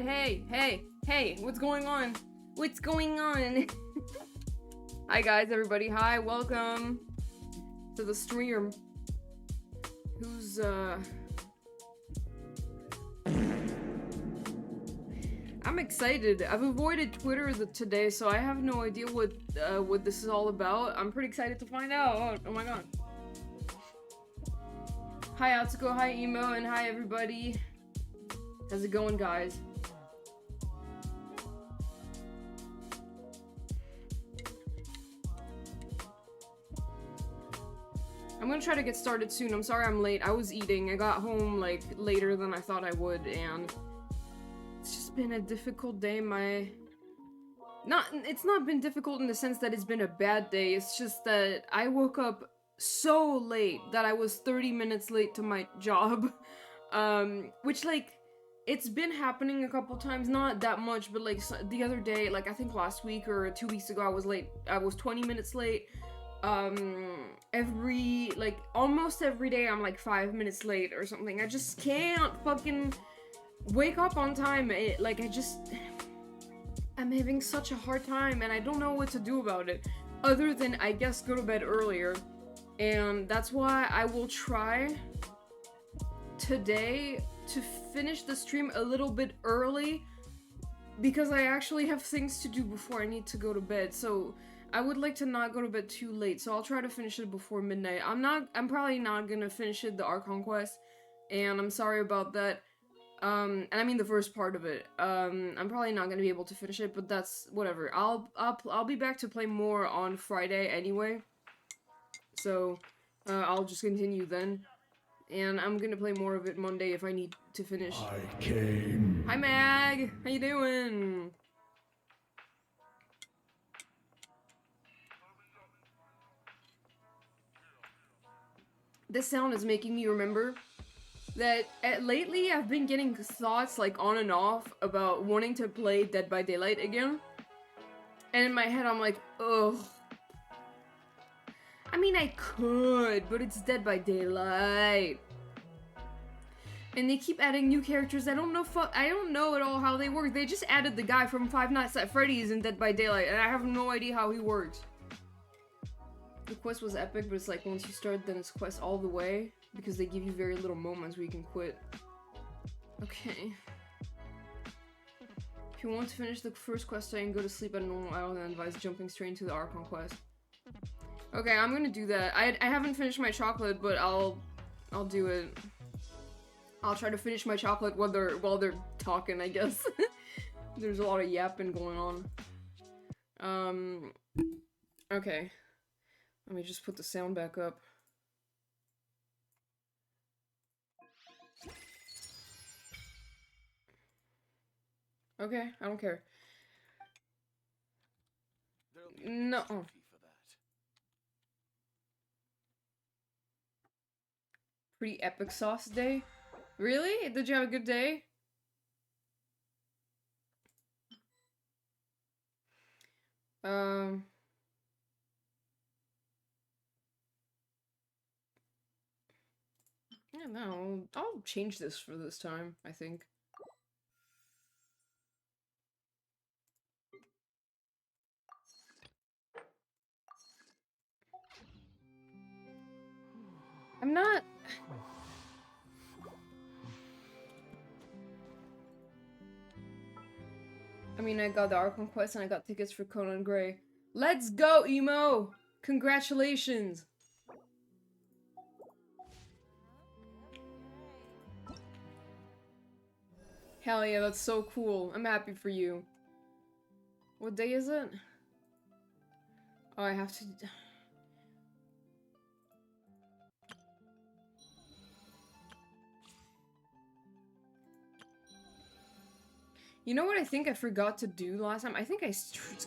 Hey, what's going on? What's going on? Hi guys, everybody, hi, welcome to the stream. Who's, I'm excited. I've avoided Twitter today, so I have no idea what this is all about. I'm pretty excited to find out. Oh my god. Hi Atsuko, hi Emo, and hi everybody. How's it going, guys? I'm gonna try to get started soon. I'm sorry I'm late. I was eating. I got home, like, later than I thought I would, and it's just been a difficult day. It's not been difficult in the sense that it's been a bad day. It's just that I woke up so late that I was 30 minutes late to my job. Which, like, it's been happening a couple times, not that much, but, like, the other day, like, I think last week or 2 weeks ago, I was late. I was 20 minutes late. Almost every day I'm like 5 minutes late or something. I just can't fucking wake up on time. I'm having such a hard time and I don't know what to do about it. Other than, I guess, go to bed earlier. And that's why I will try today to finish the stream a little bit early, because I actually have things to do before I need to go to bed. So I would like to not go to bed too late, so I'll try to finish it before midnight. I'm probably not gonna finish it, the Archon quest, and I'm sorry about that. And I mean the first part of it. I'm probably not gonna be able to finish it, but that's whatever. I'll be back to play more on Friday anyway. So, I'll just continue then. And I'm gonna play more of it Monday if I need to finish. I came. Hi Mag! How you doing? This sound is making me remember that lately I've been getting thoughts, like, on and off about wanting to play Dead by Daylight again. And in my head I'm like, ugh. I mean, I could, but it's Dead by Daylight. And they keep adding new characters. I don't know at all how they work. They just added the guy from Five Nights at Freddy's in Dead by Daylight, and I have no idea how he works. The quest was epic, but it's like once you start, then it's quest all the way, because they give you very little moments where you can quit. Okay. If you want to finish the first quest and go to sleep at a normal hour, then advise jumping straight into the Archon quest. Okay, I'm gonna do that. I haven't finished my chocolate, but I'll do it. I'll try to finish my chocolate while they're talking, I guess. There's a lot of yapping going on. Okay. Let me just put the sound back up. Okay, I don't care. No. Pretty epic sauce day? Really? Did you have a good day? Yeah, no, I'll change this for this time, I think. I'm not... I mean, I got the Archon quest and I got tickets for Conan Gray. Let's go, Emo! Congratulations! Hell yeah, that's so cool. I'm happy for you. What day is it? Oh, I have to... You know what I think I forgot to do last time? I think I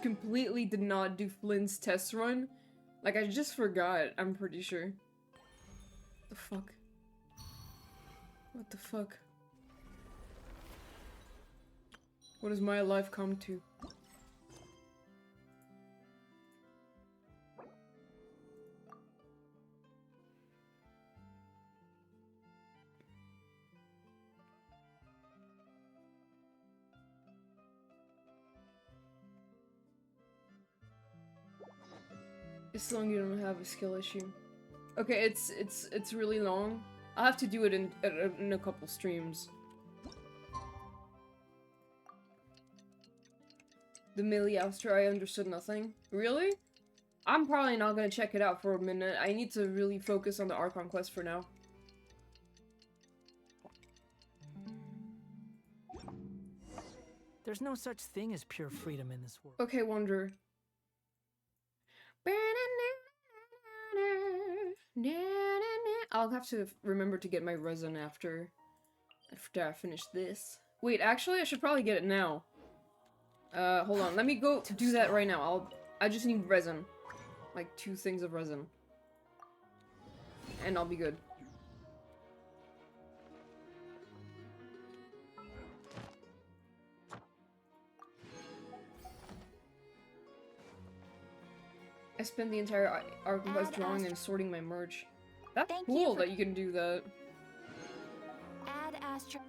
completely did not do Flynn's test run. Like, I just forgot, I'm pretty sure. What the fuck? What the fuck? What has my life come to? As long as you don't have a skill issue. Okay, it's really long. I'll have to do it in a couple streams. The Mistylotl, I understood nothing. Really? I'm probably not gonna check it out for a minute. I need to really focus on the Archon quest for now. There's no such thing as pure freedom in this world. Okay, Wonder. I'll have to remember to get my resin after I finish this. Wait, actually, I should probably get it now. Hold on. Let me go do that right now. I just need resin. Like 2 things of resin. And I'll be good. I spent the entire Archon quest drawing and sorting my merch. That's cool that you can do that. Add Astro.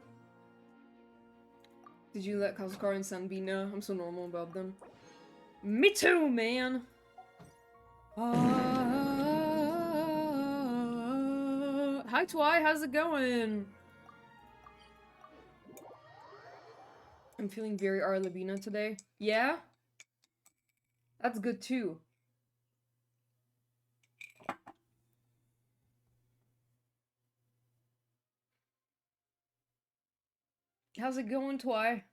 Did you let Kazuskar and Sanbi know? I'm so normal about them. Me too, man! Hi, Twy, how's it going? I'm feeling very Arlabina today. Yeah? That's good too. How's it going, Twy?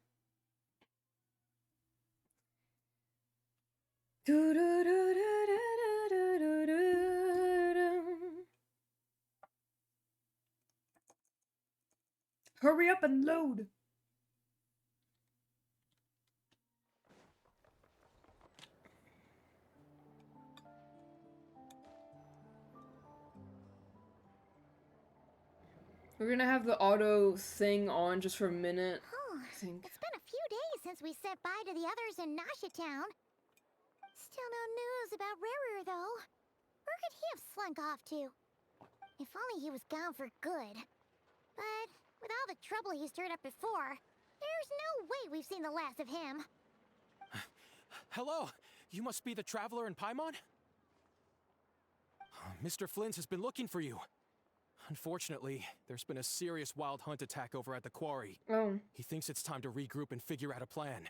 Hurry up and load! We're gonna have the auto thing on just for a minute, I think. It's been a few days since we said bye to the others in Nasha Town. Still no news about Rarer, though. Where could he have slunk off to? If only he was gone for good. But with all the trouble he stirred up before, there's no way we've seen the last of him. Hello! You must be the traveler in Paimon? Mr. Flynn's has been looking for you. Unfortunately, there's been a serious wild hunt attack over at the quarry. Oh. He thinks it's time to regroup and figure out a plan.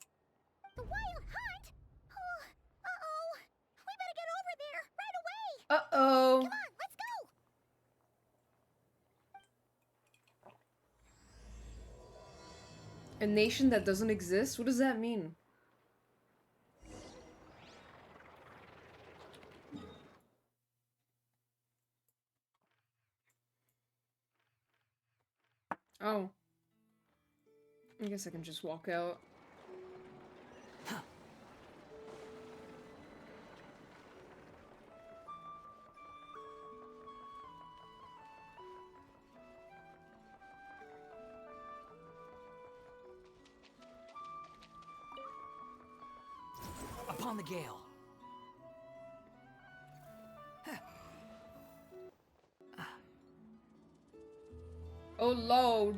The wild hunt? Oh, uh-oh. We better get over there, right away! Uh-oh. Come on, let's go! A nation that doesn't exist? What does that mean? Oh. I guess I can just walk out. Upon the gale. Oh, Lord.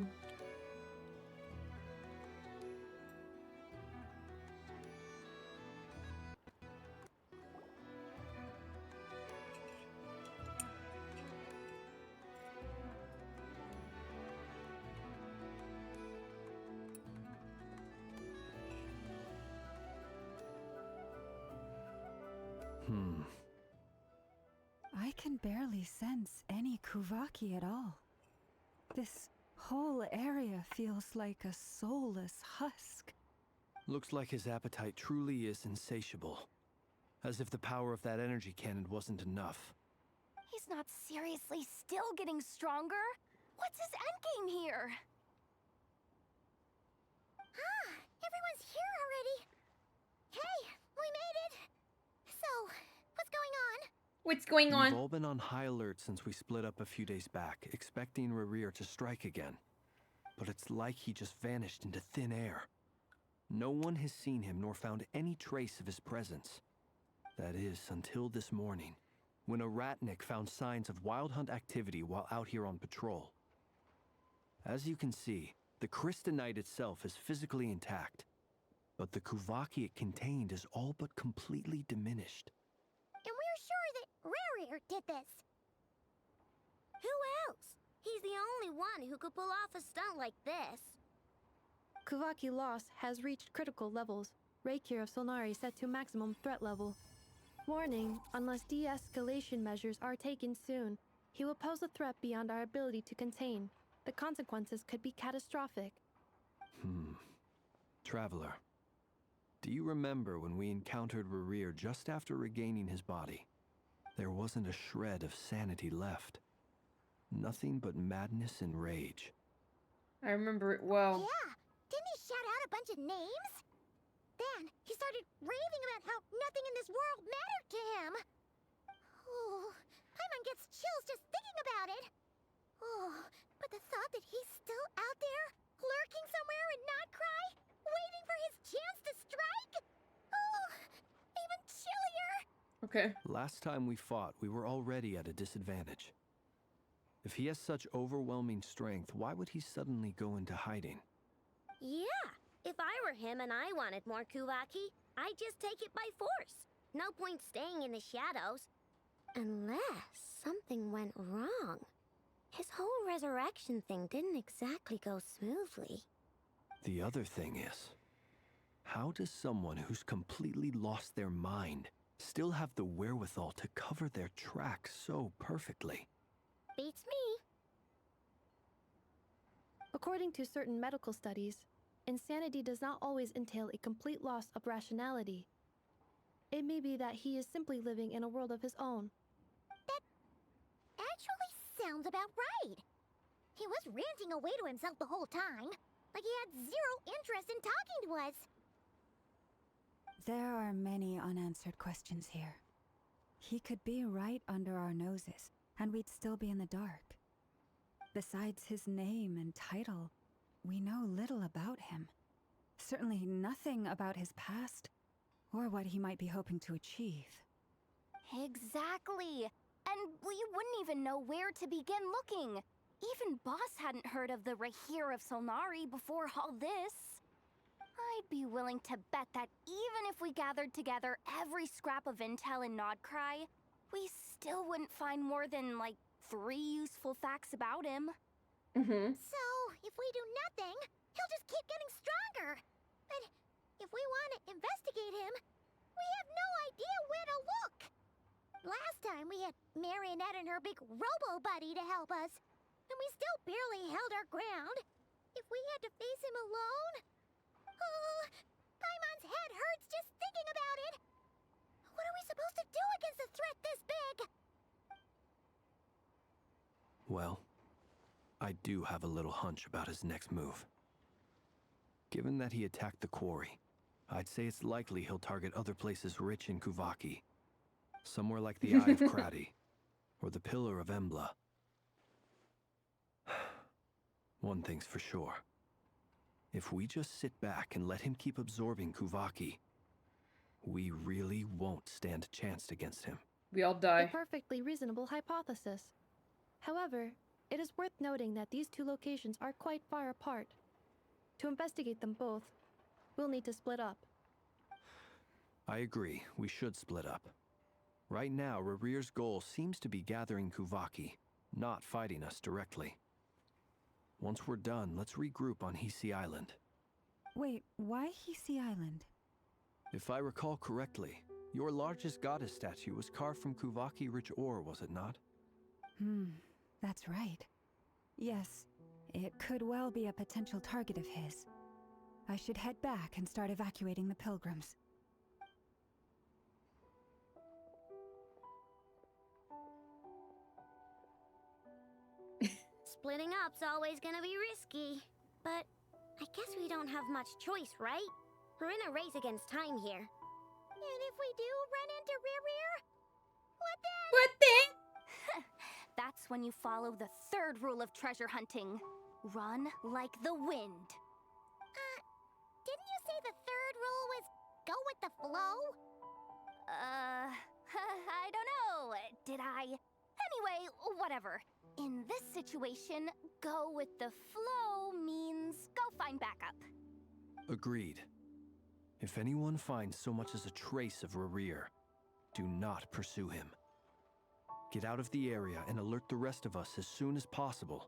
I can barely sense any Kuvaki at all. This whole area feels like a soulless husk. Looks like his appetite truly is insatiable. As if the power of that energy cannon wasn't enough. He's not seriously still getting stronger? What's his endgame here? Ah, everyone's here already. Hey, we made it. So, what's going on? What's going on? We've all been on high alert since we split up a few days back, expecting Rarir to strike again. But it's like he just vanished into thin air. No one has seen him nor found any trace of his presence. That is, until this morning, when a ratnik found signs of wild hunt activity while out here on patrol. As you can see, the crystalline itself is physically intact, but the Kuvaki it contained is all but completely diminished. And we're sure that Rarier did this. Who else? He's the only one who could pull off a stunt like this. Kuvaki loss has reached critical levels. Reikir of Solnari set to maximum threat level. Warning, unless de-escalation measures are taken soon, he will pose a threat beyond our ability to contain. The consequences could be catastrophic. Traveler, do you remember when we encountered Rerir just after regaining his body? There wasn't a shred of sanity left. Nothing but madness and rage. I remember it well. Yeah, didn't he shout out a bunch of names? Then he started raving about how nothing in this world mattered to him. Oh, Paimon gets chills just thinking about it. Oh, but the thought that he's still out there, lurking somewhere in Notcry, waiting for his chance to strike? Oh, even chillier. Okay. Last time we fought, we were already at a disadvantage. If he has such overwhelming strength, why would he suddenly go into hiding? Yeah, if I were him and I wanted more Kuvaki, I'd just take it by force. No point staying in the shadows. Unless something went wrong. His whole resurrection thing didn't exactly go smoothly. The other thing is, how does someone who's completely lost their mind still have the wherewithal to cover their tracks so perfectly? Beats me. According to certain medical studies, insanity does not always entail a complete loss of rationality. It may be that he is simply living in a world of his own. That actually sounds about right. He was ranting away to himself the whole time, like he had zero interest in talking to us. There are many unanswered questions here. He could be right under our noses, and we'd still be in the dark. Besides his name and title, we know little about him. Certainly nothing about his past, or what he might be hoping to achieve. Exactly. And we wouldn't even know where to begin looking. Even Boss hadn't heard of the Rahir of Solnari before all this. I'd be willing to bet that even if we gathered together every scrap of intel in Nodcry, we still wouldn't find more than, like, 3 useful facts about him. So, if we do nothing, he'll just keep getting stronger. And if we want to investigate him, we have no idea where to look. Last time we had Marionette and her big robo-buddy to help us, and we still barely held our ground. If we had to face him alone... Oh, Paimon's head hurts just thinking about it. What are we supposed to do against a threat this big? Well, I do have a little hunch about his next move. Given that he attacked the quarry, I'd say it's likely he'll target other places rich in Kuvaki. Somewhere like the Eye of Krati, or the Pillar of Embla. One thing's for sure. If we just sit back and let him keep absorbing Kuvaki, we really won't stand a chance against him. We all A die. perfectly reasonable hypothesis. However, it is worth noting that these two locations are quite far apart. To investigate them both, we'll need to split up. I agree, we should split up. Right now, Rarir's goal seems to be gathering Kuvaki, not fighting us directly. Once we're done, let's regroup on Hisi Island. Wait, why Hisi Island? If I recall correctly, your largest goddess statue was carved from Kuvaki-rich ore, was it not? That's right. Yes, it could well be a potential target of his. I should head back and start evacuating the pilgrims. Splitting up's always gonna be risky. But I guess we don't have much choice, right? We're in a race against time here. And if we do run into Rerir, what then? What then? That's when you follow the 3rd rule of treasure hunting. Run like the wind. Didn't you say the 3rd rule was go with the flow? I don't know. Did I? Anyway, whatever. In this situation, go with the flow means go find backup. Agreed. If anyone finds so much as a trace of Rerir, do not pursue him. Get out of the area and alert the rest of us as soon as possible.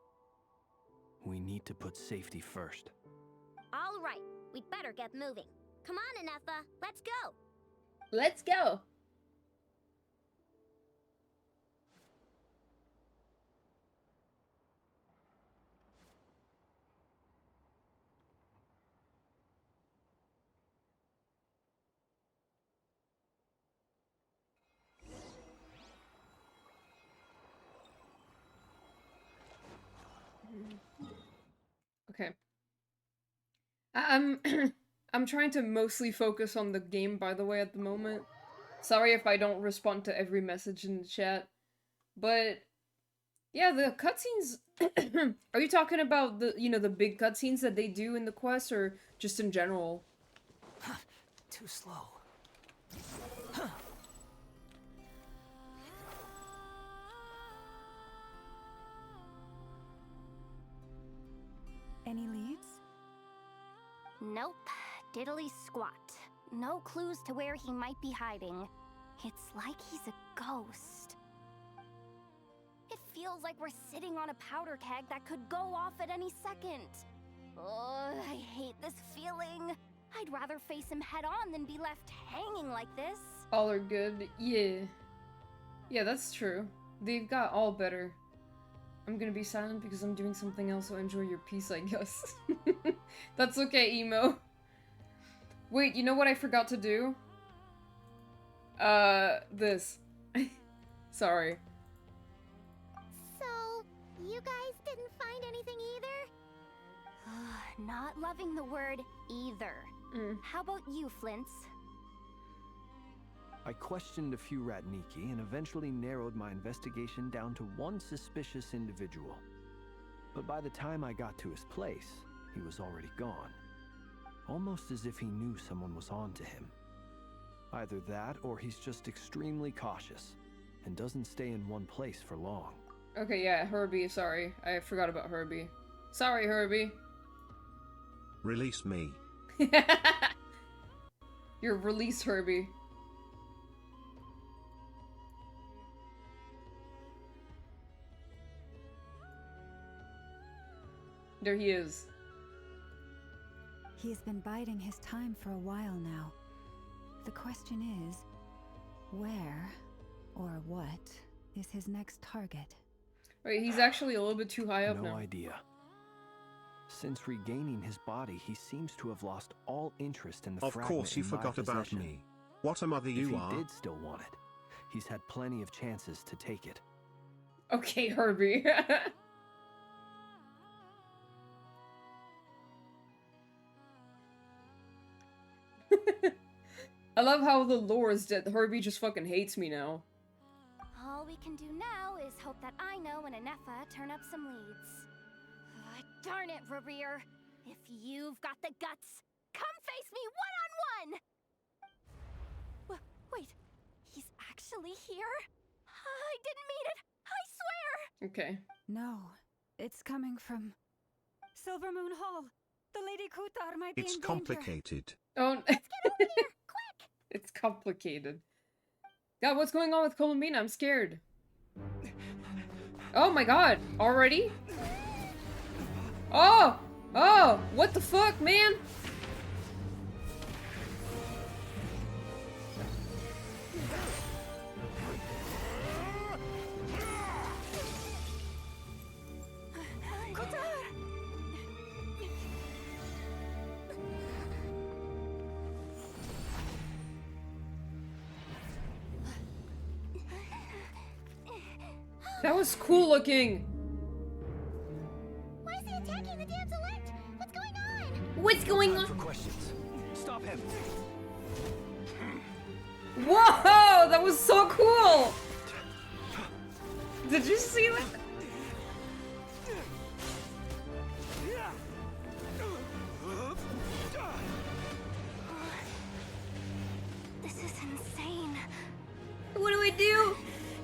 We need to put safety first. All right, we'd better get moving. Come on, Anetha, let's go. Let's go. Okay. I'm I'm trying to mostly focus on the game, by the way, at the moment. Sorry if I don't respond to every message in the chat. But yeah, the cutscenes are you talking about the the big cutscenes that they do in the quest, or just in general? Too slow. Any leads? Nope. Diddly squat. No clues to where he might be hiding. It's like he's a ghost. It feels like we're sitting on a powder keg that could go off at any second. Ugh, I hate this feeling. I'd rather face him head on than be left hanging like this. All are good. Yeah. Yeah, that's true. They've got all better. I'm gonna be silent because I'm doing something else, so enjoy your peace, I guess. That's okay, emo. Wait, you know what I forgot to do? This. Sorry. So, you guys didn't find anything either? Not loving the word either. How about you, Flints? I questioned a few Ratniki and eventually narrowed my investigation down to one suspicious individual. But by the time I got to his place, he was already gone. Almost as if he knew someone was on to him. Either that, or he's just extremely cautious and doesn't stay in one place for long. Okay, yeah, Herbie, sorry. I forgot about Herbie. Sorry, Herbie. Release me. You're released, Herbie. There he is. He's been biding his time for a while now. The question is, where or what is his next target? Wait, he's actually a little bit too high up No now. idea. Since regaining his body, he seems to have lost all interest in the Of fragment course you in my forgot about possession. me. What a mother If you he are. did still want it, he's had plenty of chances to take it. Okay, Herbie. I love how the lore is that Herbie just fucking hates me now. All we can do now is hope that I know and Anefa turn up some leads. Darn it, Rereer. If you've got the guts, come face me one-on-one! Wait, he's actually here? I didn't mean it, I swear! Okay. No, it's coming from Silver Moon Hall. The Lady Kutar might be It's in danger. complicated. Oh, Get over here, quick! it's complicated. God, what's going on with Columbina? I'm scared. Oh my god, already? Oh! Oh! What the fuck, man? That was cool looking. Why is he attacking the damselette? What's going on? What's going Time for on? questions. Stop him. Whoa! That was so cool! Did you see that? This is insane. What do we do?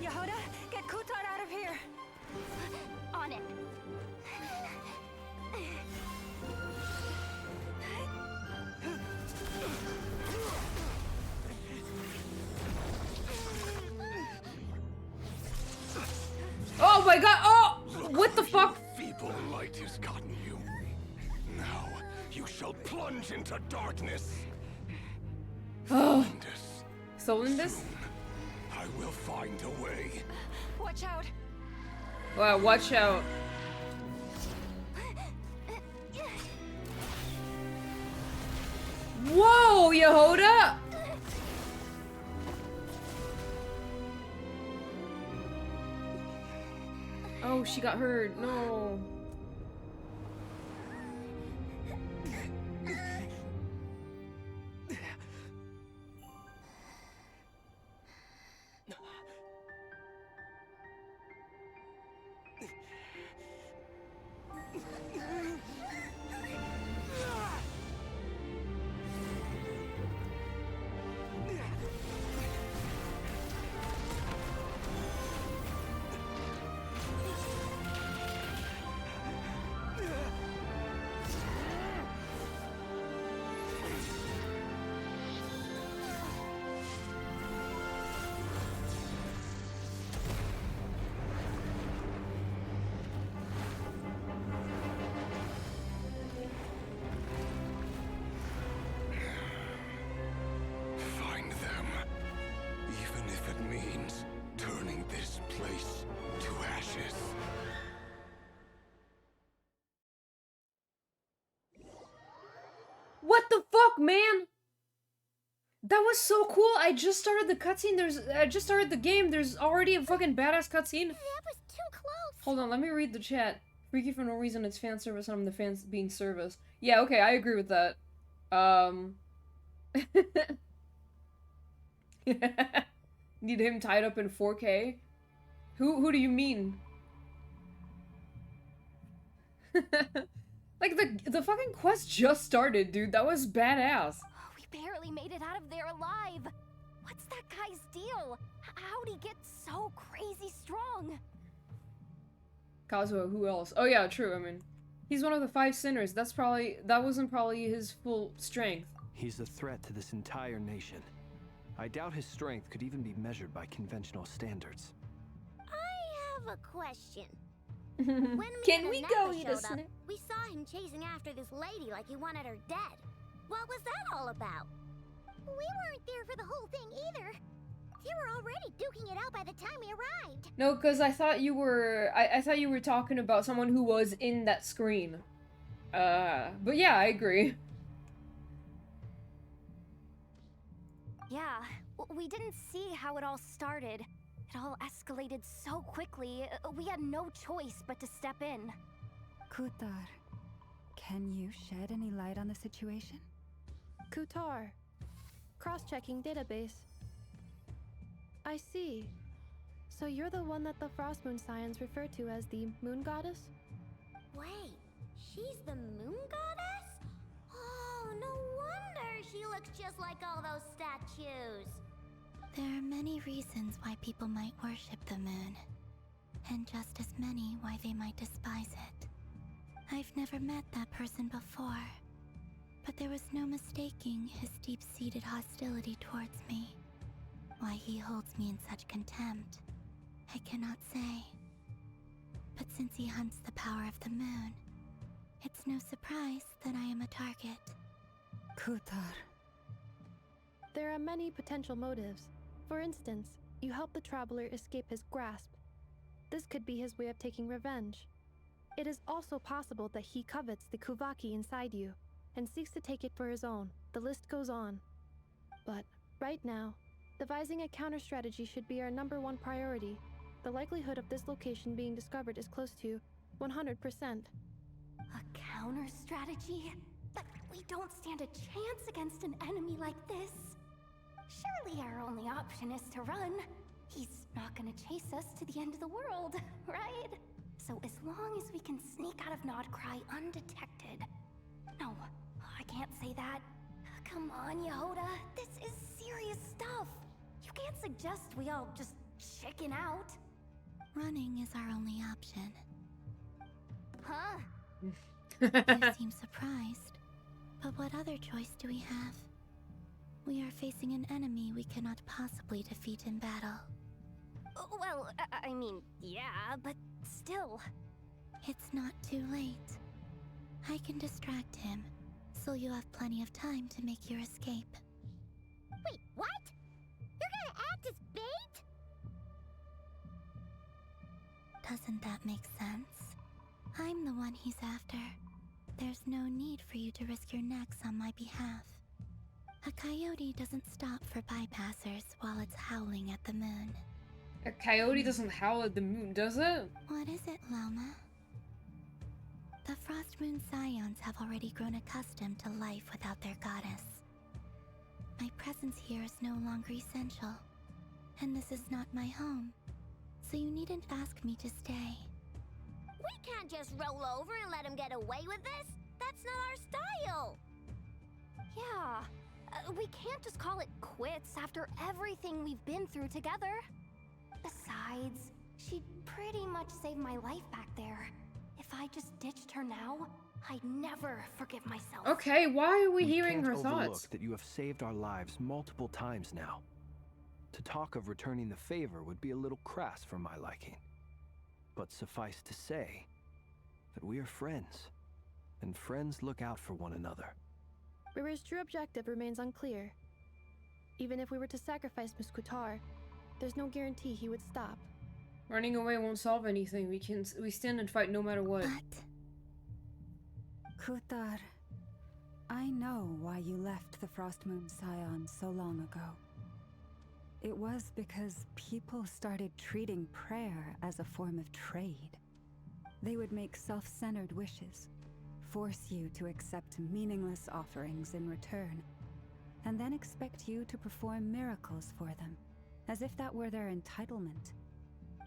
Yehuda, get Kutar out of here. On it. my god! Oh! What the fuck? Feeble light has gotten you. Now you shall plunge into darkness. Oh. This. Solindus? I will find a way. Watch out. Wow, watch out. Whoa, Yehoda! Oh, she got hurt. No. Find them. Even if it means turning this place to ashes. What the fuck, man? That was so cool. I just started the cutscene. I just started the game. There's already a fucking badass cutscene. That was too close. Hold on, let me read the chat. Freaky for no reason. It's fan service. And I'm the fans being service. Yeah, okay, I agree with that. Need him tied up in 4K? Who do you mean? Like, the fucking quest just started, dude. That was badass. We barely made it out of there alive. What's that guy's deal? How'd he get so crazy strong? Kazuha, who else? Oh yeah, true, I mean. He's one of the 5 sinners. That wasn't probably his full strength. He's a threat to this entire nation. I doubt his strength could even be measured by conventional standards. I have a question. When Can me we and go Anapa eat a showed up, snack? we saw him chasing after this lady like he wanted her dead. What was that all about? We weren't there for the whole thing either. They were already duking it out by the time we arrived. No, because I thought you were I thought you were talking about someone who was in that screen. But yeah, I agree. Yeah, we didn't see how it all started. It all escalated so quickly, we had no choice but to step in. Kutar, can you shed any light on the situation? Kutar. Cross-checking database. I see. So you're the one that the Frost Moon Scions refer to as the Moon Goddess? Wait, she's the moon goddess? Oh, no wonder she looks just like all those statues. There are many reasons why people might worship the moon, and just as many why they might despise it. I've never met that person before, but there was no mistaking his deep-seated hostility towards me. Why he holds me in such contempt, I cannot say. But since he hunts the power of the moon, it's no surprise that I am a target. Kutar. There are many potential motives. For instance, you help the traveler escape his grasp. This could be his way of taking revenge. It is also possible that he covets the Kuvaki inside you, and seeks to take it for his own. The list goes on. But, right now, devising a counter-strategy should be our #1 priority. The likelihood of this location being discovered is close to 100%. A counter-strategy? But we don't stand a chance against an enemy like this. Surely our only option is to run. He's not gonna chase us to the end of the world, right? So as long as we can sneak out of Nodcry undetected... No, I can't say that. Come on, Yehoda. This is serious stuff. You can't suggest we all just chicken out. Running is our only option. Huh? You seem surprised. But what other choice do we have? We are facing an enemy we cannot possibly defeat in battle. Well, I mean, yeah, but still. It's not too late. I can distract him, so you have plenty of time to make your escape. Wait, what? You're gonna act as bait? Doesn't that make sense? I'm the one he's after. There's no need for you to risk your necks on my behalf. A coyote doesn't stop for bypassers while it's howling at the moon. A coyote doesn't howl at the moon, does it? What is it, Loma? The Frost Moon Scions have already grown accustomed to life without their goddess. My presence here is no longer essential, and this is not my home, so you needn't ask me to stay. We can't just roll over and let him get away with this. That's not our style. Yeah, we can't just call it quits after everything we've been through together. Besides, she pretty much saved my life back there. If I just ditched her now, I'd never forgive myself. Okay, why are we hearing can't her overlook thoughts? that you have saved our lives multiple times now. To talk of returning the favor would be a little crass for my liking. But suffice to say that we are friends, and friends look out for one another. River's true objective remains unclear. Even if we were to sacrifice Mistylotl, there's no guarantee he would stop. Running away won't solve anything. We stand and fight no matter what. But Kutar, I know why you left the Frost Moon Scions so long ago. It was because people started treating prayer as a form of trade. They would make self-centered wishes, force you to accept meaningless offerings in return, and then expect you to perform miracles for them, as if that were their entitlement.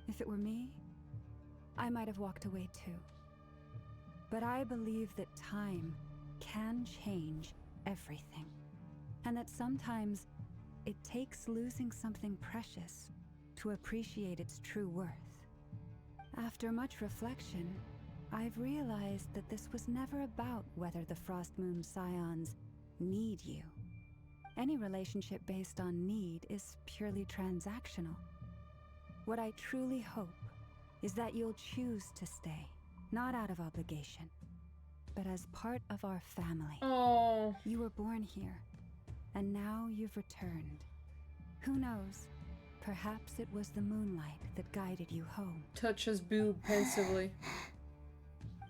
If it were me, I might have walked away too. But I believe that time can change everything, and that sometimes it takes losing something precious to appreciate its true worth. After much reflection, I've realized that this was never about whether the Frost Moon Scions need you. Any relationship based on need is purely transactional. What I truly hope is that you'll choose to stay, not out of obligation, but as part of our family. Oh. You were born here, and now you've returned. Who knows? Perhaps it was the moonlight that guided you home. Touch his boob pensively.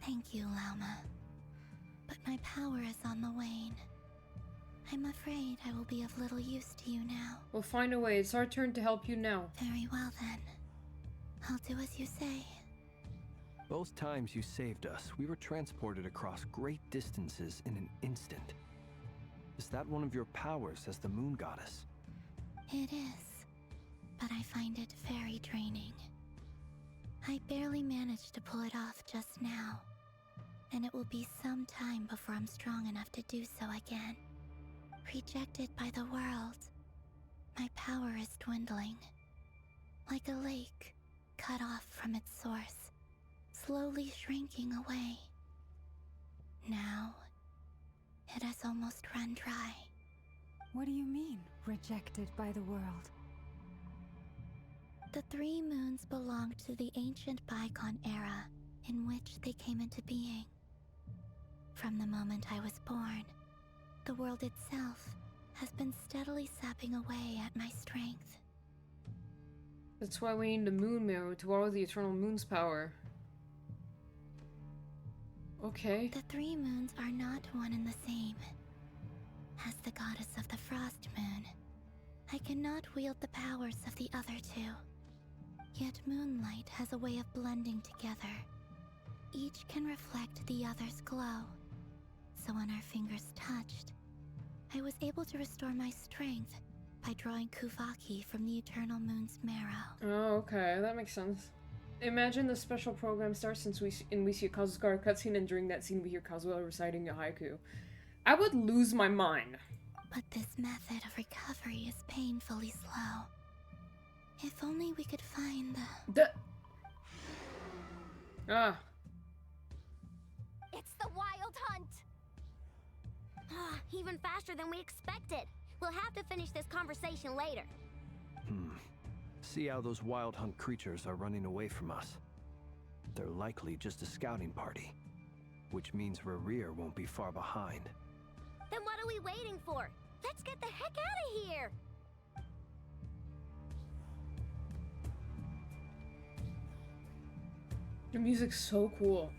thank you, Loma. But my power is on the wane. I'm afraid I will be of little use to you now. We'll find a way. It's our turn to help you now. Very well then. I'll do as you say. Both times you saved us, we were transported across great distances in an instant. Is that one of your powers as the moon goddess? It is, but I find it very draining. I barely managed to pull it off just now, and it will be some time before I'm strong enough to do so again. Rejected by the world, my power is dwindling. Like a lake, cut off from its source, slowly shrinking away. Now, it has almost run dry. What do you mean, rejected by the world? The three moons belonged to the ancient bygone era in which they came into being. From the moment I was born, the world itself has been steadily sapping away at my strength. That's why we need the moon mirror to borrow the eternal moon's power. Okay. The three moons are not one and the same. As the goddess of the Frost Moon, I cannot wield the powers of the other two. Yet moonlight has a way of blending together. Each can reflect the other's glow. So when our fingers touched, I was able to restore my strength by drawing Kuvaki from the eternal moon's marrow. Oh, okay. That makes sense. Imagine the special program starts since we see a Kazuhara cutscene, and during that scene we hear Kazuha reciting a haiku. I would lose my mind. But this method of recovery is painfully slow. If only we could find the... Ah. It's the Wild Hunt! Even faster than we expected. We'll have to finish this conversation later. See how those wild hunt creatures are running away from us. they're likely just a scouting party. Which means Rerir won't be far behind. Then what are we waiting for? Let's get the heck out of here! The music's so cool.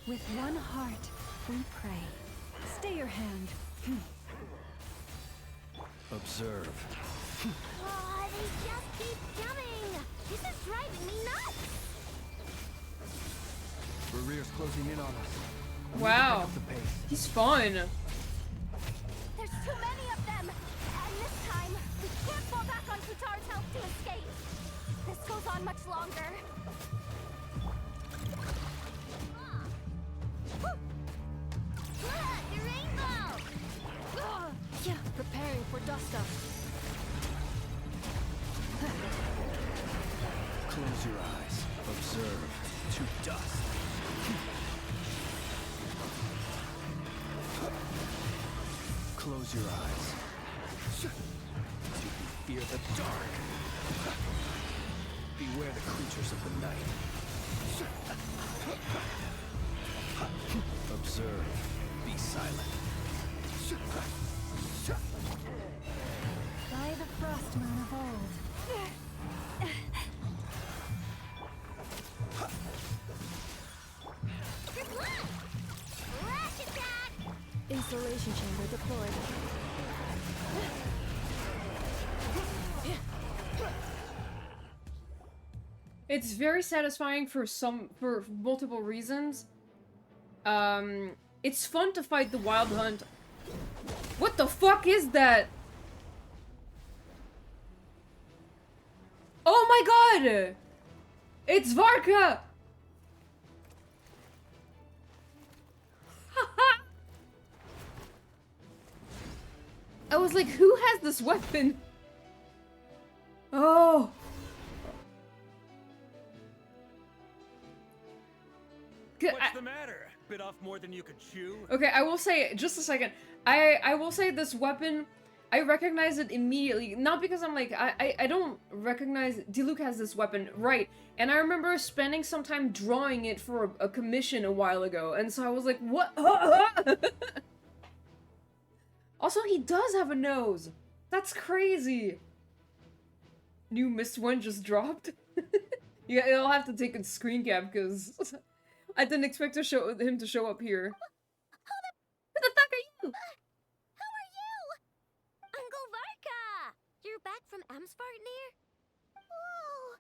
With one heart, we pray. Stay your hand. Observe. Oh, they just keep coming! This is driving me nuts! Rerir's closing in on us. We need to pick Wow. up the pace. He's fun. There's too many of them! And this time, we can't fall back on Futar's help to escape! This goes on much longer. The rainbow! Yeah, preparing for dust up. Close your eyes. Observe. To dust. Close your eyes. Do you fear the dark? Beware the creatures of the night. Observe. Be silent. By the frost moon of old. Good luck! Rush attack! Installation chamber deployed. It's very satisfying for multiple reasons. It's fun to fight the Wild Hunt. What the fuck is that? Oh my god! It's Varka! I was like, who has this weapon? Oh! What's the matter? Bit off more than you could chew? Okay, I will say, just a second. I will say this weapon, I recognize it immediately. Not because I'm like, I don't recognize, Diluc has this weapon, right. And I remember spending some time drawing it for a commission a while ago. And so I was like, what? Also, he does have a nose. That's crazy. New Mist one just dropped. Yeah, I'll have to take a screen cap because I didn't expect him to show up here. Who the fuck are you? Who are you? Uncle Varka! You're back from Amsvartnir? Whoa!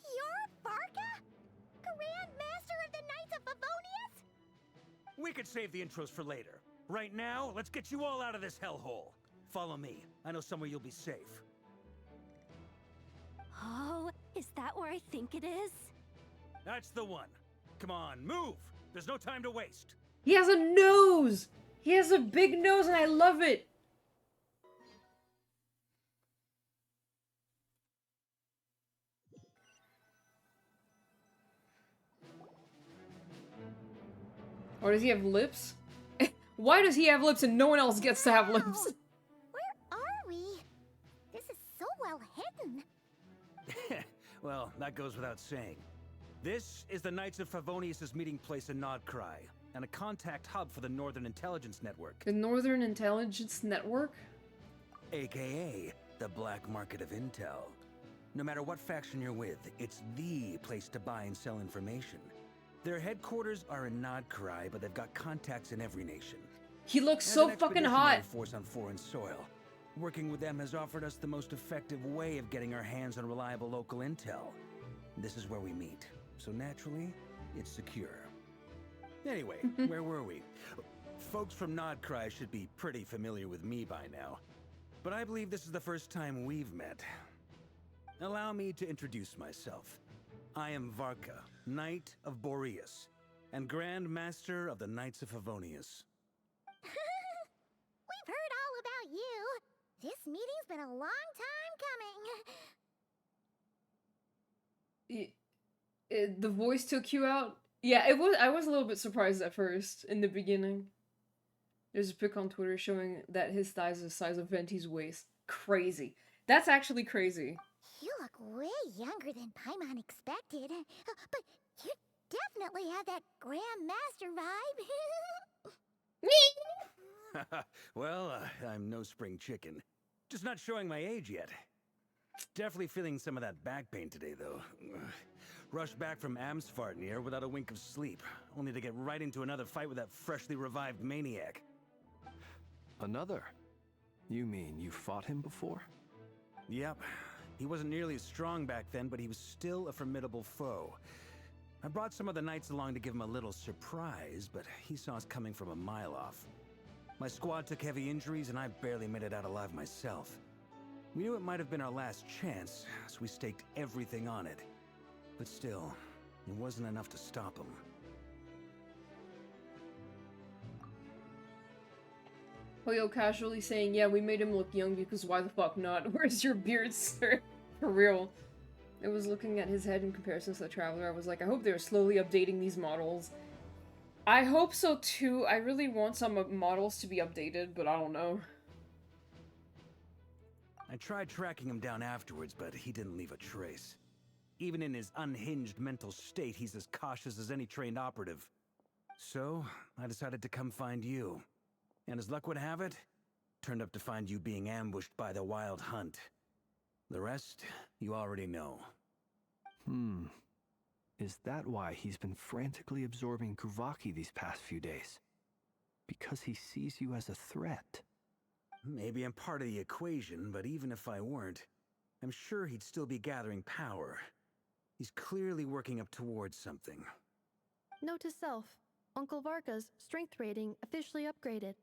You're Varka? Grand Master of the Knights of Favonius? We could save the intros for later. Right now, let's get you all out of this hellhole. Follow me. I know somewhere you'll be safe. Oh, is that where I think it is? That's the one. Come on, move! There's no time to waste. He has a nose! He has a big nose and I love it! Or does he have lips? Why does he have lips and no one else gets to have lips? Where are we? This is so well hidden. Well, that goes without saying. This is the Knights of Favonius' meeting place in Nodcry, and a contact hub for the Northern Intelligence Network. The Northern Intelligence Network? AKA, the black market of intel. No matter what faction you're with, it's the place to buy and sell information. Their headquarters are in Nodcry, but they've got contacts in every nation. He looks As so an fucking expeditionary hot. force on foreign soil. Working with them has offered us the most effective way of getting our hands on reliable local intel. This is where we meet, so naturally, it's secure. Anyway, where were we? Folks from Nodcry should be pretty familiar with me by now, but I believe this is the first time we've met. Allow me to introduce myself. I am Varka, Knight of Boreas, and Grand Master of the Knights of Favonius. We've heard all about you. This meeting's been a long time coming. the voice took you out. Yeah, it was. I was a little bit surprised at first in the beginning. There's a pic on Twitter showing that his thighs are the size of Venti's waist. Crazy. That's actually crazy. You look way younger than Paimon expected. But you definitely have that Grandmaster vibe. Well, I'm no spring chicken. Just not showing my age yet. Definitely feeling some of that back pain today, though. Rushed back from Amsfartnir without a wink of sleep, only to get right into another fight with that freshly revived maniac. Another? You mean you fought him before? Yep. He wasn't nearly as strong back then, but he was still a formidable foe. I brought some of the knights along to give him a little surprise, but he saw us coming from a mile off. My squad took heavy injuries, and I barely made it out alive myself. We knew it might have been our last chance, so we staked everything on it. But still, it wasn't enough to stop him. Hoyo casually saying, yeah, we made him look young because why the fuck not? Where's your beard, sir? For real. I was looking at his head in comparison to the Traveler. I was like, I hope they're slowly updating these models. I hope so too. I really want some models to be updated, but I don't know. I tried tracking him down afterwards, but he didn't leave a trace. Even in his unhinged mental state, he's as cautious as any trained operative. So, I decided to come find you. And as luck would have it, turned up to find you being ambushed by the Wild Hunt. The rest, you already know. Is that why he's been frantically absorbing Kuvaki these past few days? Because he sees you as a threat? Maybe I'm part of the equation, but even if I weren't, I'm sure he'd still be gathering power. He's clearly working up towards something. Note to self, Uncle Varka's strength rating officially upgraded.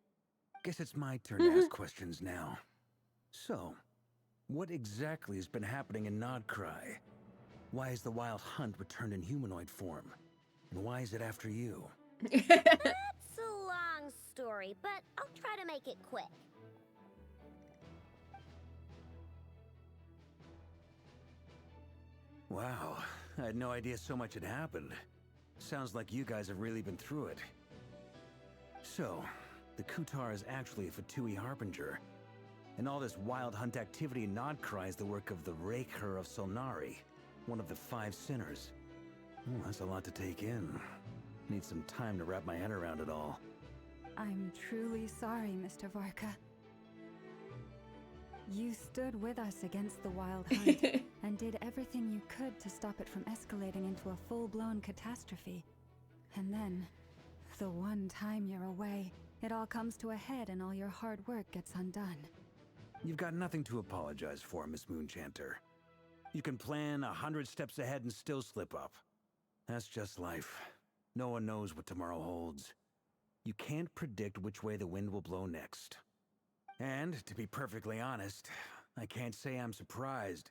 Guess it's my turn to ask questions now. So, what exactly has been happening in Nodcry? Why is the Wild Hunt returned in humanoid form? And why is it after you? That's a long story, but I'll try to make it quick. Wow, I had no idea so much had happened. Sounds like you guys have really been through it. So, the Kutar is actually a Fatui Harbinger. And all this Wild Hunt activity in Nodcry is the work of the Raker of Solnari, one of the 5 sinners. Oh, that's a lot to take in. Need some time to wrap my head around it all. I'm truly sorry, Mr. Varka. You stood with us against the Wild Hunt and did everything you could to stop it from escalating into a full-blown catastrophe. And then, the one time you're away, it all comes to a head and all your hard work gets undone. You've got nothing to apologize for, Miss Moonchanter. You can plan 100 steps ahead and still slip up. That's just life. No one knows what tomorrow holds. You can't predict which way the wind will blow next. And, to be perfectly honest, I can't say I'm surprised.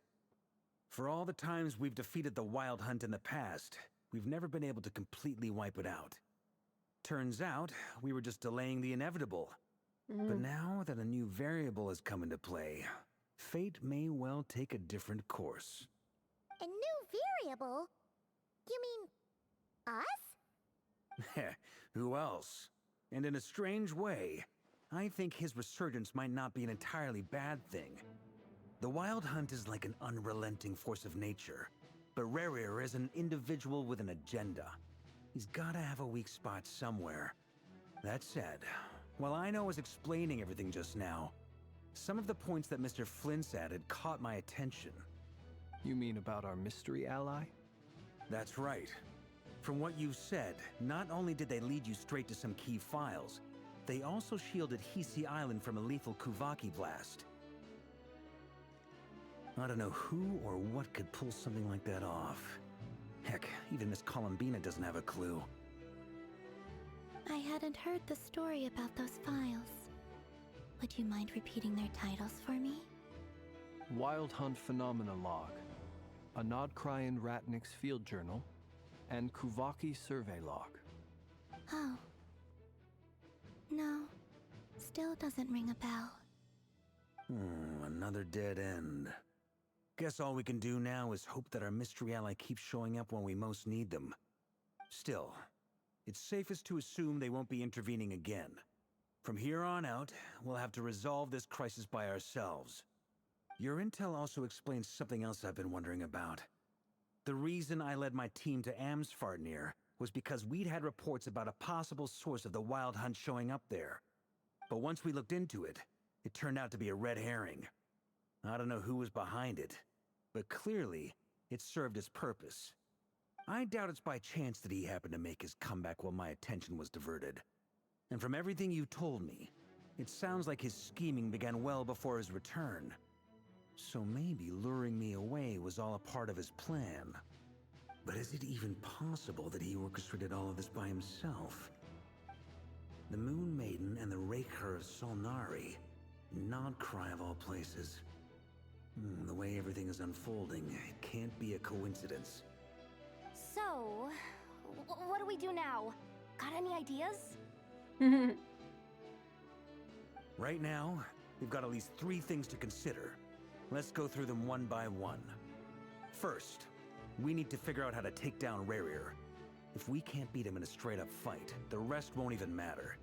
For all the times we've defeated the Wild Hunt in the past, we've never been able to completely wipe it out. Turns out, we were just delaying the inevitable. But now that a new variable has come into play, fate may well take a different course. A new variable? You mean us? Who else? And in a strange way, I think his resurgence might not be an entirely bad thing. The Wild Hunt is like an unrelenting force of nature, but Rerir is an individual with an agenda. He's gotta have a weak spot somewhere. That said, while I was explaining everything just now, some of the points that Mr. Flint's added caught my attention. You mean about our mystery ally? That's right. From what you've said, not only did they lead you straight to some key files, they also shielded Hisi Island from a lethal Kuvaki blast. I don't know who or what could pull something like that off. Heck, even Miss Columbina doesn't have a clue. I hadn't heard the story about those files. Would you mind repeating their titles for me? Wild Hunt Phenomena Log, a Nodcryan Ratnik's Field Journal, and Kuvaki Survey Log. Oh. No, still doesn't ring a bell. Another dead end. Guess all we can do now is hope that our mystery ally keeps showing up when we most need them. Still, it's safest to assume they won't be intervening again. From here on out, we'll have to resolve this crisis by ourselves. Your intel also explains something else I've been wondering about. The reason I led my team to Amsfarnir was because we'd had reports about a possible source of the Wild Hunt showing up there. But once we looked into it, it turned out to be a red herring. I don't know who was behind it, but clearly, it served its purpose. I doubt it's by chance that he happened to make his comeback while my attention was diverted. And from everything you told me, it sounds like his scheming began well before his return. So maybe luring me away was all a part of his plan. But is it even possible that he orchestrated all of this by himself? The Moon Maiden and the Raker of Solnari. Nodcry of all places. The way everything is unfolding, it can't be a coincidence. So, what do we do now? Got any ideas? Right now, we've got at least 3 things to consider. Let's go through them one by one. First, we need to figure out how to take down Rerir. If we can't beat him in a straight-up fight, the rest won't even matter.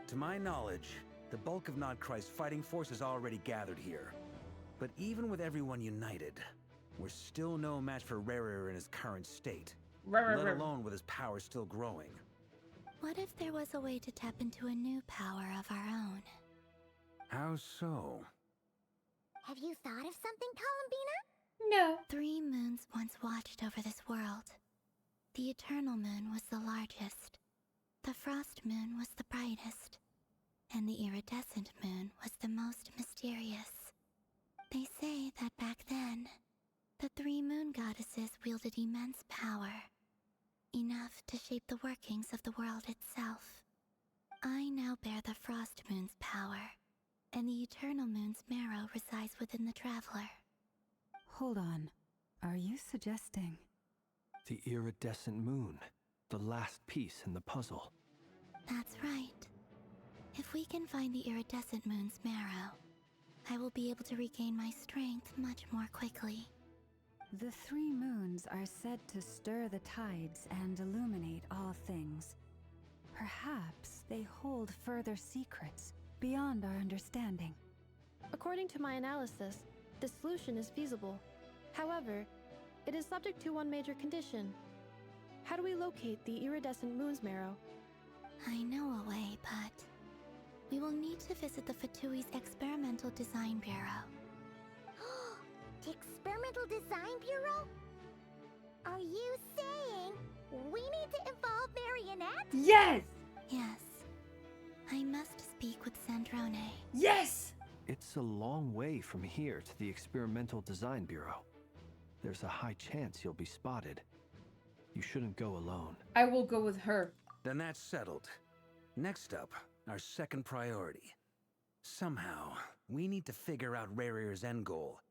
To my knowledge, the bulk of Nodcry's fighting force is already gathered here. But even with everyone united, we're still no match for Rerir in his current state, let alone with his power still growing. What if there was a way to tap into a new power of our own? How so? Have you thought of something, Columbina? No. 3 moons once watched over this world. The Eternal Moon was the largest. The Frost Moon was the brightest. And the Iridescent Moon was the most mysterious. They say that back then, the 3 moon goddesses wielded immense power. Enough to shape the workings of the world itself. I now bear the Frost Moon's power, and the Eternal Moon's marrow resides within the Traveler. Hold on. Are you suggesting... The Iridescent Moon. The last piece in the puzzle. That's right. If we can find the Iridescent Moon's marrow, I will be able to regain my strength much more quickly. The 3 moons are said to stir the tides and illuminate all things. Perhaps they hold further secrets beyond our understanding. According to my analysis, the solution is feasible. However, it is subject to one major condition. How do we locate the Iridescent Moon's marrow? I know a way, but we will need to visit the Fatui's Experimental Design Bureau. The Experimental Design Bureau? Are you saying we need to involve Marionette? Yes! Yes. I must speak with Sandrone. Yes! It's a long way from here to the Experimental Design Bureau. There's a high chance you'll be spotted. You shouldn't go alone. I will go with her. Then that's settled. Next up, our second priority. Somehow, we need to figure out Rerir's end goal.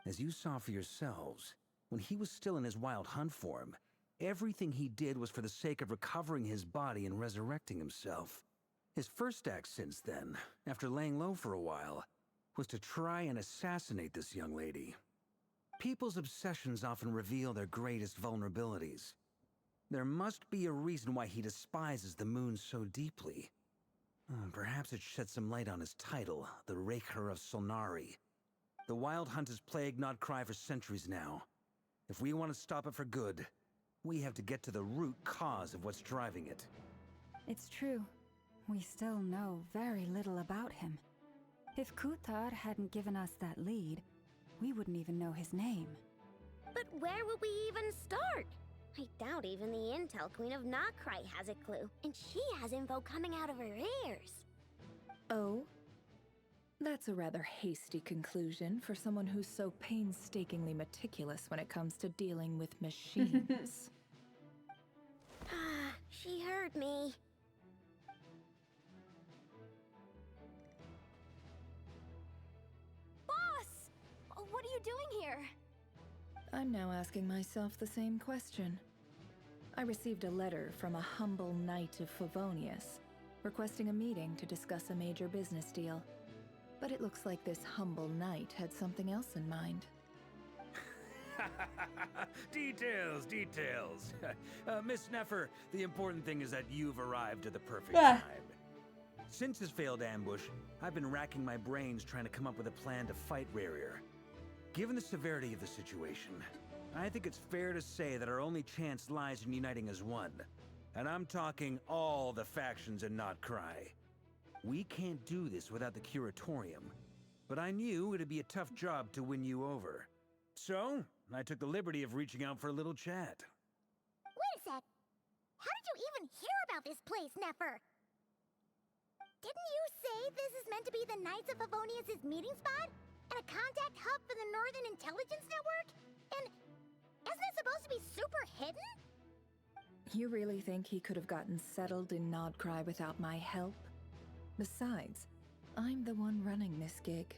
As you saw for yourselves, when he was still in his Wild Hunt form, everything he did was for the sake of recovering his body and resurrecting himself. His first act since then, after laying low for a while, was to try and assassinate this young lady. People's obsessions often reveal their greatest vulnerabilities. There must be a reason why he despises the moon so deeply. Perhaps it sheds some light on his title, the Raker of Solnari. The Wild Hunt has plagued Nodcry for centuries now. If we want to stop it for good, we have to get to the root cause of what's driving it. It's true. We still know very little about him. If Kuthar hadn't given us that lead, we wouldn't even know his name. But where would we even start? I doubt even the Intel Queen of Nodcry has a clue, and she has info coming out of her ears. Oh? That's a rather hasty conclusion for someone who's so painstakingly meticulous when it comes to dealing with machines. Ah, she heard me. Boss! What are you doing here? I'm now asking myself the same question. I received a letter from a humble knight of Favonius, requesting a meeting to discuss a major business deal. But it looks like this humble knight had something else in mind. Details. Miss Neffer, the important thing is that you've arrived at the perfect Ah. time. Since his failed ambush, I've been racking my brains trying to come up with a plan to fight Rarier. Given the severity of the situation, I think it's fair to say that our only chance lies in uniting as one. And I'm talking all the factions in Notcry. We can't do this without the Curatorium, but I knew it'd be a tough job to win you over. So, I took the liberty of reaching out for a little chat. Wait a sec. How did you even hear about this place, Neffer? Didn't you say this is meant to be the Knights of Favonius' meeting spot? And a contact hub for the Northern Intelligence Network? And isn't it supposed to be super hidden? You really think he could have gotten settled in Nodcry without my help? Besides, I'm the one running this gig.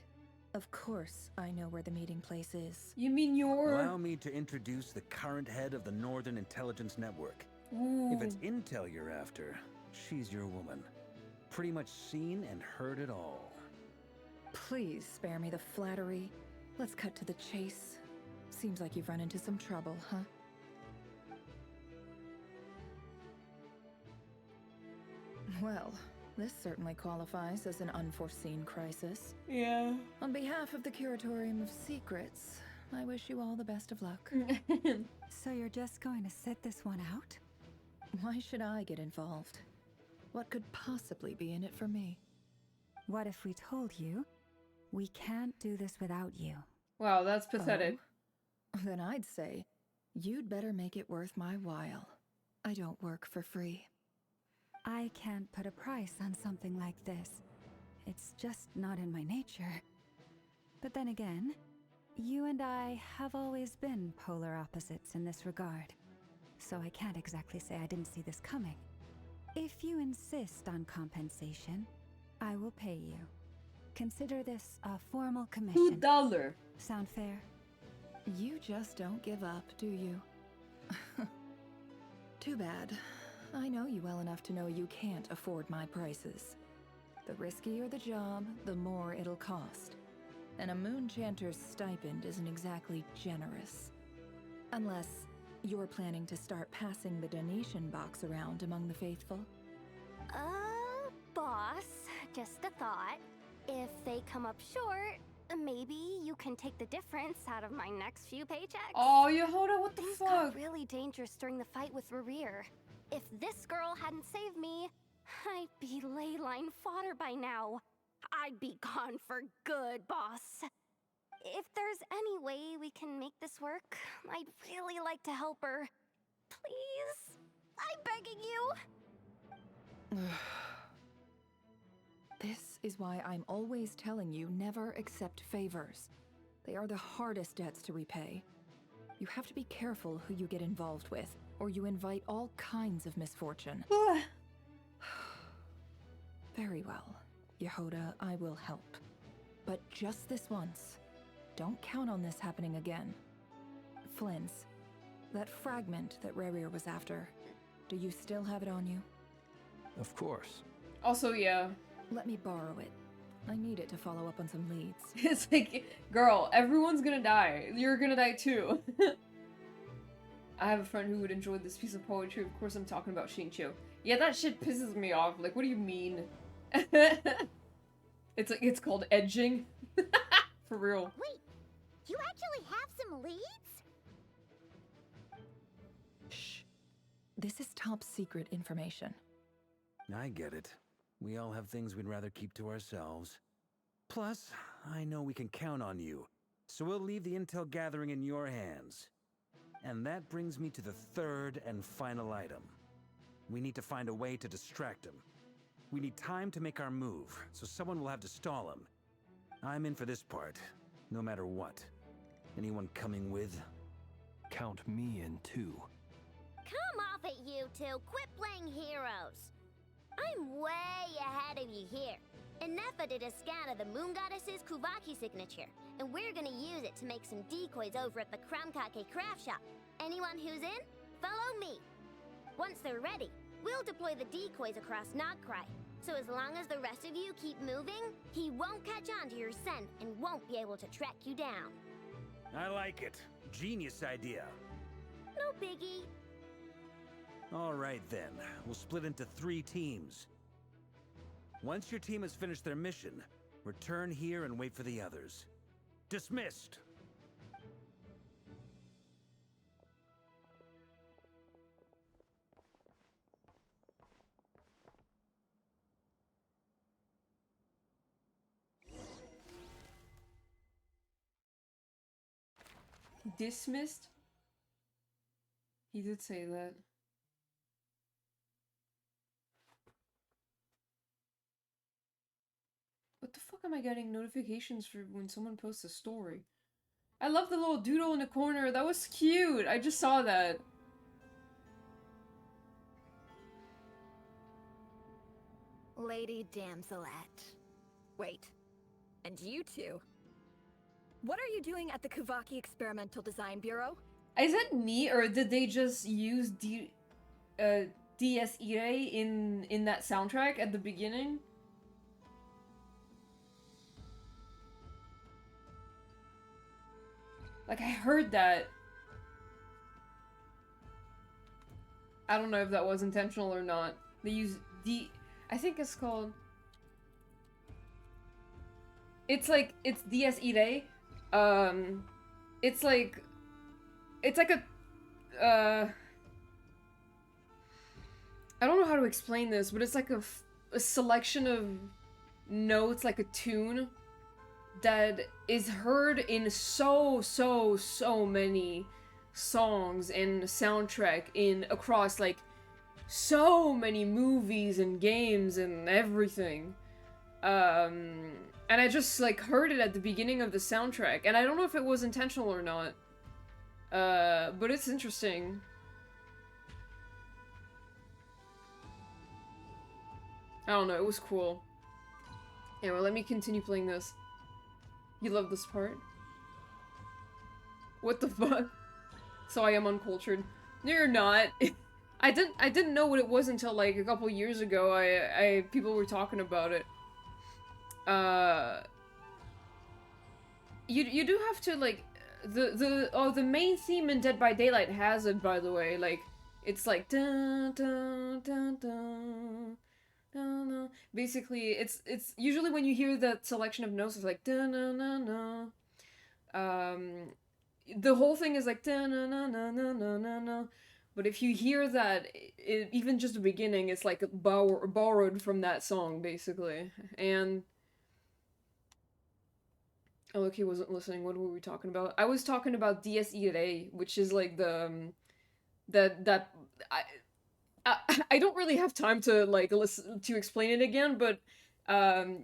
Of course I know where the meeting place is. You mean you're... Allow me to introduce the current head of the Northern Intelligence Network. Ooh. If it's intel you're after, she's your woman. Pretty much seen and heard it all. Please spare me the flattery. Let's cut to the chase. Seems like you've run into some trouble, huh? Well, this certainly qualifies as an unforeseen crisis. Yeah. On behalf of the Curatorium of Secrets, I wish you all the best of luck. So you're just going to sit this one out? Why should I get involved? What could possibly be in it for me? What if we told you we can't do this without you? Wow, that's pathetic. Oh, then I'd say you'd better make it worth my while. I don't work for free. I can't put a price on something like this. It's just not in my nature. But then again, you and I have always been polar opposites in this regard. So I can't exactly say I didn't see this coming. If you insist on compensation, I will pay you. Consider this a formal commission. $2. Sound fair? You just don't give up, do you? Too bad. I know you well enough to know you can't afford my prices. The riskier the job, the more it'll cost. And a Moonchanter's stipend isn't exactly generous. Unless you're planning to start passing the donation box around among the faithful. Boss, just a thought. If they come up short, maybe you can take the difference out of my next few paychecks. Oh, Yehoda, what the Things fuck? got really dangerous during the fight with Rarier. If this girl hadn't saved me, I'd be ley line fodder by now. I'd be gone for good, boss. If there's any way we can make this work, I'd really like to help her. Please? I'm begging you. This is why I'm always telling you never accept favors. They are the hardest debts to repay. You have to be careful who you get involved with, or you invite all kinds of misfortune. Very well, Yehoda, I will help. But just this once. Don't count on this happening again. Flins, that fragment that Rarier was after, do you still have it on you? Of course. Also, yeah. Let me borrow it. I need it to follow up on some leads. It's like, girl, everyone's gonna die. You're gonna die too. I have a friend who would enjoy this piece of poetry. Of course, I'm talking about Xingqiu. Yeah, that shit pisses me off. Like, what do you mean? It's like, it's called edging. For real. Wait, you actually have some leads? Shh. This is top secret information. I get it. We all have things we'd rather keep to ourselves. Plus, I know we can count on you, so we'll leave the intel gathering in your hands. And that brings me to the third and final item. We need to find a way to distract him. We need time to make our move, so someone will have to stall him. I'm in for this part, no matter what. Anyone coming with? Count me in too. Come off it, you two. Quit playing heroes. I'm way ahead of you here. Nefa did a scan of the Moon Goddess's Kuvaki signature, and we're gonna use it to make some decoys over at the Kramkake craft shop. Anyone who's in, follow me. Once they're ready, we'll deploy the decoys across Nogcry. So as long as the rest of you keep moving, he won't catch on to your scent and won't be able to track you down. I like it. Genius idea. No biggie. All right then, we'll split into 3 teams. Once your team has finished their mission, return here and wait for the others. Dismissed! Dismissed? He did say that. What the fuck am I getting notifications for when someone posts a story? I love the little doodle in the corner. That was cute. I just saw that. Lady Damselat. Wait. And you two? What are you doing at the Kuvaki Experimental Design Bureau? Is it me, or did they just use DS Ire in that soundtrack at the beginning? Like, I heard that. I don't know if that was intentional or not. They use I think it's called... It's like, it's DS Ire. It's like a... I don't know how to explain this, but it's like a selection of notes, like a tune, that is heard in so many songs and soundtrack across like so many movies and games and everything. And I just like heard it at the beginning of the soundtrack, and I don't know if it was intentional or not. But it's interesting. I don't know, it was cool. Anyway, let me continue playing this. You love this part? What the fuck? So I am uncultured. No, you're not. I didn't know what it was until like a couple years ago. People were talking about it. You do have to like the main theme in Dead by Daylight has it, by the way. Like it's like dun dun dun dun. Basically, it's usually when you hear that selection of notes, it's like da na na na. The whole thing is like da na na na na na na na. But if you hear that, even just the beginning, it's like borrowed from that song, basically. And oh, look, he wasn't listening. What were we talking about? I was talking about DS Ire, which is like the I don't really have time to like listen to explain it again, but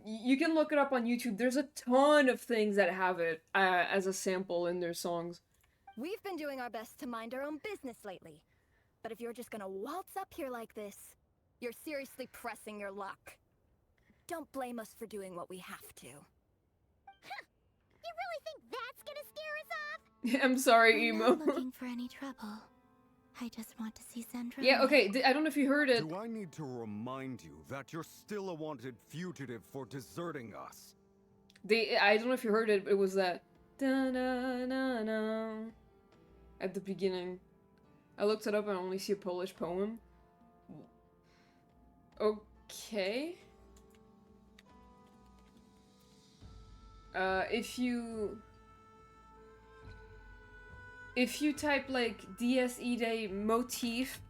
you can look it up on YouTube. There's a ton of things that have it as a sample in their songs. We've been doing our best to mind our own business lately. But if you're just gonna waltz up here like this, you're seriously pressing your luck. Don't blame us for doing what we have to. Huh. You really think that's gonna scare us off? I'm sorry, I'm Emo. not looking for any trouble. I just want to see Sandra. Yeah, okay, I don't know if you heard it. Do I need to remind you that you're still a wanted fugitive for deserting us? I don't know if you heard it, but it was that da-na-na-na at the beginning. I looked it up and I only see a Polish poem. Okay. If you type like DS Ide motif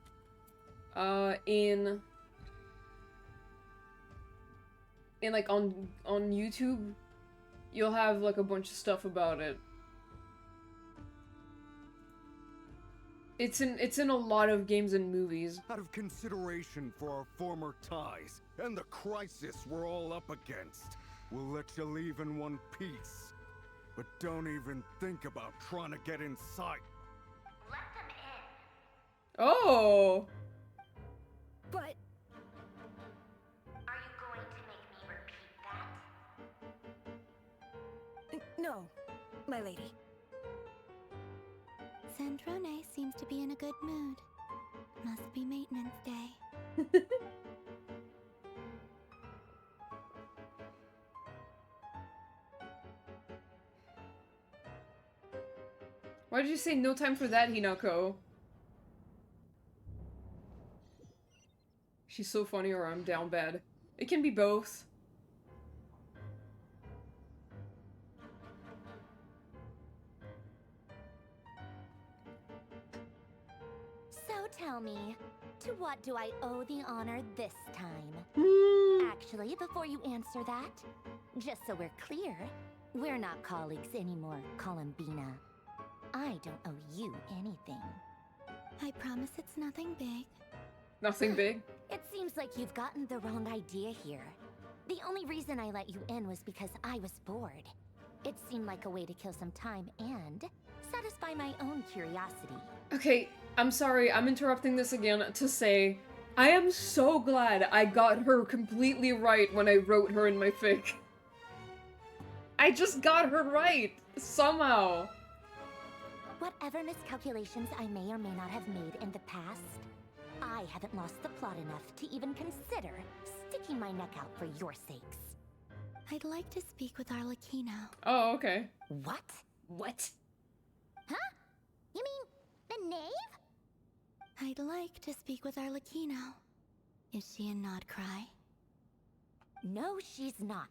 in like on YouTube, you'll have like a bunch of stuff about it. It's in a lot of games and movies. Out of consideration for our former ties and the crisis we're all up against, we'll let you leave in one piece. But don't even think about trying to get inside. Let them in. Oh! But... Are you going to make me repeat that? No, my lady. Sandrone seems to be in a good mood. Must be maintenance day. Why did you say no time for that, Hinako? She's so funny or I'm down bad. It can be both. So tell me, to what do I owe the honor this time? Actually, before you answer that, just so we're clear, we're not colleagues anymore, Columbina. I don't owe you anything. I promise it's nothing big. Nothing big? It seems like you've gotten the wrong idea here. The only reason I let you in was because I was bored. It seemed like a way to kill some time and satisfy my own curiosity. Okay, I'm sorry, I'm interrupting this again to say, I am so glad I got her completely right when I wrote her in my fic. I just got her right, somehow. Whatever miscalculations I may or may not have made in the past, I haven't lost the plot enough to even consider sticking my neck out for your sakes. I'd like to speak with Arlecchino. Oh, okay. What? What? Huh? You mean the knave? I'd like to speak with Arlecchino. Is she in Nodcry? No, she's not.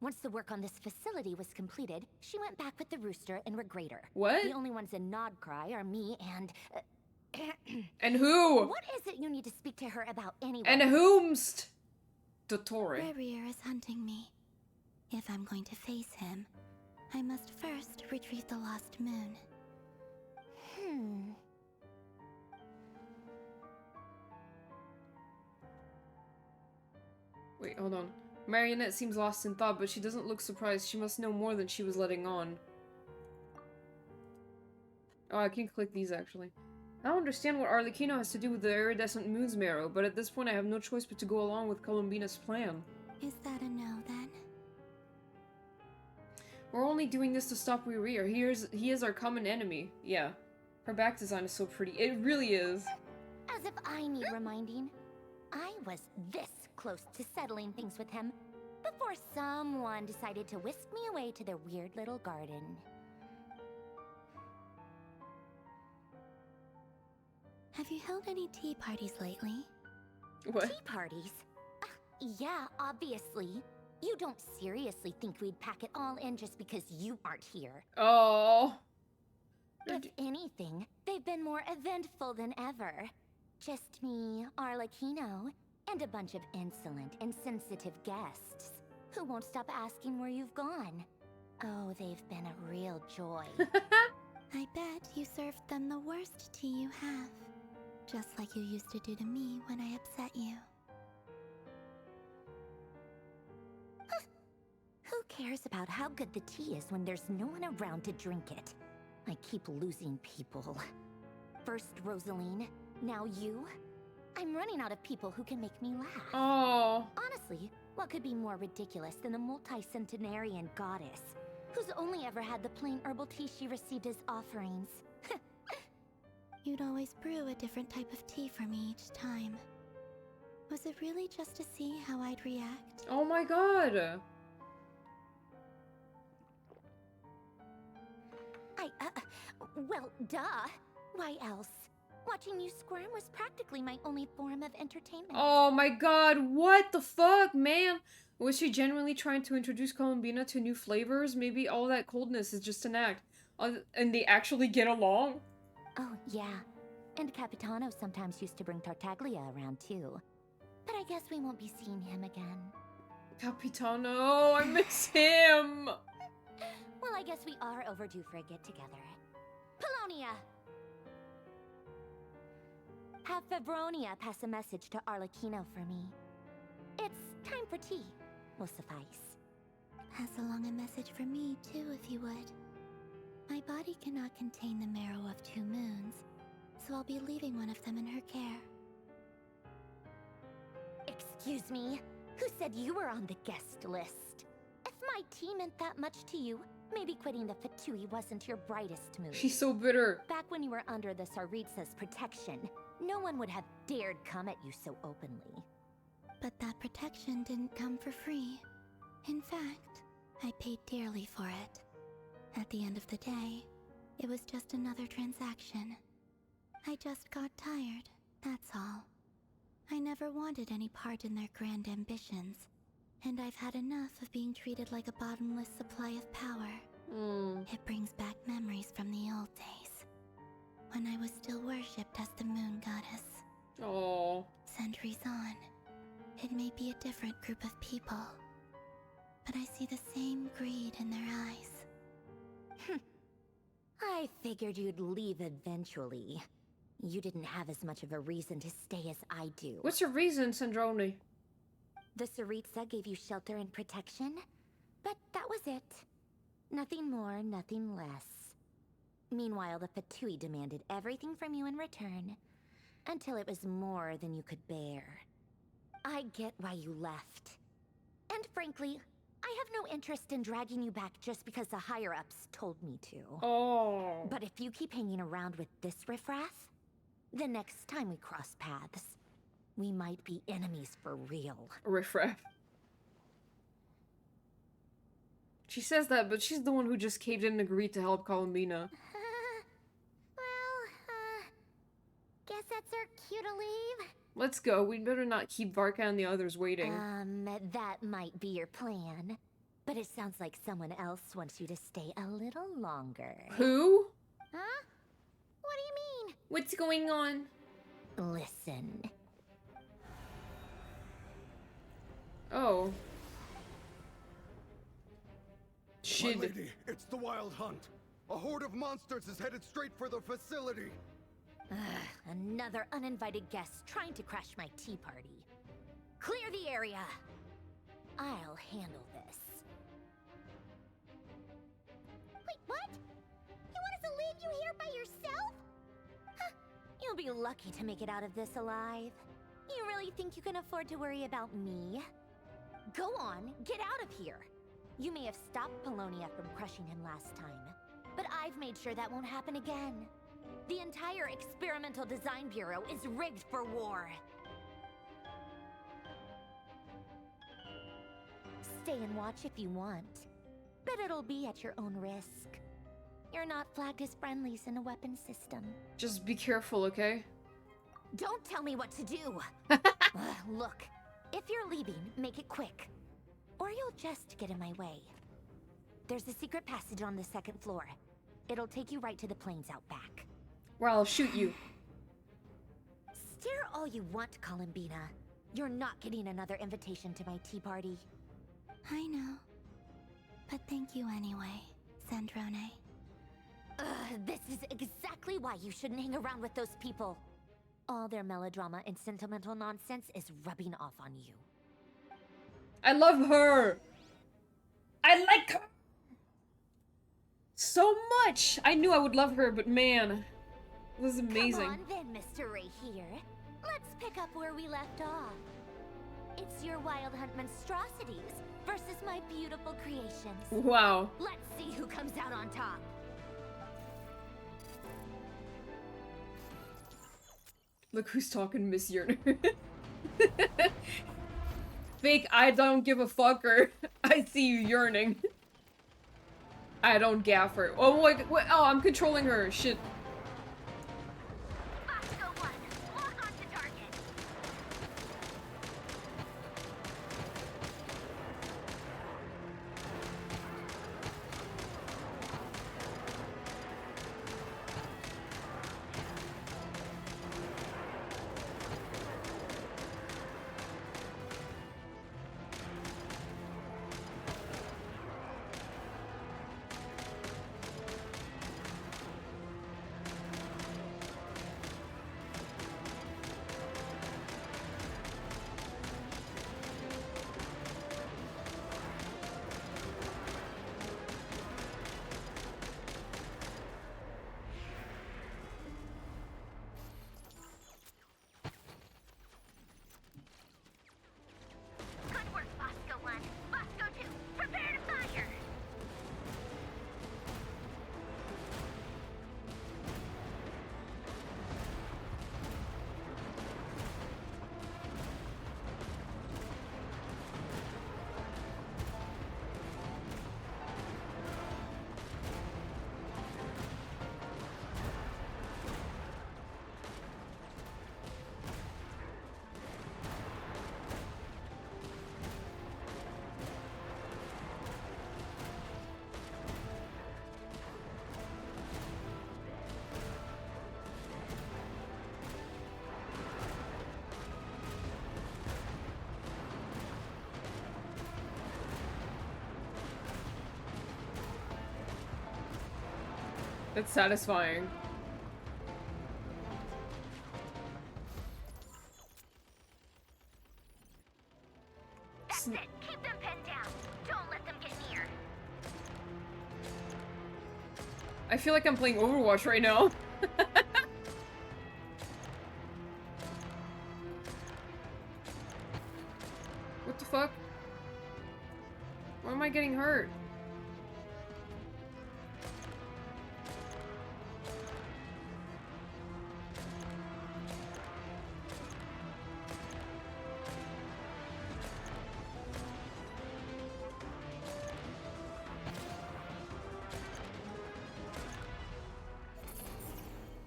Once the work on this facility was completed, she went back with the rooster and Regrator. What? The only ones in Nodcry are me and... And who? What is it you need to speak to her about anyway? And whomst? Dottore. Rerir is hunting me. If I'm going to face him, I must first retrieve the lost moon. Wait, hold on. Marionette seems lost in thought, but she doesn't look surprised. She must know more than she was letting on. Oh, I can click these, actually. I don't understand what Arlecchino has to do with the iridescent moon's marrow, but at this point I have no choice but to go along with Columbina's plan. Is that a no, then? We're only doing this to stop Rerir. He is our common enemy. Yeah. Her back design is so pretty. It really is. As if I need reminding. I was this close to settling things with him before someone decided to whisk me away to their weird little garden. Have you held any tea parties lately? What? Tea parties? Yeah, obviously. You don't seriously think we'd pack it all in just because you aren't here. Oh. If anything, they've been more eventful than ever. Just me, Arlecchino, and a bunch of insolent and sensitive guests who won't stop asking where you've gone. Oh, they've been a real joy. I bet you served them the worst tea you have. Just like you used to do to me when I upset you. Who cares about how good the tea is when there's no one around to drink it? I keep losing people. First Rosaline, now you. I'm running out of people who can make me laugh. Oh. Honestly, what could be more ridiculous than a multi-centenarian goddess who's only ever had the plain herbal tea she received as offerings? You'd always brew a different type of tea for me each time. Was it really just to see how I'd react? Oh my god. Well, duh. Why else? Watching you squirm was practically my only form of entertainment. Oh my god, what the fuck, man? Was she genuinely trying to introduce Columbina to new flavors? Maybe all that coldness is just an act. And they actually get along? Oh, yeah. And Capitano sometimes used to bring Tartaglia around, too. But I guess we won't be seeing him again. Capitano, I miss him! Well, I guess we are overdue for a get-together. Polonia! Have Febronia pass a message to Arlecchino for me. It's time for tea. Will suffice. Pass along a message for me, too, if you would. My body cannot contain the marrow of 2 moons, so I'll be leaving one of them in her care. Excuse me? Who said you were on the guest list? If my tea meant that much to you, maybe quitting the Fatui wasn't your brightest move. She's so bitter. Back when you were under the Tsaritsa's protection, no one would have dared come at you so openly. But that protection didn't come for free. In fact, I paid dearly for it. At the end of the day, It was just another transaction. I just got tired, that's all. I never wanted any part in their grand ambitions, and I've had enough of being treated like a bottomless supply of power. It brings back memories from the old days, when I was still worshipped as the moon goddess. Oh. Centuries on, it may be a different group of people, but I see the same greed in their eyes. I figured you'd leave eventually. You didn't have as much of a reason to stay as I do. What's your reason, Sandrone? The Tsaritsa gave you shelter and protection, but that was it. Nothing more, nothing less. Meanwhile, the Fatui demanded everything from you in return, until it was more than you could bear. I get why you left. And frankly, I have no interest in dragging you back just because the higher-ups told me to. Oh. But if you keep hanging around with this riffraff, the next time we cross paths, we might be enemies for real. Riffraff. She says that, but she's the one who just caved in and agreed to help Columbina. Guess that's our cue to leave. Let's go. We'd better not keep Varka and the others waiting. That might be your plan. But it sounds like someone else wants you to stay a little longer. Who? Huh? What do you mean? What's going on? Listen. Oh. My Shit. lady, it's the Wild Hunt. A horde of monsters is headed straight for the facility. Another uninvited guest trying to crash my tea party. Clear the area. I'll handle this. Wait, what? You want us to leave you here by yourself? You'll be lucky to make it out of this alive. You really think you can afford to worry about me? Go on, get out of here. You may have stopped Polonia from crushing him last time, but I've made sure that won't happen again. The entire Experimental Design Bureau is rigged for war. Stay and watch if you want, but it'll be at your own risk. You're not flagged as friendlies in a weapon system. Just be careful, okay? Don't tell me what to do! Look, if you're leaving, make it quick. Or you'll just get in my way. There's a secret passage on the second floor. It'll take you right to the plains out back. Or I'll shoot you. Stare all you want, Columbina. You're not getting another invitation to my tea party. I know. But thank you anyway, Sandrone. This is exactly why you shouldn't hang around with those people. All their melodrama and sentimental nonsense is rubbing off on you. I love her! I like her! So much! I knew I would love her, but man. This is amazing. Come on then, Mr. Ray here. Let's pick up where we left off. It's your Wild Hunt monstrosities versus my beautiful creations. Wow. Let's see who comes out on top. Look who's talking, Miss Yearner. Fake I don't give a fucker. I see you yearning. I don't gaff her. Oh wait, wait, oh, I'm controlling her. Shit. That's satisfying. That's it. Keep them pinned down. Don't let them get near. I feel like I'm playing Overwatch right now. What the fuck? Why am I getting hurt?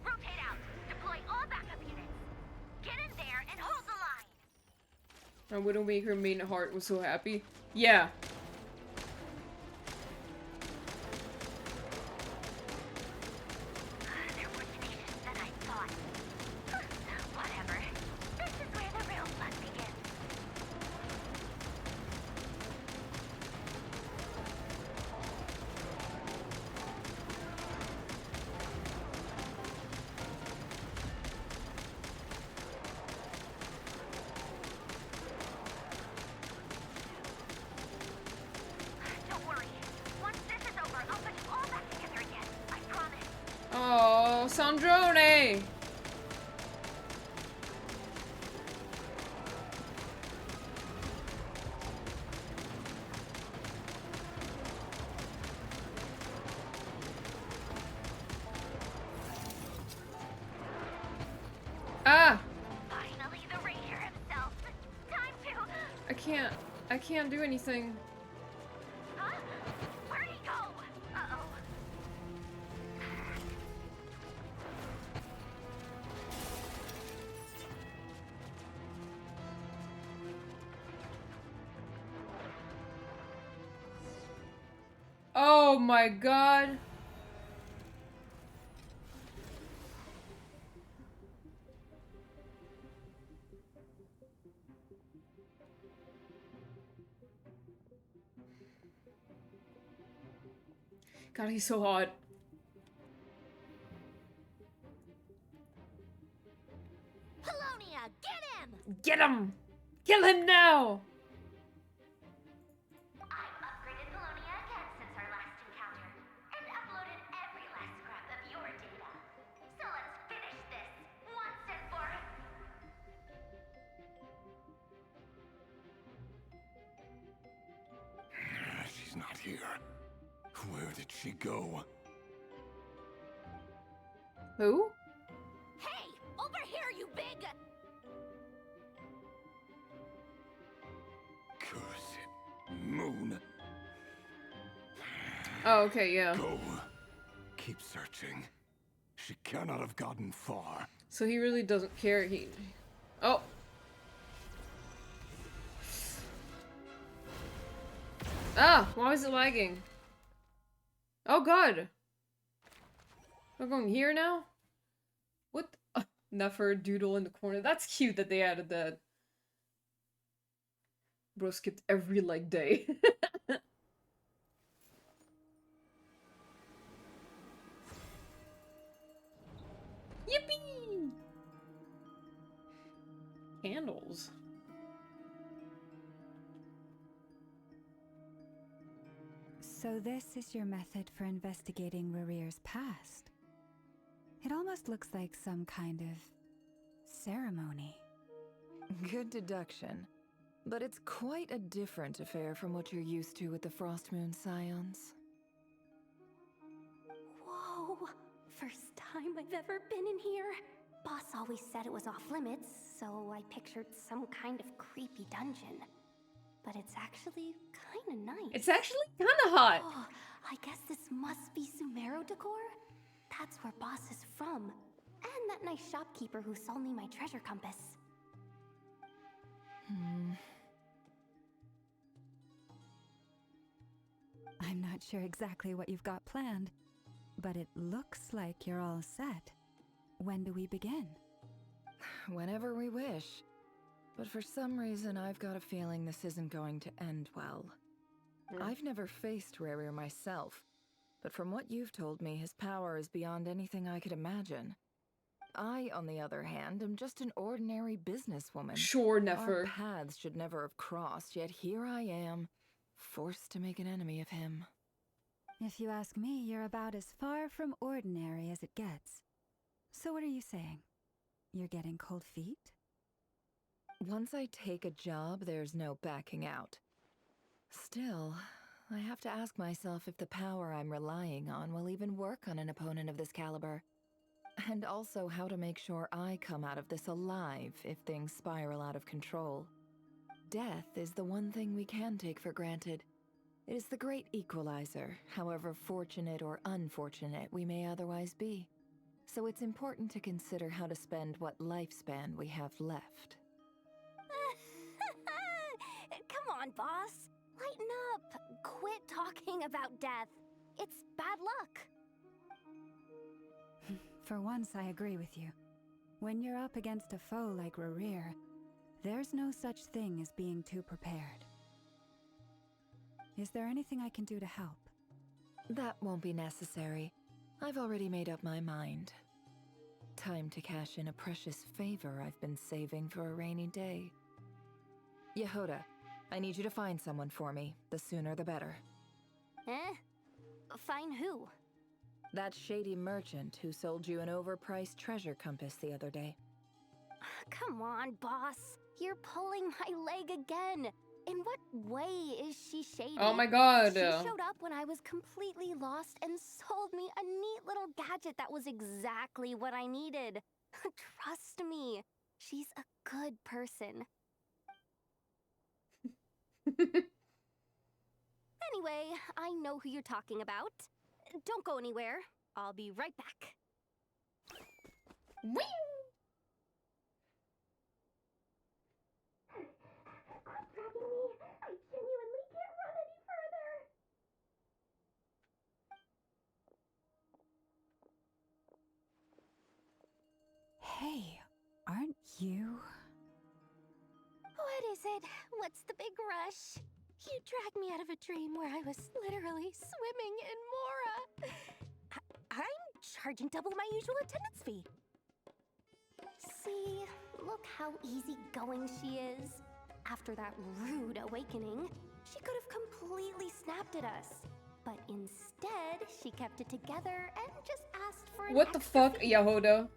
Rotate out. Deploy all backup units. Get in there and hold the line. My Widowmaker main heart was so happy. Yeah. They're more tenacious than I thought. Whatever. This is where the real fun begins. Don't worry. Once this is over, I'll put you all back together again. I promise. Oh, Sandrone! Ah! Finally, the Ranger himself. Time to. I can't do anything. Huh? Where'd he go? Uh-oh. Oh my god. God, he's so hot. Polonia, get him! Get him! Kill him now! I've upgraded Polonia again since our last encounter, and uploaded every last scrap of your data. So let's finish this once and for She's not here. Where did she go? Who? Hey! Over here, you big... Curse it. Moon. Oh, okay, yeah. Go. Keep searching. She cannot have gotten far. So he really doesn't care. Oh. Ah, why is it lagging? Oh god. We're going here now? What? Nefer doodle in the corner. That's cute that they added that. Bro skipped every like day. Yippee! Candles. So this is your method for investigating Rarir's past. It almost looks like some kind of ceremony. Good deduction. But it's quite a different affair from what you're used to with the Frost Moon Scions. Whoa! First time I've ever been in here. Boss always said it was off limits, so I pictured some kind of creepy dungeon. But it's actually kinda nice. It's actually kinda hot. Oh, I guess this must be Sumero decor? That's where Boss is from. And that nice shopkeeper who sold me my treasure compass. I'm not sure exactly what you've got planned, but it looks like you're all set. When do we begin? Whenever we wish. But for some reason, I've got a feeling this isn't going to end well. I've never faced Rarir myself, but from what you've told me, his power is beyond anything I could imagine. I, on the other hand, am just an ordinary businesswoman. Sure, Our Nefer. paths should never have crossed, yet here I am, forced to make an enemy of him. If you ask me, you're about as far from ordinary as it gets. So what are you saying? You're getting cold feet? Once I take a job, there's no backing out. Still, I have to ask myself if the power I'm relying on will even work on an opponent of this caliber. And also how to make sure I come out of this alive if things spiral out of control. Death is the one thing we can take for granted. It is the great equalizer, however fortunate or unfortunate we may otherwise be. So it's important to consider how to spend what lifespan we have left. Come on, boss. Lighten up. Quit talking about death. It's bad luck. For once, I agree with you. When you're up against a foe like Rerir, there's no such thing as being too prepared. Is there anything I can do to help? That won't be necessary. I've already made up my mind. Time to cash in a precious favor I've been saving for a rainy day. Yehoda, I need you to find someone for me. The sooner the better. Eh? Find who? That shady merchant who sold you an overpriced treasure compass the other day. Come on, boss. You're pulling my leg again. In what way is she shady? Oh my god. She showed up when I was completely lost and sold me a neat little gadget that was exactly what I needed. Trust me, she's a good person. Anyway, I know who you're talking about. Don't go anywhere. I'll be right back. Whee! Quit dragging me. I genuinely can't run any further. Hey, aren't you? What is it? What's the big rush? You dragged me out of a dream where I was literally swimming in Mora. I'm charging double my usual attendance fee. See, look how easygoing she is. After that rude awakening, she could have completely snapped at us. But instead, she kept it together and just asked for an What the extra fuck, fee. Yehoda?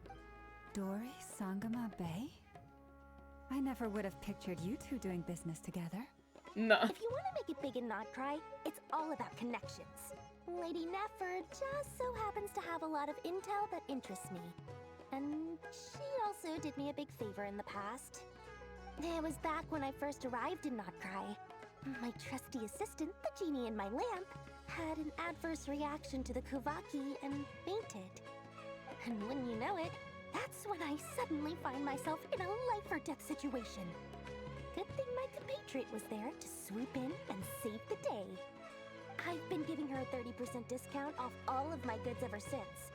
Dori Sangama Bay? I never would have pictured you two doing business together. Nah. If you want to make it big and not cry, it's all about connections. Lady Nefer just so happens to have a lot of intel that interests me. And she also did me a big favor in the past. It was back when I first arrived in Notcry. My trusty assistant, the genie in my lamp, had an adverse reaction to the Kuvaki and fainted. And wouldn't you know it, that's when I suddenly find myself in a life-or-death situation. Good thing my compatriot was there to swoop in and save the day. I've been giving her a 30% discount off all of my goods ever since.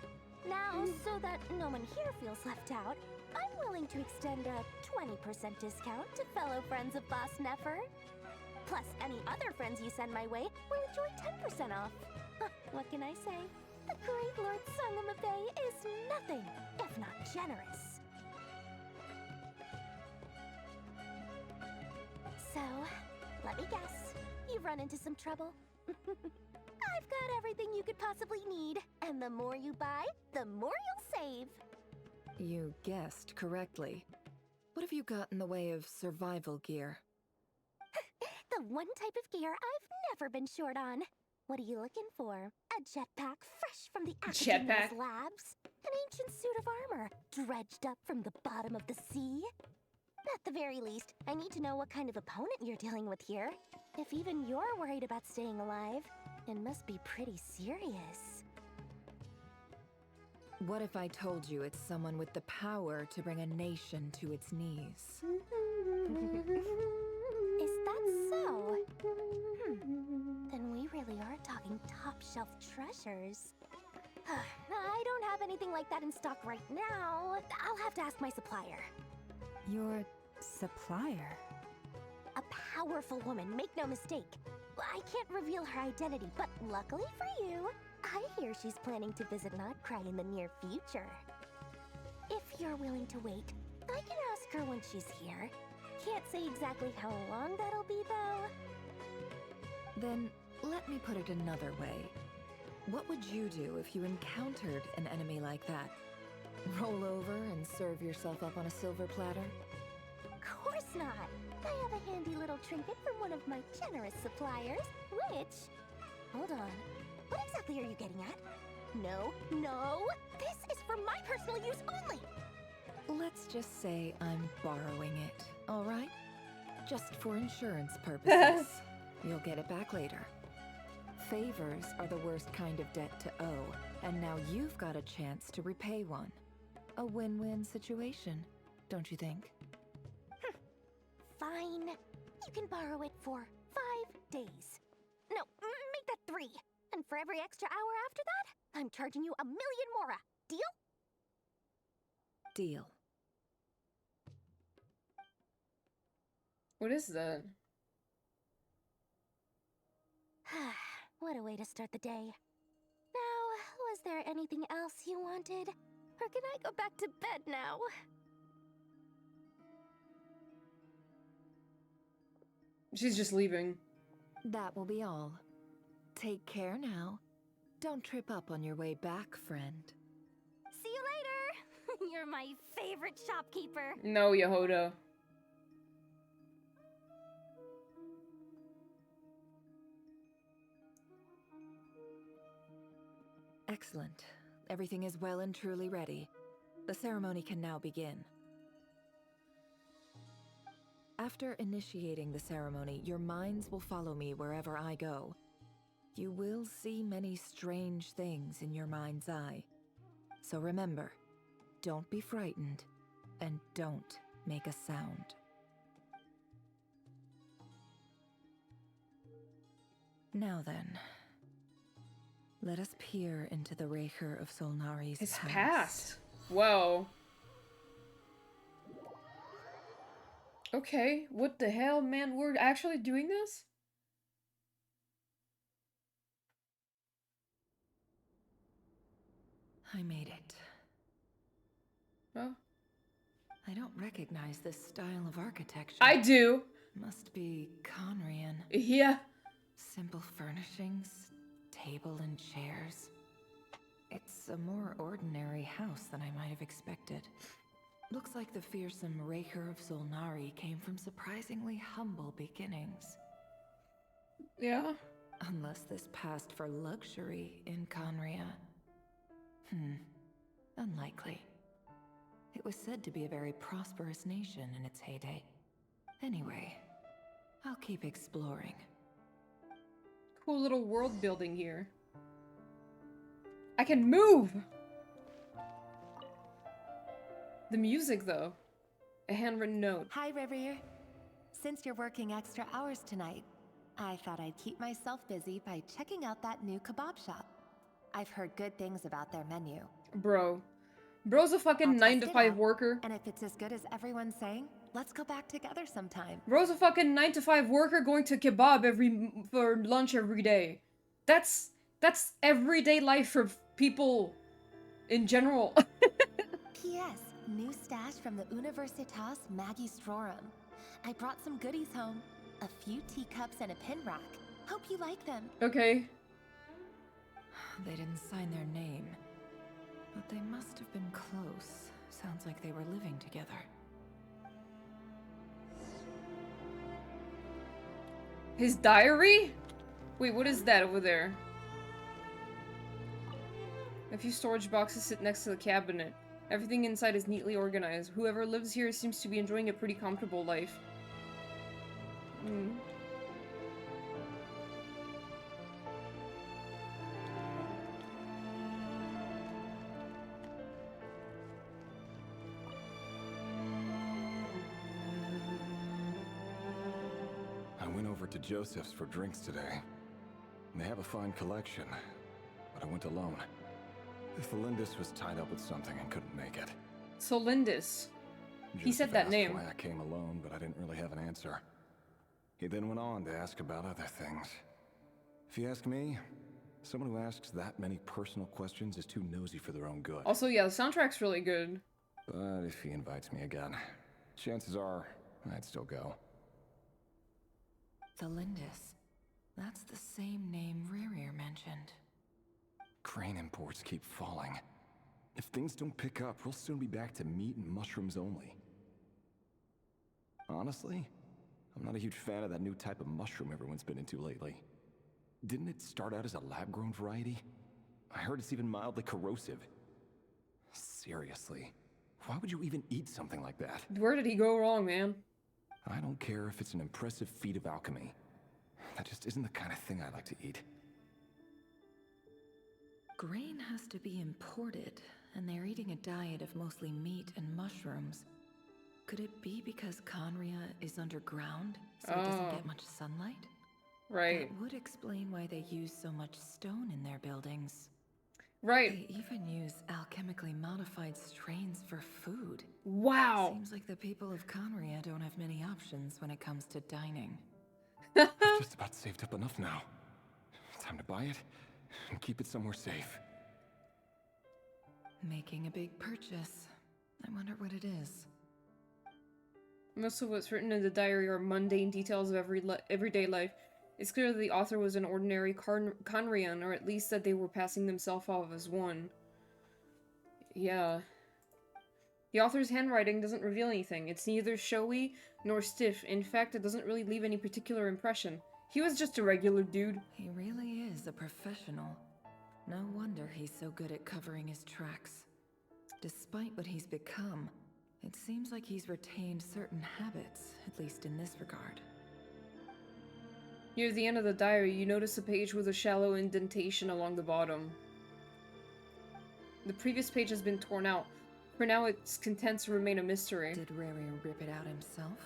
Now, so that no one here feels left out, I'm willing to extend a 20% discount to fellow friends of Boss Nefer. Plus, any other friends you send my way will enjoy 10% off. What can I say? The great Lord Sangama Bay is nothing if not generous. So, let me guess. You've run into some trouble? I've got everything you could possibly need, and the more you buy, the more you'll save. You guessed correctly. What have you got in the way of survival gear? The one type of gear I've never been short on. What are you looking for? A jetpack fresh from the Academia's labs? An ancient suit of armor dredged up from the bottom of the sea? At the very least, I need to know what kind of opponent you're dealing with here. If even you're worried about staying alive, it must be pretty serious. What if I told you it's someone with the power to bring a nation to its knees? Is that so? Then we really are talking top-shelf treasures. I don't have anything like that in stock right now. I'll have to ask my supplier. Your supplier? A powerful woman, make no mistake. I can't reveal her identity, but luckily for you, I hear she's planning to visit Notcry in the near future. If you're willing to wait, I can ask her when she's here. Can't say exactly how long that'll be, though. Then, let me put it another way. What would you do if you encountered an enemy like that? Roll over and serve yourself up on a silver platter? Of course not. I have a handy little trinket from one of my generous suppliers, which... Hold on. What exactly are you getting at? No, no! This is for my personal use only! Let's just say I'm borrowing it, alright? Just for insurance purposes. You'll get it back later. Favors are the worst kind of debt to owe, and now you've got a chance to repay one. A win-win situation, don't you think? Fine. You can borrow it for 5 days. No, make that 3. And for every extra hour after that, I'm charging you 1,000,000 mora. Deal? Deal. What is that? What a way to start the day. Now, was there anything else you wanted? Or can I go back to bed now? She's just leaving. That will be all. Take care now. Don't trip up on your way back, friend. See you later! You're my favorite shopkeeper. No, Yehoda. Excellent. Everything is well and truly ready. The ceremony can now begin. After initiating the ceremony, your minds will follow me wherever I go. You will see many strange things in your mind's eye. So remember, don't be frightened, and don't make a sound. Now then, let us peer into the Raker of Solnari's His past. past. Whoa. Okay, what the hell, man? We're actually doing this? I made it. Oh. I don't recognize this style of architecture. I do. Must be Conrian. Yeah. Simple furnishings, table and chairs. It's a more ordinary house than I might have expected. Looks like the fearsome Raker of Solnari came from surprisingly humble beginnings. Yeah. Unless this passed for luxury in Conria. Unlikely. It was said to be a very prosperous nation in its heyday. Anyway, I'll keep exploring. Cool little world building here. I can move! The music, though. A handwritten note. Hi, Rivier. Since you're working extra hours tonight, I thought I'd keep myself busy by checking out that new kebab shop. I've heard good things about their menu. Bro. Bro's a fucking 9-to-5 worker. And if it's as good as everyone's saying, let's go back together sometime. Bro's a fucking 9-to-5 worker going to kebab for lunch every day. That's everyday life for people in general. P.S. New stash from the Universitas Magistrorum. I brought some goodies home. A few teacups and a pin rack. Hope you like them. Okay. They didn't sign their name. But they must have been close. Sounds like they were living together. His diary? Wait, what is that over there? A few storage boxes sit next to the cabinet. Everything inside is neatly organized. Whoever lives here seems to be enjoying a pretty comfortable life. I went over to Joseph's for drinks today. They have a fine collection, but I went alone. Felindus was tied up with something and couldn't make it. Solindus. He said that asked name. Why I came alone, but I didn't really have an answer. He then went on to ask about other things. If you ask me, Someone who asks that many personal questions is too nosy for their own good. Also, yeah, the soundtrack's really good. But if he invites me again, chances are I'd still go. The Lindis. That's the same name Rerir mentioned. Crane imports keep falling. If things don't pick up, we'll soon be back to meat and mushrooms only. Honestly, I'm not a huge fan of that new type of mushroom everyone's been into lately. Didn't it start out as a lab-grown variety? I heard it's even mildly corrosive. Seriously, why would you even eat something like that? Where did he go wrong, man? I don't care if it's an impressive feat of alchemy. That just isn't the kind of thing I like to eat. Grain has to be imported, and they're eating a diet of mostly meat and mushrooms. Could it be because Conria is underground, so it doesn't get much sunlight? Right. That would explain why they use so much stone in their buildings. Right. They even use alchemically modified strains for food. Wow. Seems like the people of Conria don't have many options when it comes to dining. I've just about saved up enough now. Time to buy it and keep it somewhere safe. Making a big purchase. I wonder what it is. Most of what's written in the diary are mundane details of everyday life. It's clear that the author was an ordinary Conrian, or at least that they were passing themselves off as one. Yeah. The author's handwriting doesn't reveal anything. It's neither showy nor stiff. In fact, it doesn't really leave any particular impression. He was just a regular dude. He really is a professional. No wonder he's so good at covering his tracks. Despite what he's become, it seems like he's retained certain habits, at least in this regard. Near the end of the diary, you notice a page with a shallow indentation along the bottom. The previous page has been torn out. For now, it's content to remain a mystery. Did Rerir rip it out himself?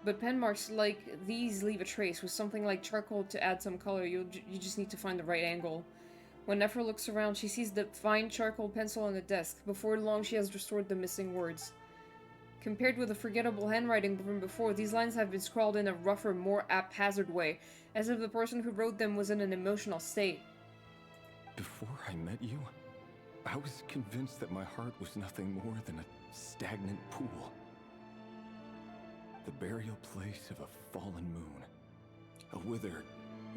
But pen marks like these leave a trace. With something like charcoal to add some color, you just need to find the right angle. When Nephra looks around, she sees the fine charcoal pencil on the desk. Before long, she has restored the missing words. Compared with the forgettable handwriting from before, these lines have been scrawled in a rougher, more haphazard way, as if the person who wrote them was in an emotional state. Before I met you, I was convinced that my heart was nothing more than a stagnant pool. The burial place of a fallen moon. A withered,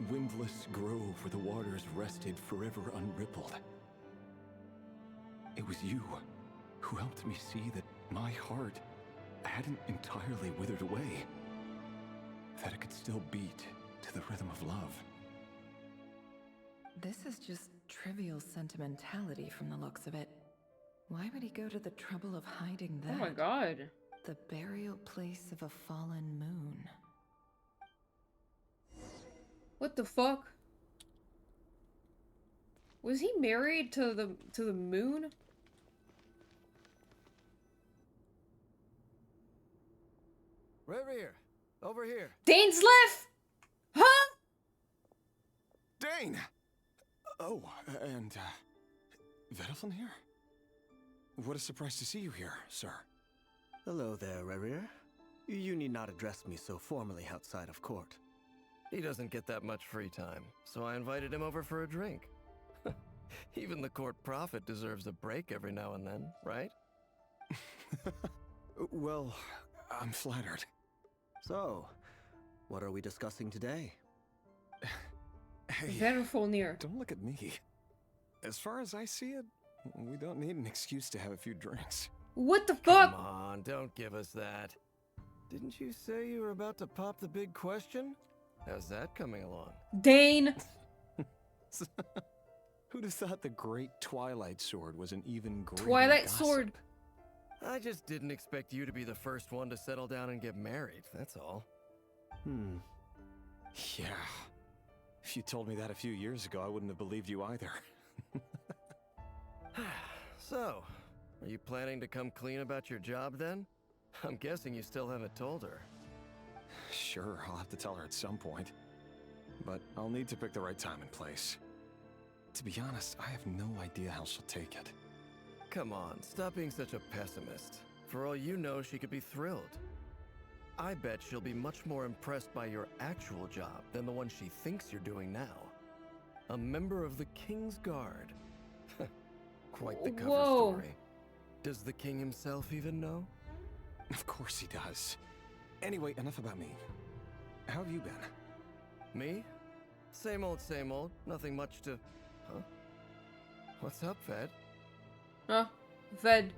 windless grove where the waters rested forever unrippled. It was you who helped me see that my heart hadn't entirely withered away. That it could still beat to the rhythm of love. This is just trivial sentimentality from the looks of it. Why would he go to the trouble of hiding that? Oh my god. The burial place of a fallen moon. What the fuck? Was he married to the moon? Rerir, over here. Dane's left! Huh? Dane! Oh, and, Vedelfin here? What a surprise to see you here, sir. Hello there, Rerir. You need not address me so formally outside of court. He doesn't get that much free time, so I invited him over for a drink. Even the court prophet deserves a break every now and then, right? Well, I'm flattered. So, what are we discussing today? Hey, Vedelfin. Don't look at me. As far as I see it, we don't need an excuse to have a few drinks. What the fuck? Come on, don't give us that. Didn't you say you were about to pop the big question? How's that coming along? Dane! Who'd have thought the great Twilight Sword was an even greater Twilight gossip? Sword. I just didn't expect you to be the first one to settle down and get married, that's all. Yeah. If you told me that a few years ago, I wouldn't have believed you either. So, are you planning to come clean about your job then? I'm guessing you still haven't told her. Sure, I'll have to tell her at some point. But I'll need to pick the right time and place. To be honest, I have no idea how she'll take it. Come on, stop being such a pessimist. For all you know, she could be thrilled. I bet she'll be much more impressed by your actual job than the one she thinks you're doing now. A member of the King's Guard. Quite the cover Whoa. story. Does the king himself even know? Of course he does. Anyway, enough about me. How have you been? Me? Same old, same old. Nothing much to... Huh? What's up, Ved? Huh? Ved.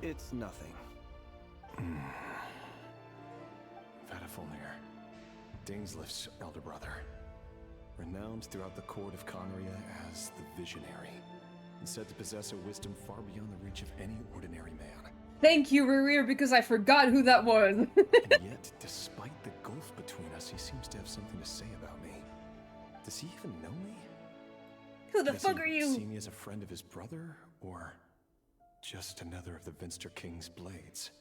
It's nothing. Vadafulnir, Daneslif's elder brother. Renowned throughout the court of Conria as the Visionary, and said to possess a wisdom far beyond the reach of any ordinary man. Thank you, Rerir, because I forgot who that was. And yet, despite the gulf between us, he seems to have something to say about me. Does he even know me? Who the Does fuck he are you? see me as a friend of his brother, or just another of the Vinster King's blades?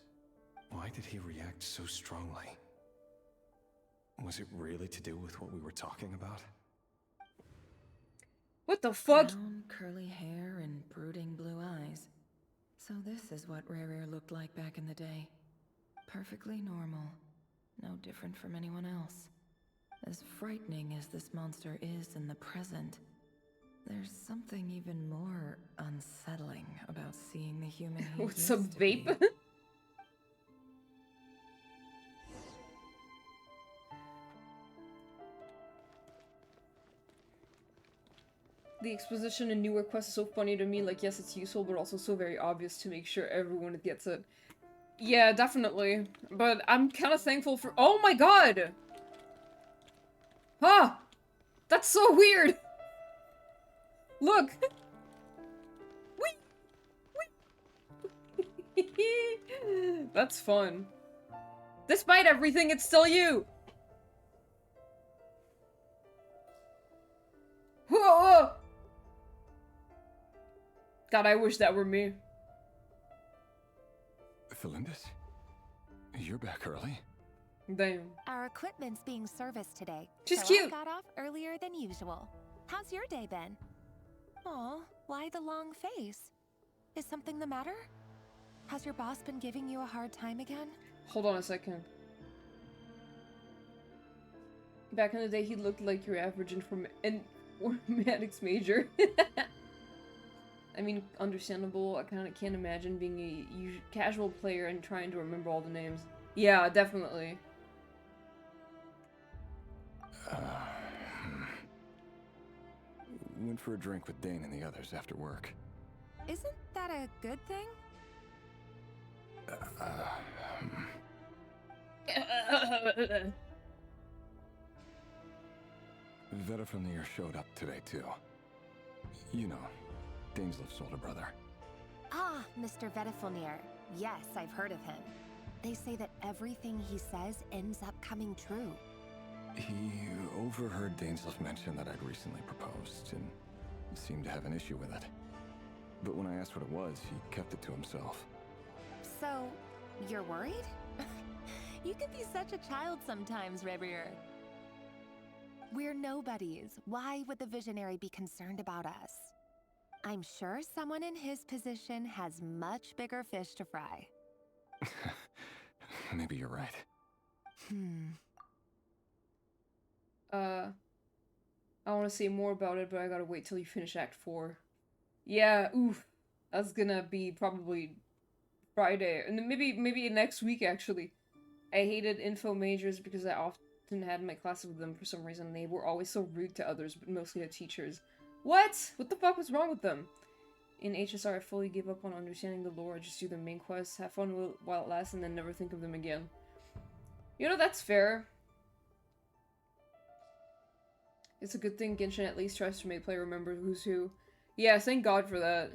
Why did he react so strongly? Was it really to do with what we were talking about? What the fuck? Brown, curly hair and brooding blue eyes. So this is what Rerir looked like back in the day. Perfectly normal. No different from anyone else. As frightening as this monster is in the present, there's something even more unsettling about seeing the human he What's up, used to be. vape? The exposition in newer quests is so funny to me, like, yes, it's useful, but also so very obvious to make sure everyone gets it. Yeah, definitely. But I'm kind of thankful for- Oh my god! Ah! That's so weird! Look! Whee! That's fun. Despite everything, it's still you! Whoa! God, I wish that were me. Felindis? You're back early? Damn. Our equipment's being serviced today. She's so cute. I got off earlier than usual. How's your day been? Aw, why the long face? Is something the matter? Has your boss been giving you a hard time again? Hold on a second. Back in the day, he looked like your average informatics major. I mean, understandable. I kind of can't imagine being a casual player and trying to remember all the names. Yeah, definitely. Went for a drink with Dane and the others after work. Isn't that a good thing? Vedafamir showed up today too. You know, Daneslif's older brother. Ah, Mr. Vedafulnir. Yes, I've heard of him. They say that everything he says ends up coming true. He overheard Daneslif mention that I'd recently proposed, and seemed to have an issue with it. But when I asked what it was, he kept it to himself. So, you're worried? You can be such a child sometimes, Rerir. We're nobodies. Why would the Visionary be concerned about us? I'm sure someone in his position has much bigger fish to fry. Maybe you're right. I want to say more about it, but I gotta wait till you finish Act 4. Yeah, oof. That's gonna be probably Friday. And then maybe next week, actually. I hated info majors because I often had my classes with them for some reason. They were always so rude to others, but mostly to teachers. What? What the fuck was wrong with them? In HSR, I fully gave up on understanding the lore. I just do the main quests, have fun while it lasts, and then never think of them again. You know, that's fair. It's a good thing Genshin at least tries to make player remember who's who. Yeah, thank God for that.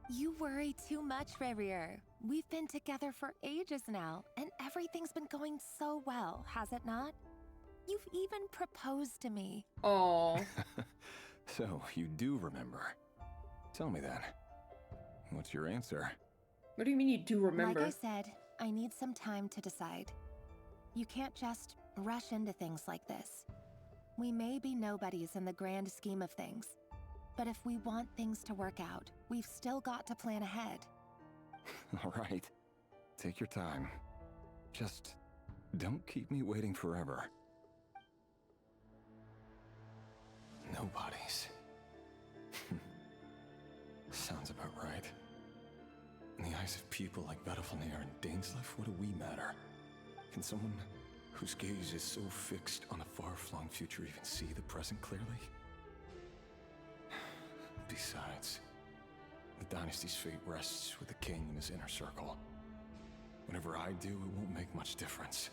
You worry too much, Rerir. We've been together for ages now, and everything's been going so well, has it not? You've even proposed to me. Aww. So, you do remember. Tell me then. What's your answer? What do you mean you do remember? Like I said, I need some time to decide. You can't just rush into things like this. We may be nobodies in the grand scheme of things, but if we want things to work out, we've still got to plan ahead. All right. Take your time. Just don't keep me waiting forever. Nobodies. Sounds about right. In the eyes of people like Bettelfnir and Dainsleif, what do we matter? Can someone whose gaze is so fixed on a far-flung future even see the present clearly? Besides, the dynasty's fate rests with the king and his inner circle. Whatever I do, it won't make much difference.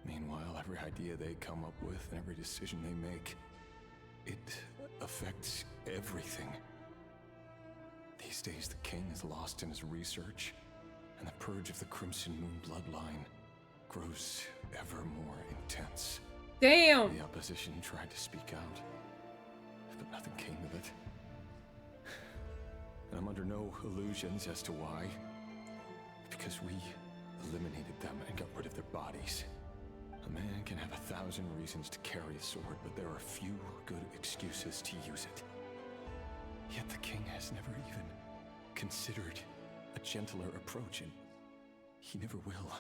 Meanwhile, every idea they come up with and every decision they make, it affects everything. These days, the king is lost in his research, and the purge of the Crimson Moon bloodline grows ever more intense. Damn! The opposition tried to speak out, but nothing came of it. And I'm under no illusions as to why. Because we eliminated them and got rid of their bodies. A man can have 1,000 reasons to carry a sword, but there are few good excuses to use it. Yet the king has never even considered a gentler approach, and he never will.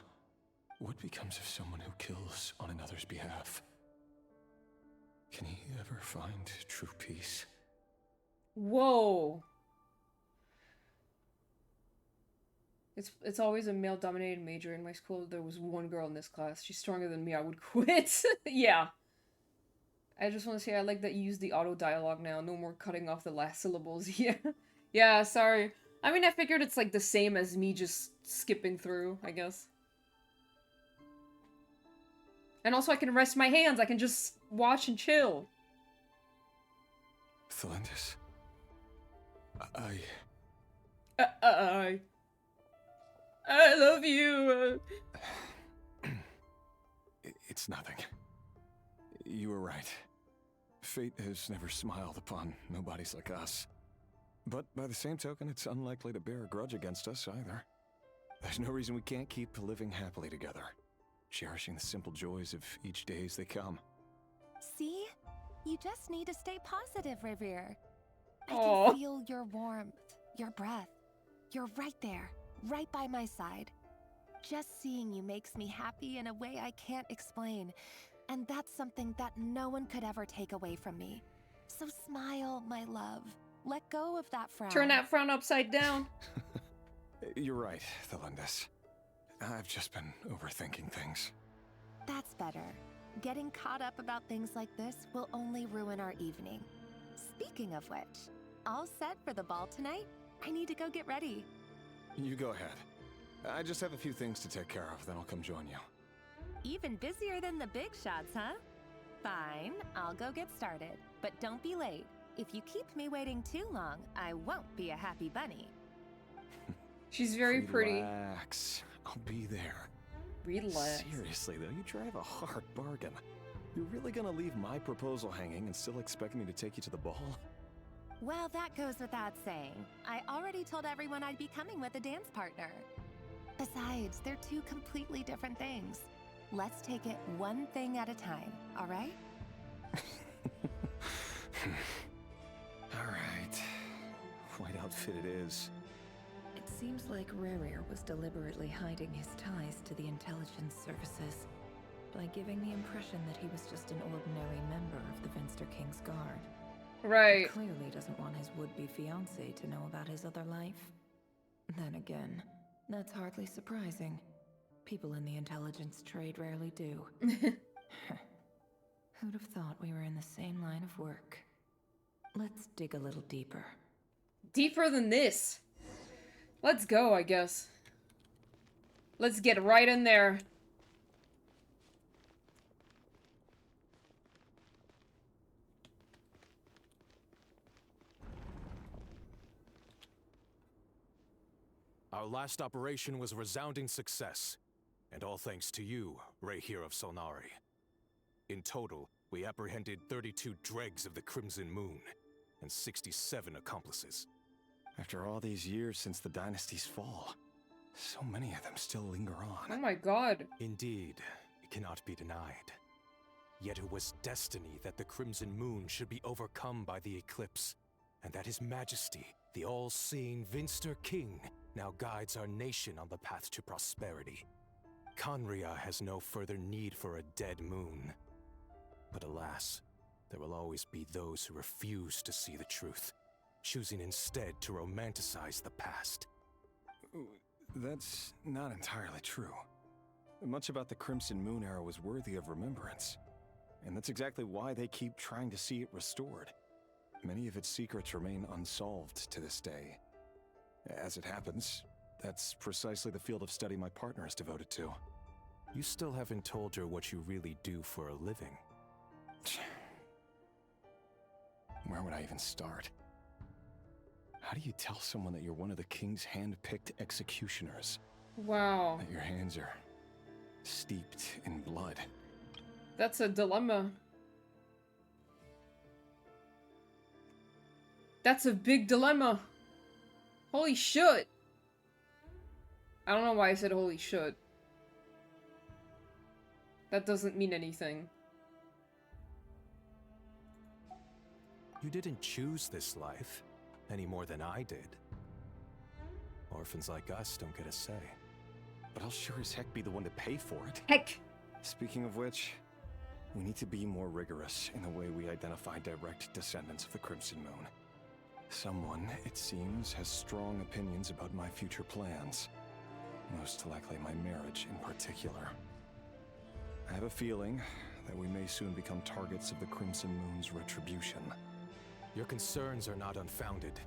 What becomes of someone who kills on another's behalf? Can he ever find true peace? Whoa. It's always a male-dominated major. In my school, there was one girl in this class. She's stronger than me. I would quit. Yeah. I just want to say I like that you use the auto-dialogue now. No more cutting off the last syllables. Yeah. Yeah, sorry. I mean, I figured it's like the same as me just skipping through, I guess. And also I can rest my hands. I can just watch and chill. Thelindis. I love you. It's nothing. You were right. Fate has never smiled upon nobodies like us. But by the same token, it's unlikely to bear a grudge against us either. There's no reason we can't keep living happily together, cherishing the simple joys of each day as they come. See? You just need to stay positive, Revere. I Aww. can feel your warmth, your breath. You're right there, right by my side. Just seeing you makes me happy in a way I can't explain. And that's something that no one could ever take away from me. So smile, my love. Let go of that frown. Turn that frown upside down. You're right, Thelindis. I've just been overthinking things. That's better. Getting caught up about things like this will only ruin our evening. Speaking of which, all set for the ball tonight? I need to go get ready. You go ahead. I just have a few things to take care of, then I'll come join you. Even busier than the big shots, huh? Fine, I'll go get started. But don't be late. If you keep me waiting too long, I won't be a happy bunny. She's very pretty. Relax. I'll be there. Relax. Seriously, though, you drive a hard bargain. You're really gonna leave my proposal hanging and still expect me to take you to the ball? Well, that goes without saying. I already told everyone I'd be coming with a dance partner. Besides, they're two completely different things. Let's take it one thing at a time, all right? All right. White outfit it is. It seems like Rerir was deliberately hiding his ties to the intelligence services by giving the impression that he was just an ordinary member of the Venster King's Guard. Right. He clearly doesn't want his would-be fiancé to know about his other life. Then again, that's hardly surprising. People in the intelligence trade rarely do. Who'd have thought we were in the same line of work? Let's dig a little deeper. Deeper than this. Let's go, I guess. Let's get right in there. Our last operation was a resounding success, and all thanks to you, Rehir of Solnari. In total, we apprehended 32 dregs of the Crimson Moon, and 67 accomplices. After all these years since the dynasty's fall, so many of them still linger on. Oh my god. Indeed, it cannot be denied. Yet it was destiny that the Crimson Moon should be overcome by the eclipse, and that His Majesty, the all-seeing Venster King, now guides our nation on the path to prosperity. Conria has no further need for a dead moon. But alas, there will always be those who refuse to see the truth, choosing instead to romanticize the past. That's not entirely true. Much about the Crimson Moon era was worthy of remembrance. And that's exactly why they keep trying to see it restored. Many of its secrets remain unsolved to this day. As it happens, that's precisely the field of study my partner is devoted to. You still haven't told her what you really do for a living. Where would I even start? How do you tell someone that you're one of the king's hand-picked executioners? Wow. That your hands are steeped in blood? That's a dilemma. That's a big dilemma. Holy shit. I don't know why I said holy shit. That doesn't mean anything. You didn't choose this life, any more than I did. Orphans like us don't get a say. But I'll sure as heck be the one to pay for it. Heck! Speaking of which, we need to be more rigorous in the way we identify direct descendants of the Crimson Moon. Someone, it seems, has strong opinions about my future plans. Most likely my marriage in particular. I have a feeling that we may soon become targets of the Crimson Moon's retribution. Your concerns are not unfounded.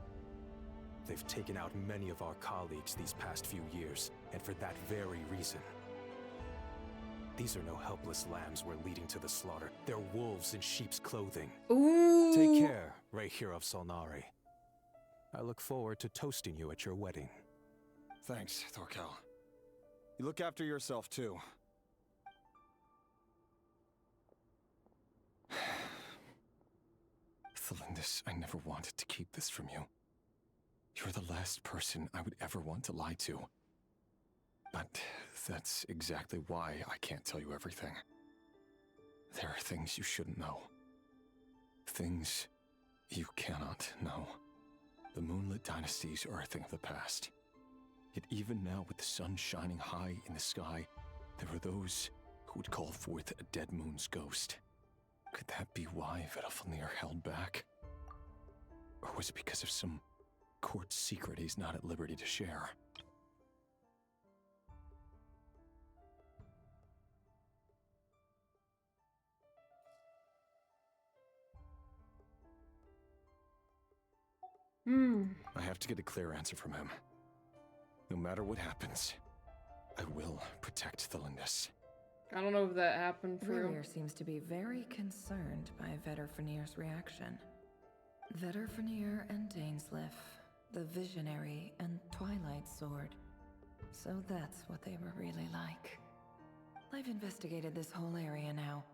They've taken out many of our colleagues these past few years, and for that very reason. These are no helpless lambs we're leading to the slaughter. They're wolves in sheep's clothing. Ooh. Take care, Rayhir of Solnari. I look forward to toasting you at your wedding. Thanks, Thorkel. You look after yourself, too. Thelindis, I never wanted to keep this from you. You're the last person I would ever want to lie to. But that's exactly why I can't tell you everything. There are things you shouldn't know. Things you cannot know. The moonlit dynasties are a thing of the past. Yet even now, with the sun shining high in the sky, there are those who would call forth a dead moon's ghost. Could that be why Vedalfnir held back? Or was it because of some court secret he's not at liberty to share? I have to get a clear answer from him. No matter what happens, I will protect Thelindis. I don't know if that happened for you. Rurier seems to be very concerned by Vedalfnir's reaction. Vedalfnir and Dainsleif, the Visionary and Twilight Sword. So that's what they were really like. I've investigated this whole area now.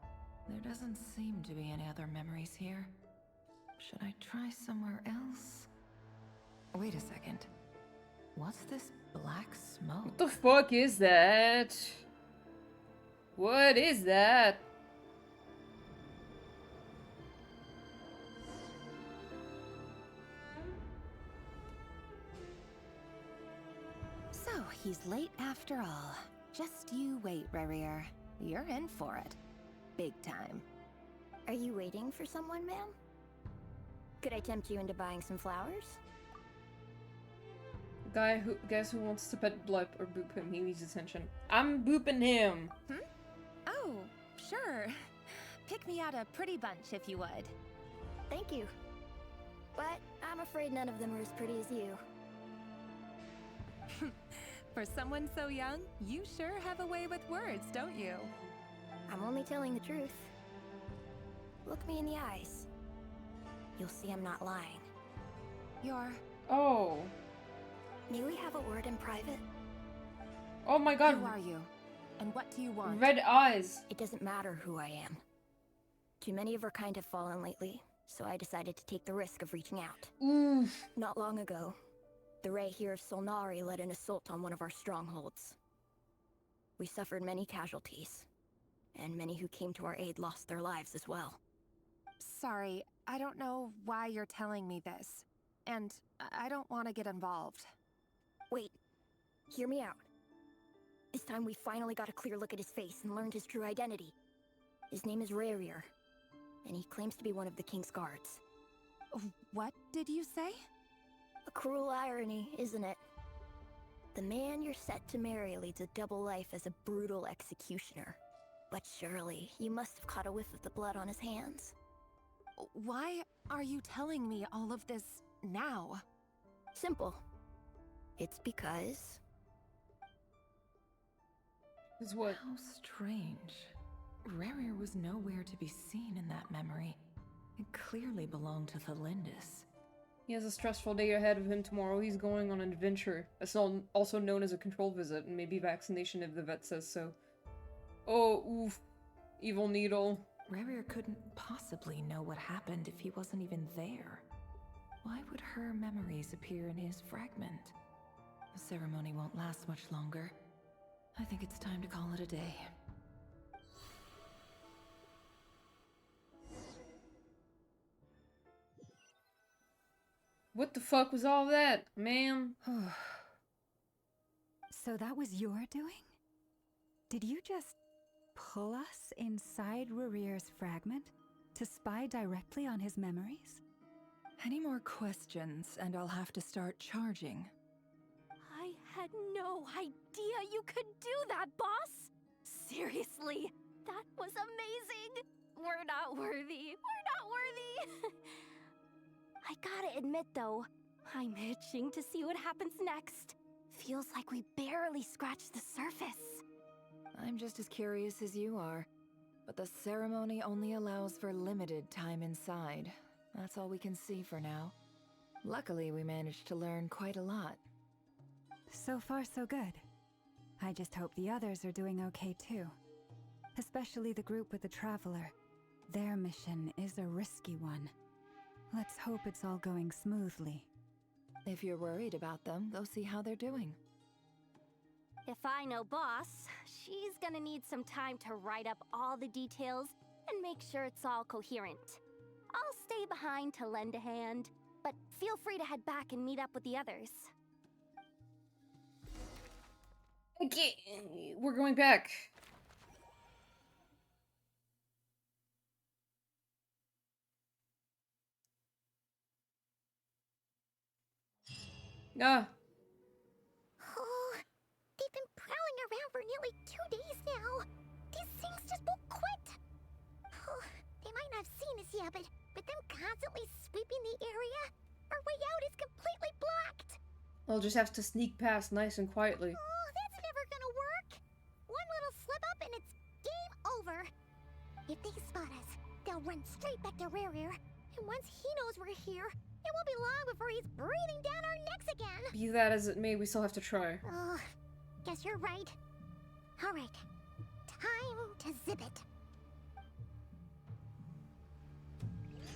There doesn't seem to be any other memories here. Should I try somewhere else? Wait a second. What's this black smoke? What the fuck is that? What is that? So, he's late after all. Just you wait, Rarier. You're in for it. Big time. Are you waiting for someone, ma'am? Could I tempt you into buying some flowers? Guess who wants to pet Blip or boop him? He needs attention. I'm booping him. Oh, sure. Pick me out a pretty bunch if you would. Thank you. But I'm afraid none of them are as pretty as you. For someone so young, you sure have a way with words, don't you? I'm only telling the truth. Look me in the eyes. You'll see I'm not lying. You're... Oh. May we have a word in private? Oh my god. Who are you? And what do you want? Red eyes. It doesn't matter who I am. Too many of our kind have fallen lately, so I decided to take the risk of reaching out. Oof. Not long ago, the Rayhir of Solnari led an assault on one of our strongholds. We suffered many casualties, and many who came to our aid lost their lives as well. Sorry, I don't know why you're telling me this. And I don't want to get involved. Wait, hear me out. This time we finally got a clear look at his face and learned his true identity. His name is Rarier. and he claims to be one of the king's guards. What did you say? A cruel irony, isn't it? The man you're set to marry leads a double life as a brutal executioner. But surely, you must have caught a whiff of the blood on his hands. Why are you telling me all of this now? Simple. It's because... Is what? How strange. Rerir was nowhere to be seen in that memory. It clearly belonged to Thalindis. He has a stressful day ahead of him tomorrow. He's going on an adventure. It's also known as a control visit, and maybe vaccination if the vet says so. Oh, oof. Evil needle. Rerir couldn't possibly know what happened if he wasn't even there. Why would her memories appear in his fragment? The ceremony won't last much longer. I think it's time to call it a day. What the fuck was all that, ma'am? So that was your doing? Did you just pull us inside Rerir's fragment to spy directly on his memories? Any more questions, and I'll have to start charging. I had no idea you could do that, boss! Seriously, that was amazing! We're not worthy. We're not worthy! I gotta admit though, I'm itching to see what happens next. Feels like we barely scratched the surface. I'm just as curious as you are, but the ceremony only allows for limited time inside. That's all we can see for now. Luckily, we managed to learn quite a lot. So far, so good. I just hope the others are doing okay too. Especially the group with the Traveler. Their mission is a risky one. Let's hope it's all going smoothly. If you're worried about them, go see how they're doing. If I know Boss, she's gonna need some time to write up all the details and make sure it's all coherent. I'll stay behind to lend a hand, but feel free to head back and meet up with the others. Okay, we're going back. Ah. Oh, they've been prowling around for nearly 2 days now. These things just won't quit. Oh, they might not have seen us yet, but them constantly sweeping the area, our way out is completely blocked. I'll just have to sneak past nice and quietly. Oh, that's never gonna work. One little slip up and it's game over. If they spot us, they'll run straight back to Rerir. And once he knows we're here, it won't be long before he's breathing down our necks again. Be that as it may, we still have to try. Oh, guess you're right. All right, time to zip it.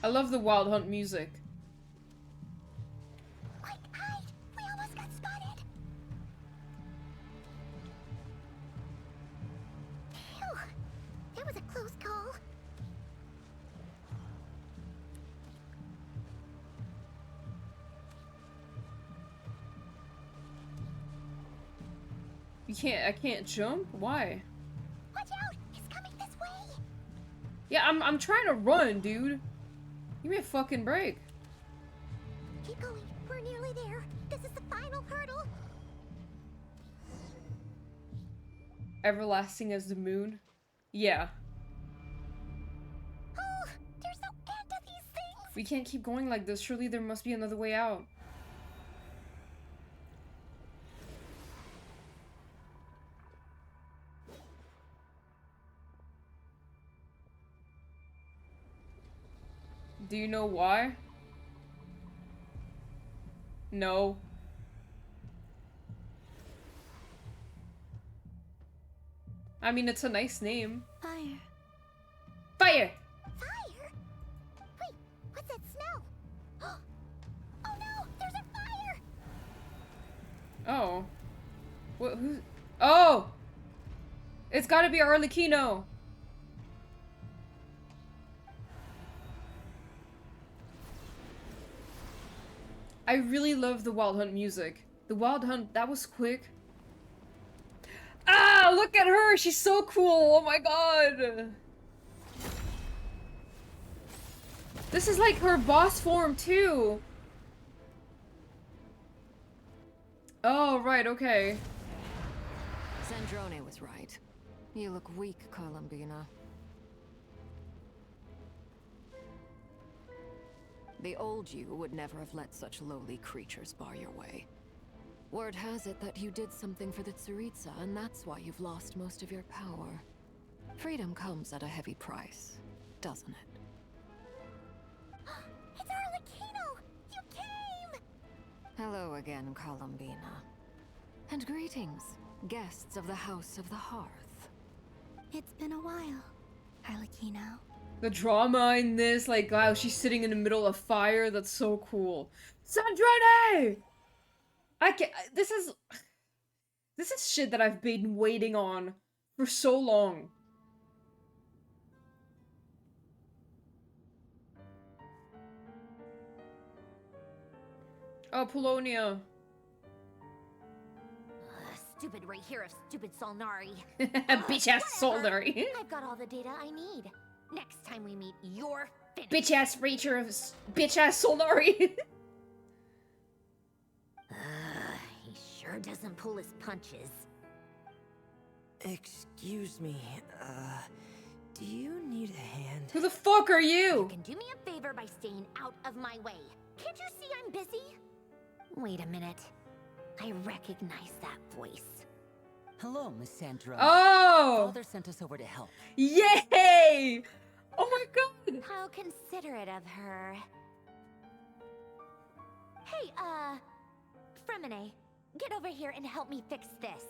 I love the Wild Hunt music. Quick, hide! We almost got spotted. Phew, that was a close call. I can't jump? Why? Watch out! It's coming this way! Yeah, I'm trying to run, dude. Give me a fucking break. Keep going. We're nearly there. This is the final hurdle. Everlasting as the moon? Yeah. Oh, there's no end to these things! We can't keep going like this. Surely there must be another way out. Do you know why? No. I mean, it's a nice name. Fire. Fire! Fire? Wait, what's that smell? Oh no, there's a fire! Oh. What, who's... Oh! It's gotta be Arlecchino! I really love the Wild Hunt music. The Wild Hunt, that was quick. Ah, look at her! She's so cool! Oh my god! This is like her boss form too. Oh, right, okay. Sandrone was right. You look weak, Columbina. The old you would never have let such lowly creatures bar your way. Word has it that you did something for the Tsaritsa, and that's why you've lost most of your power. Freedom comes at a heavy price, doesn't it? It's Arlecchino! You came! Hello again, Columbina. And greetings, guests of the House of the Hearth. It's been a while, Arlecchino. The drama in this, like, wow, she's sitting in the middle of fire, that's so cool. Sandrone! I can't, this is shit that I've been waiting on for so long. Oh, Polonia. Stupid right here of stupid Solnari. Bitch-ass Solnari. I've got all the data I need. Next time we meet, you're finished. Bitch-ass Reacher of bitch-ass Solnari. He sure doesn't pull his punches. Excuse me, do you need a hand? Who the fuck are you? You can do me a favor by staying out of my way. Can't you see I'm busy? Wait a minute. I recognize that voice. Hello, Miss Sandra. Oh! Father sent us over to help. Yay! Oh my god! How considerate of her. Hey, Fremine, get over here and help me fix this.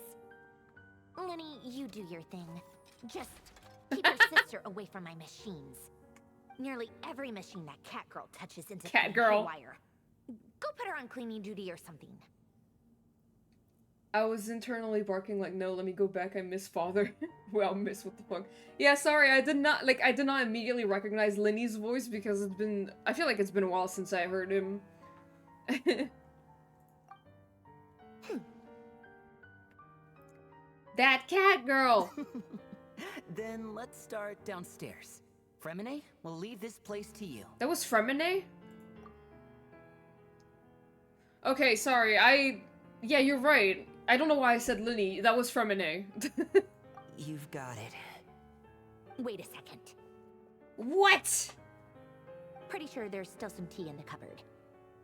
Lenny, you do your thing. Just keep your sister away from my machines. Nearly every machine that Catgirl touches into wire. Go put her on cleaning duty or something. I was internally barking like, no, let me go back, I miss father. Well, miss, what the fuck. Yeah, sorry, I did not immediately recognize Lenny's voice because I feel like it's been a while since I heard him. That cat girl! Then let's start downstairs. Fremine, we'll leave this place to you. That was Fremine? Okay, sorry, yeah, you're right. I don't know why I said Lenny. That was Fremine. You've got it. Wait a second. What? Pretty sure there's still some tea in the cupboard.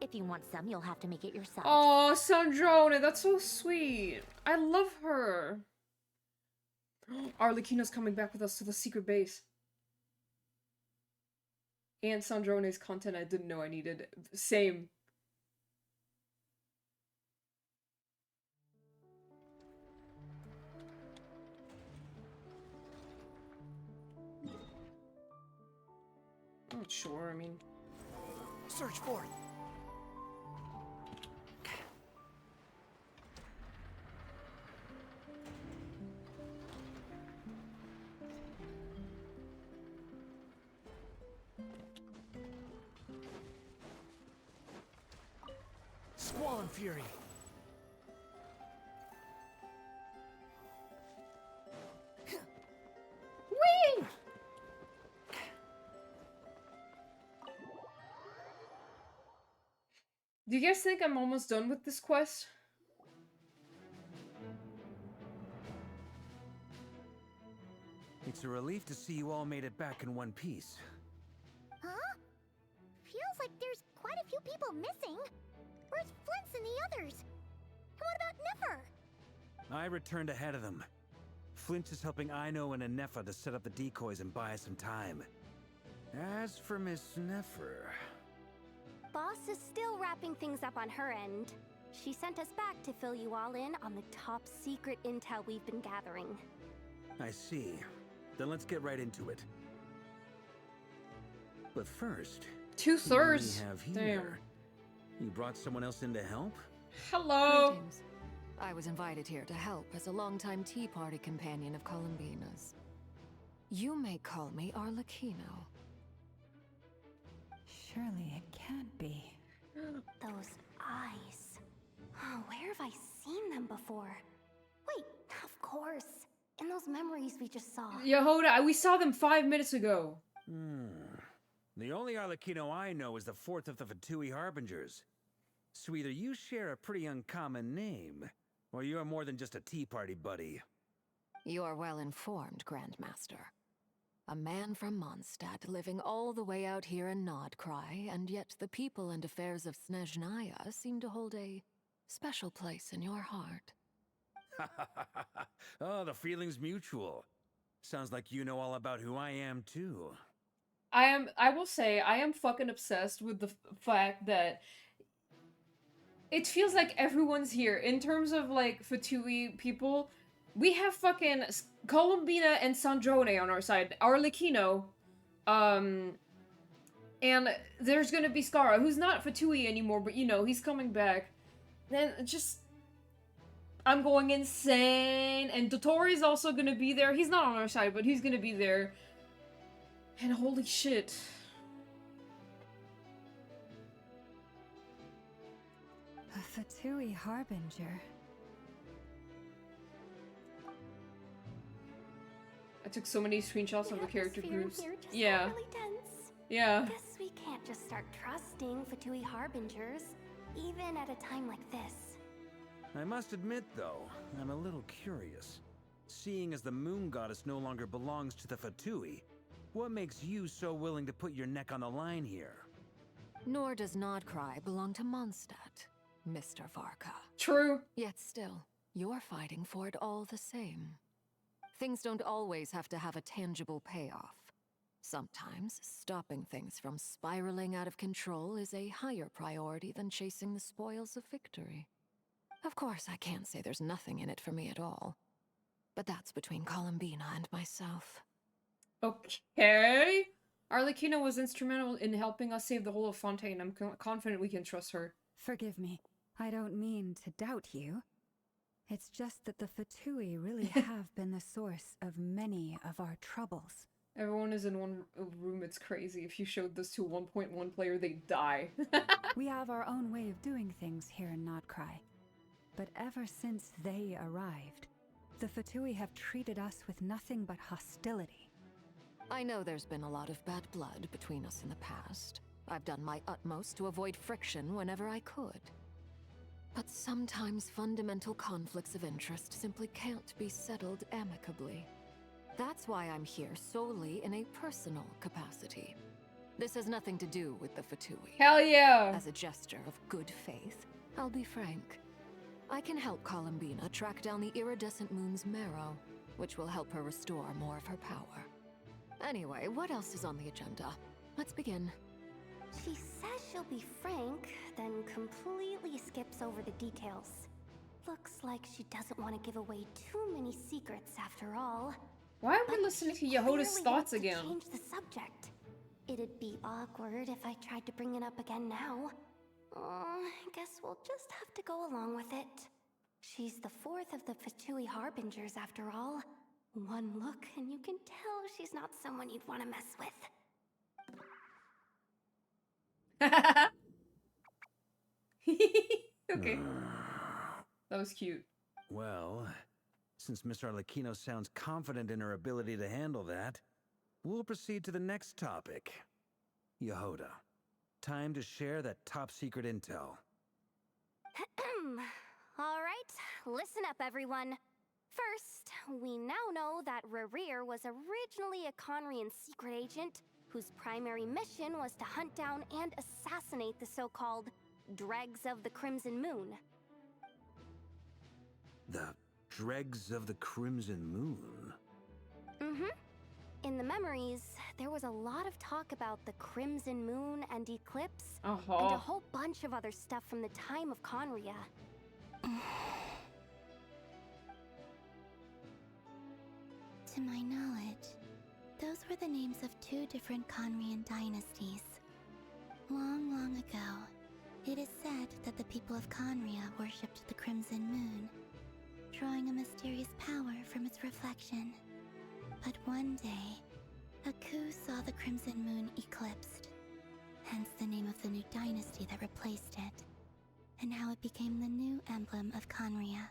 If you want some, you'll have to make it yourself. Oh, Sandrone, that's so sweet. I love her. Arlecchino's coming back with us to the secret base. And Sandrone's content I didn't know I needed. Same. Not sure, I mean... Search for it. Squall and Fury. Whee! Do you guys think I'm almost done with this quest? It's a relief to see you all made it back in one piece. Huh? Feels like there's quite a few people missing. Where's Flint's and the others? And what about Niffer? I returned ahead of them. Flint is helping Ino and Anefa to set up the decoys and buy us some time. As for Miss Nefer... Boss is still wrapping things up on her end. She sent us back to fill you all in on the top secret intel we've been gathering. I see. Then let's get right into it. But first... 2/3? We have Damn. here. You brought someone else in to help? Hello! Greetings. I was invited here to help as a longtime Tea Party companion of Columbina's. You may call me Arlecchino. Surely it can't be. Those eyes. Oh, where have I seen them before? Wait, of course. In those memories we just saw. Yehoda, we saw them 5 minutes ago. The only Arlecchino I know is the fourth of the Fatui Harbingers. So either you share a pretty uncommon name, or you're more than just a tea party buddy. You're well informed, Grandmaster. A man from Mondstadt living all the way out here in Nodcry, and yet the people and affairs of Snezhnaya seem to hold a special place in your heart. Oh, the feeling's mutual. Sounds like you know all about who I am, too. I will say, I am fucking obsessed with the fact that it feels like everyone's here. In terms of, like, Fatui people, we have fucking Columbina and Sandrone on our side. Arlecchino. And there's gonna be Skara, who's not Fatui anymore, but, you know, he's coming back. Then just... I'm going insane. And Dottori's also gonna be there. He's not on our side, but he's gonna be there. And holy shit. A Fatui Harbinger. I took so many screenshots of the character groups. Here just Yeah. got really tense. Yeah. Guess we can't just start trusting Fatui Harbingers, even at a time like this. I must admit, though, I'm a little curious. Seeing as the moon goddess no longer belongs to the Fatui, what makes you so willing to put your neck on the line here? Nor does Nodcry belong to Mondstadt, Mr. Varka. True. Yet still, you're fighting for it all the same. Things don't always have to have a tangible payoff. Sometimes, stopping things from spiraling out of control is a higher priority than chasing the spoils of victory. Of course, I can't say there's nothing in it for me at all. But that's between Columbina and myself. Okay. Arlecchino was instrumental in helping us save the whole of Fontaine. I'm confident we can trust her. Forgive me. I don't mean to doubt you. It's just that the Fatui really have been the source of many of our troubles. Everyone is in one room. It's crazy. If you showed this to a 1.1 player, they'd die. We have our own way of doing things here in Nodcry. But ever since they arrived, the Fatui have treated us with nothing but hostility. I know there's been a lot of bad blood between us in the past. I've done my utmost to avoid friction whenever I could. But sometimes fundamental conflicts of interest simply can't be settled amicably. That's why I'm here solely in a personal capacity. This has nothing to do with the Fatui. Hell yeah! As a gesture of good faith, I'll be frank. I can help Columbina track down the iridescent moon's marrow, which will help her restore more of her power. Anyway, what else is on the agenda? Let's begin. She says she'll be frank, then completely skips over the details. Looks like she doesn't want to give away too many secrets after all. Why are we listening to Yehoda's Clearly thoughts wants to again? change the subject. It'd be awkward if I tried to bring it up again now. I guess we'll just have to go along with it. She's the fourth of the Fatui Harbingers after all. One look and you can tell she's not someone you'd want to mess with. Okay. That was cute. Well, since Miss Arlecchino sounds confident in her ability to handle that, we'll proceed to the next topic. Yehoda, time to share that top-secret intel. Alright, listen up everyone. First, we now know that Rerir was originally a Conrian secret agent whose primary mission was to hunt down and assassinate the so-called Dregs of the Crimson Moon. The Dregs of the Crimson Moon? Mm-hmm. In the memories, there was a lot of talk about the Crimson Moon and Eclipse, and a whole bunch of other stuff from the time of Conria. To my knowledge, those were the names of two different Conrian dynasties. Long, long ago, it is said that the people of Conria worshipped the Crimson Moon, drawing a mysterious power from its reflection. But one day, a coup saw the Crimson Moon eclipsed, hence the name of the new dynasty that replaced it, and how it became the new emblem of Conria.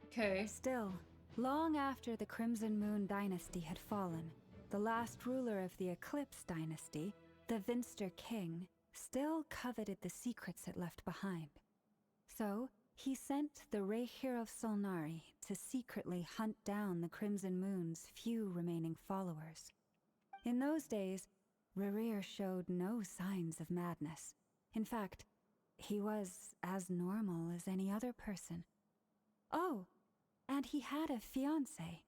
Okay. Still, long after the Crimson Moon dynasty had fallen, the last ruler of the Eclipse dynasty, the Vinster King still coveted the secrets it left behind. So, he sent the Rehir of Solnari to secretly hunt down the Crimson Moon's few remaining followers. In those days, Rerir showed no signs of madness. In fact, he was as normal as any other person. Oh, and he had a fiancé,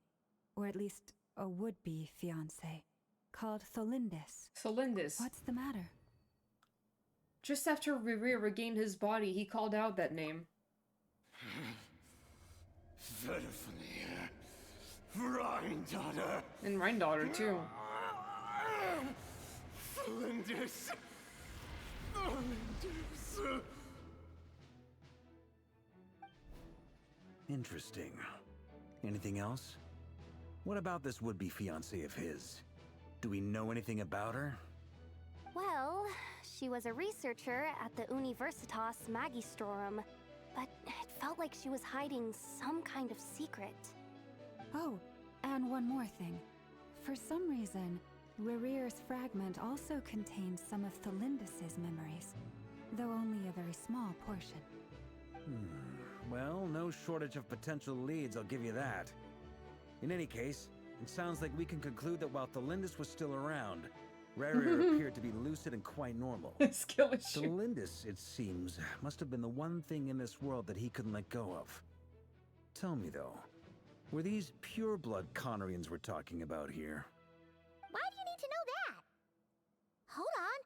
or at least a would-be fiancé, called Tholindis. Tholindis. What's the matter? Just after Rerir regained his body, he called out that name. Rhindaughter. And Rhindaughter, too. Flinders. Interesting. Anything else? What about this would-be fiancé of his? Do we know anything about her? Well, she was a researcher at the Universitas Magistrorum, but it felt like she was hiding some kind of secret. Oh, and one more thing. For some reason, Rerir's fragment also contains some of Tholindis' memories, though only a very small portion. Well, no shortage of potential leads, I'll give you that. In any case, it sounds like we can conclude that while Tholindis was still around, Rerir appeared to be lucid and quite normal. Skill issue. Tholindis, it seems, must have been the one thing in this world that he couldn't let go of. Tell me, though, were these pure-blood Conorians we're talking about here? Why do you need to know that? Hold on.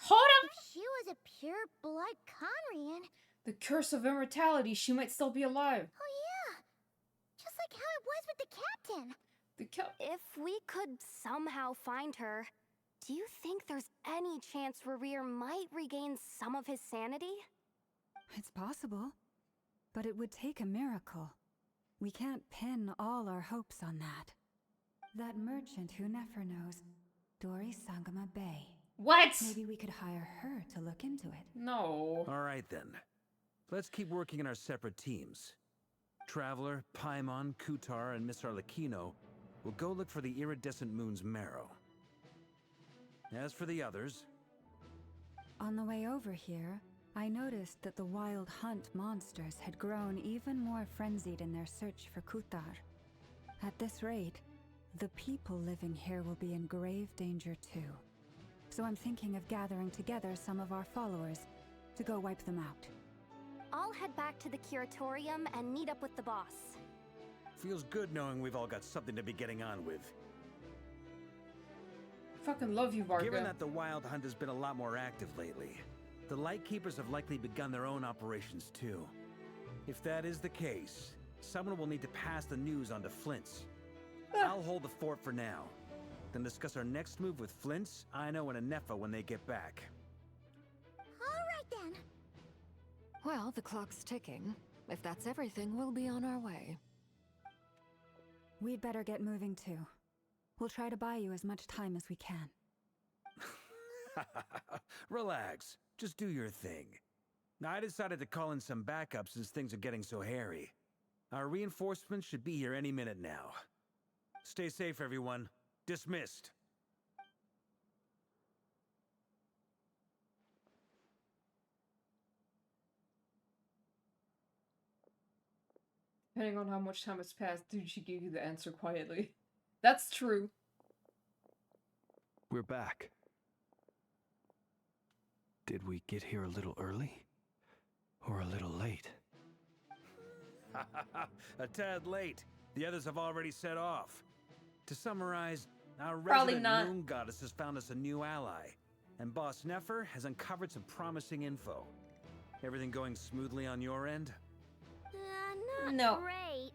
Hold on! If she was a pure-blood Conrian... The curse of immortality, she might still be alive. Oh yeah! Just like how it was with the captain. If we could somehow find her, do you think there's any chance Rerir might regain some of his sanity? It's possible, but it would take a miracle. We can't pin all our hopes on that. That merchant who Nefer knows, Dori Sangama Bay. What? Maybe we could hire her to look into it. No. All right, then. Let's keep working in our separate teams. Traveler, Paimon, Kutar, and Miss Arlecchino will go look for the iridescent moon's marrow. As for the others... On the way over here, I noticed that the wild hunt monsters had grown even more frenzied in their search for Kutar. At this rate, the people living here will be in grave danger too. So I'm thinking of gathering together some of our followers to go wipe them out. I'll head back to the curatorium and meet up with the boss. Feels good knowing we've all got something to be getting on with. Fucking love you, Varga. Given that the Wild Hunt has been a lot more active lately, the Lightkeepers have likely begun their own operations too. If that is the case, someone will need to pass the news on to Flint's. I'll hold the fort for now, then discuss our next move with Flint's, Aino, and Anefa when they get back. Alright then. Well, the clock's ticking. If that's everything, we'll be on our way. We'd better get moving too. We'll try to buy you as much time as we can. Relax. Just do your thing. I decided to call in some backup since things are getting so hairy. Our reinforcements should be here any minute now. Stay safe, everyone. Dismissed. Depending on how much time has passed, dude, she gave you the answer quietly. That's true. We're back. Did we get here a little early? Or a little late? A tad late. The others have already set off. To summarize, our Probably resident not. moon goddess has found us a new ally, and Boss Nefer has uncovered some promising info. Everything going smoothly on your end? Not great.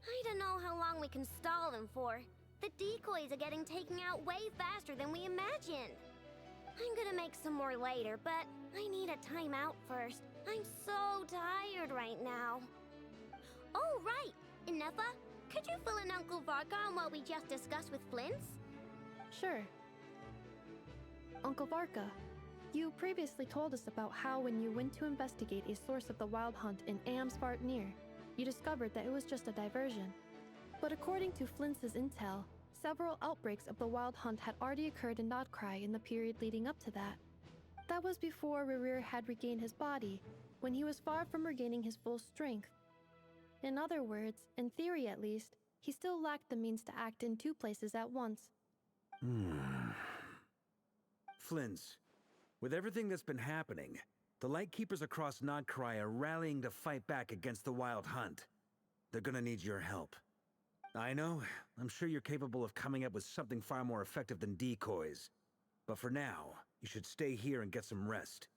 I don't know how long we can stall them for. The decoys are getting taken out way faster than we imagined. I'm gonna make some more later, but I need a timeout first. I'm so tired right now. Oh, right! Inefa, could you fill in Uncle Varga on what we just discussed with Flint's? Sure. Uncle Varka, you previously told us about how when you went to investigate a source of the Wild Hunt in Amsvartnir, you discovered that it was just a diversion. But according to Flint's intel, Several outbreaks of the Wild Hunt had already occurred in Notcry in the period leading up to that. That was before Rerir had regained his body, when he was far from regaining his full strength. In other words, in theory at least, he still lacked the means to act in two places at once. Flins, with everything that's been happening, the Lightkeepers across Notcry are rallying to fight back against the Wild Hunt. They're gonna need your help. I know, I'm sure you're capable of coming up with something far more effective than decoys. But for now, you should stay here and get some rest.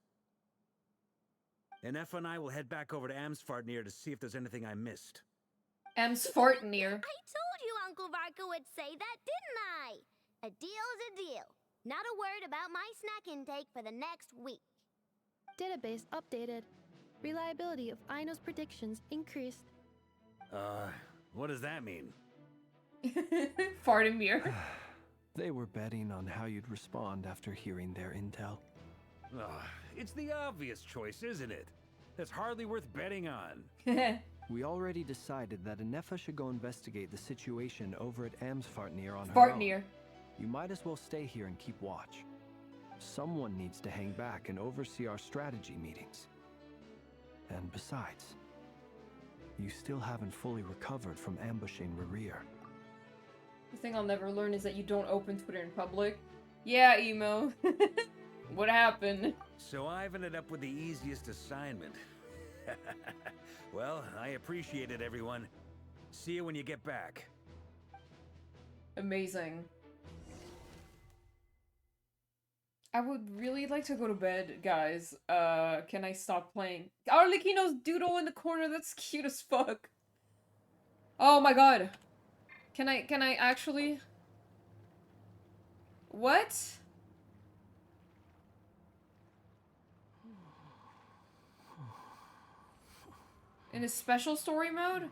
And Effa and I will head back over to Amsfartnir to see if there's anything I missed. Amsfartnir. I told you Uncle Varka would say that, didn't I? A deal's a deal. Not a word about my snack intake for the next week. Database updated. Reliability of Aino's predictions increased. What does that mean? Fartimir. They were betting on how you'd respond after hearing their intel. It's the obvious choice, isn't it? That's hardly worth betting on. We already decided that Anefa should go investigate the situation over at Amsfartnir on her own. You might as well stay here and keep watch. Someone needs to hang back and oversee our strategy meetings. And besides, you still haven't fully recovered from ambushing Rerir. The thing I'll never learn is that you don't open Twitter in public. Yeah, Emo. What happened? So I've ended up with the easiest assignment. Well, I appreciate it, everyone. See you when you get back. Amazing. I would really like to go to bed, guys. Can I stop playing? Arlecchino's doodle in the corner, that's cute as fuck. Oh my god. Can I actually? What? In a special story mode?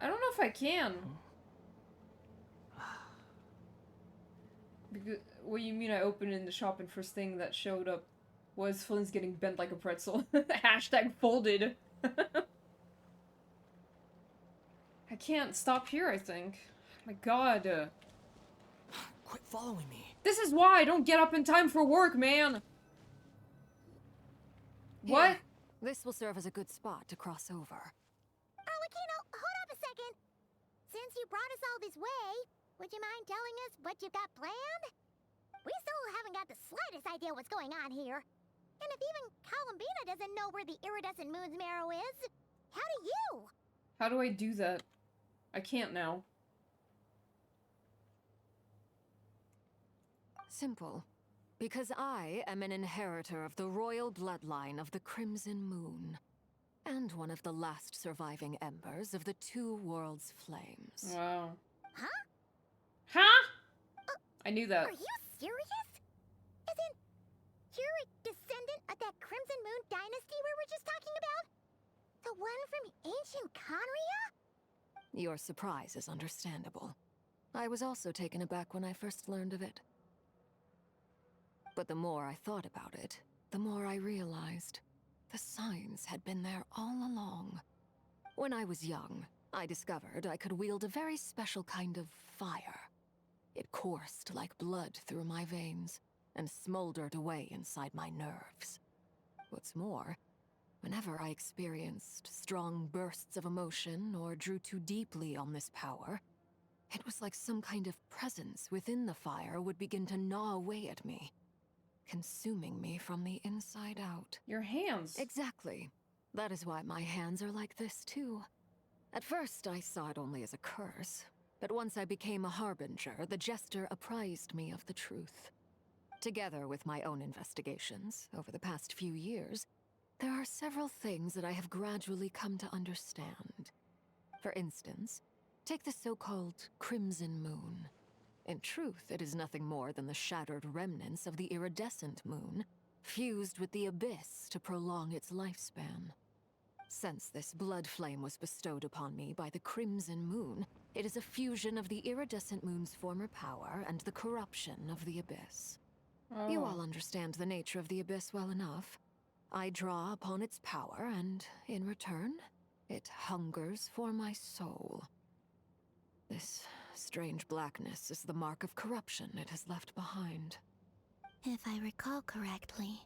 I don't know if I can. Because, what you mean I opened in the shop and first thing that showed up was Flynn's getting bent like a pretzel. Hashtag folded. I can't stop here, I think. My god. Quit following me. This is why I don't get up in time for work, man! What? Here, this will serve as a good spot to cross over. Arlecchino, hold up a second. Since you brought us all this way, would you mind telling us what you've got planned? We still haven't got the slightest idea what's going on here. And if even Columbina doesn't know where the iridescent moon's marrow is, how do you? How do I do that? I can't now. Simple. Because I am an inheritor of the royal bloodline of the Crimson Moon. And one of the last surviving embers of the Two Worlds Flames. Wow. Huh? Huh? I knew that. Are you serious? As in, you're a descendant of that Crimson Moon dynasty we were just talking about? The one from ancient Conria? Your surprise is understandable. I was also taken aback when I first learned of it. But the more I thought about it, the more I realized the signs had been there all along. When I was young, I discovered I could wield a very special kind of fire. It coursed like blood through my veins and smoldered away inside my nerves. What's more, whenever I experienced strong bursts of emotion or drew too deeply on this power, it was like some kind of presence within the fire would begin to gnaw away at me, consuming me from the inside out. Your hands. Exactly. That is why my hands are like this too. At first, I saw it only as a curse, but once I became a harbinger, the jester apprised me of the truth. Together with my own investigations over the past few years, there are several things that I have gradually come to understand. For instance, take the so-called Crimson Moon. In truth, it is nothing more than the shattered remnants of the iridescent moon, fused with the abyss to prolong its lifespan. Since this blood flame was bestowed upon me by the Crimson Moon, it is a fusion of the iridescent moon's former power and the corruption of the abyss. Oh. You all understand the nature of the abyss well enough. I draw upon its power, and in return, it hungers for my soul. This strange blackness is the mark of corruption it has left behind. If I recall correctly,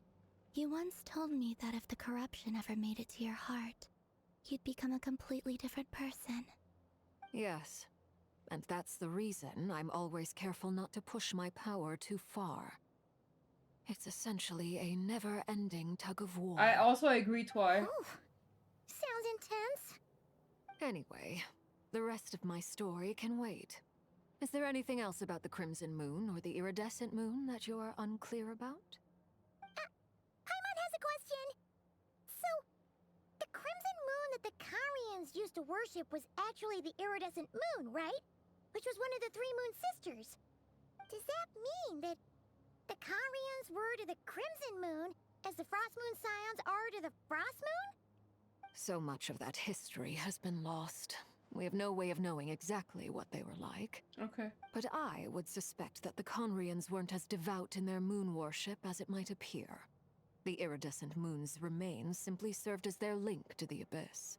you once told me that if the corruption ever made it to your heart, you'd become a completely different person. Yes, and that's the reason I'm always careful not to push my power too far. It's essentially a never-ending tug of war. I also agree, Twi. Oh, sounds intense. Anyway, the rest of my story can wait. Is there anything else about the Crimson Moon or the Iridescent Moon that you're unclear about? Paimon has a question. So, the crimson moon that the Karians used to worship was actually the iridescent moon, right? Which was one of the three moon sisters. Does that mean that the Karians were to the crimson moon as the frost moon scions are to the frost moon? So much of that history has been lost. We have no way of knowing exactly what they were like. Okay. But I would suspect that the Conrians weren't as devout in their moon worship as it might appear. The iridescent moon's remains simply served as their link to the Abyss.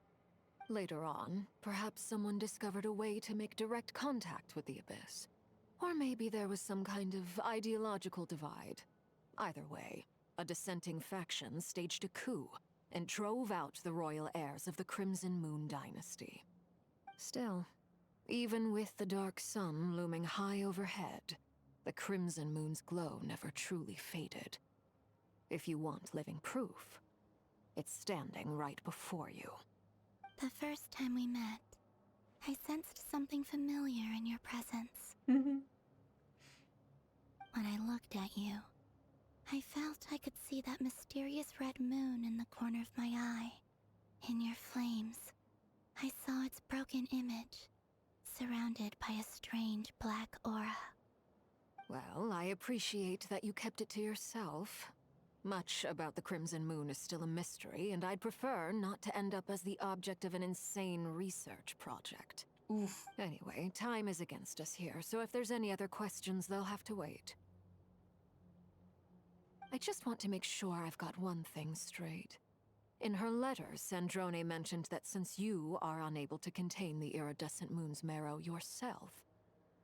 Later on, perhaps someone discovered a way to make direct contact with the Abyss. Or maybe there was some kind of ideological divide. Either way, a dissenting faction staged a coup and drove out the royal heirs of the Crimson Moon dynasty. Still, even with the dark sun looming high overhead, the Crimson Moon's glow never truly faded. If you want living proof, it's standing right before you. The first time we met, I sensed something familiar in your presence. Mm-hmm. When I looked at you, I felt I could see that mysterious red moon in the corner of my eye. In your flames, I saw its broken image, surrounded by a strange black aura. Well, I appreciate that you kept it to yourself. Much about the Crimson Moon is still a mystery, and I'd prefer not to end up as the object of an insane research project. Oof. Anyway, time is against us here, so if there's any other questions, they'll have to wait. I just want to make sure I've got one thing straight. In her letter, Sandrone mentioned that since you are unable to contain the iridescent moon's marrow yourself,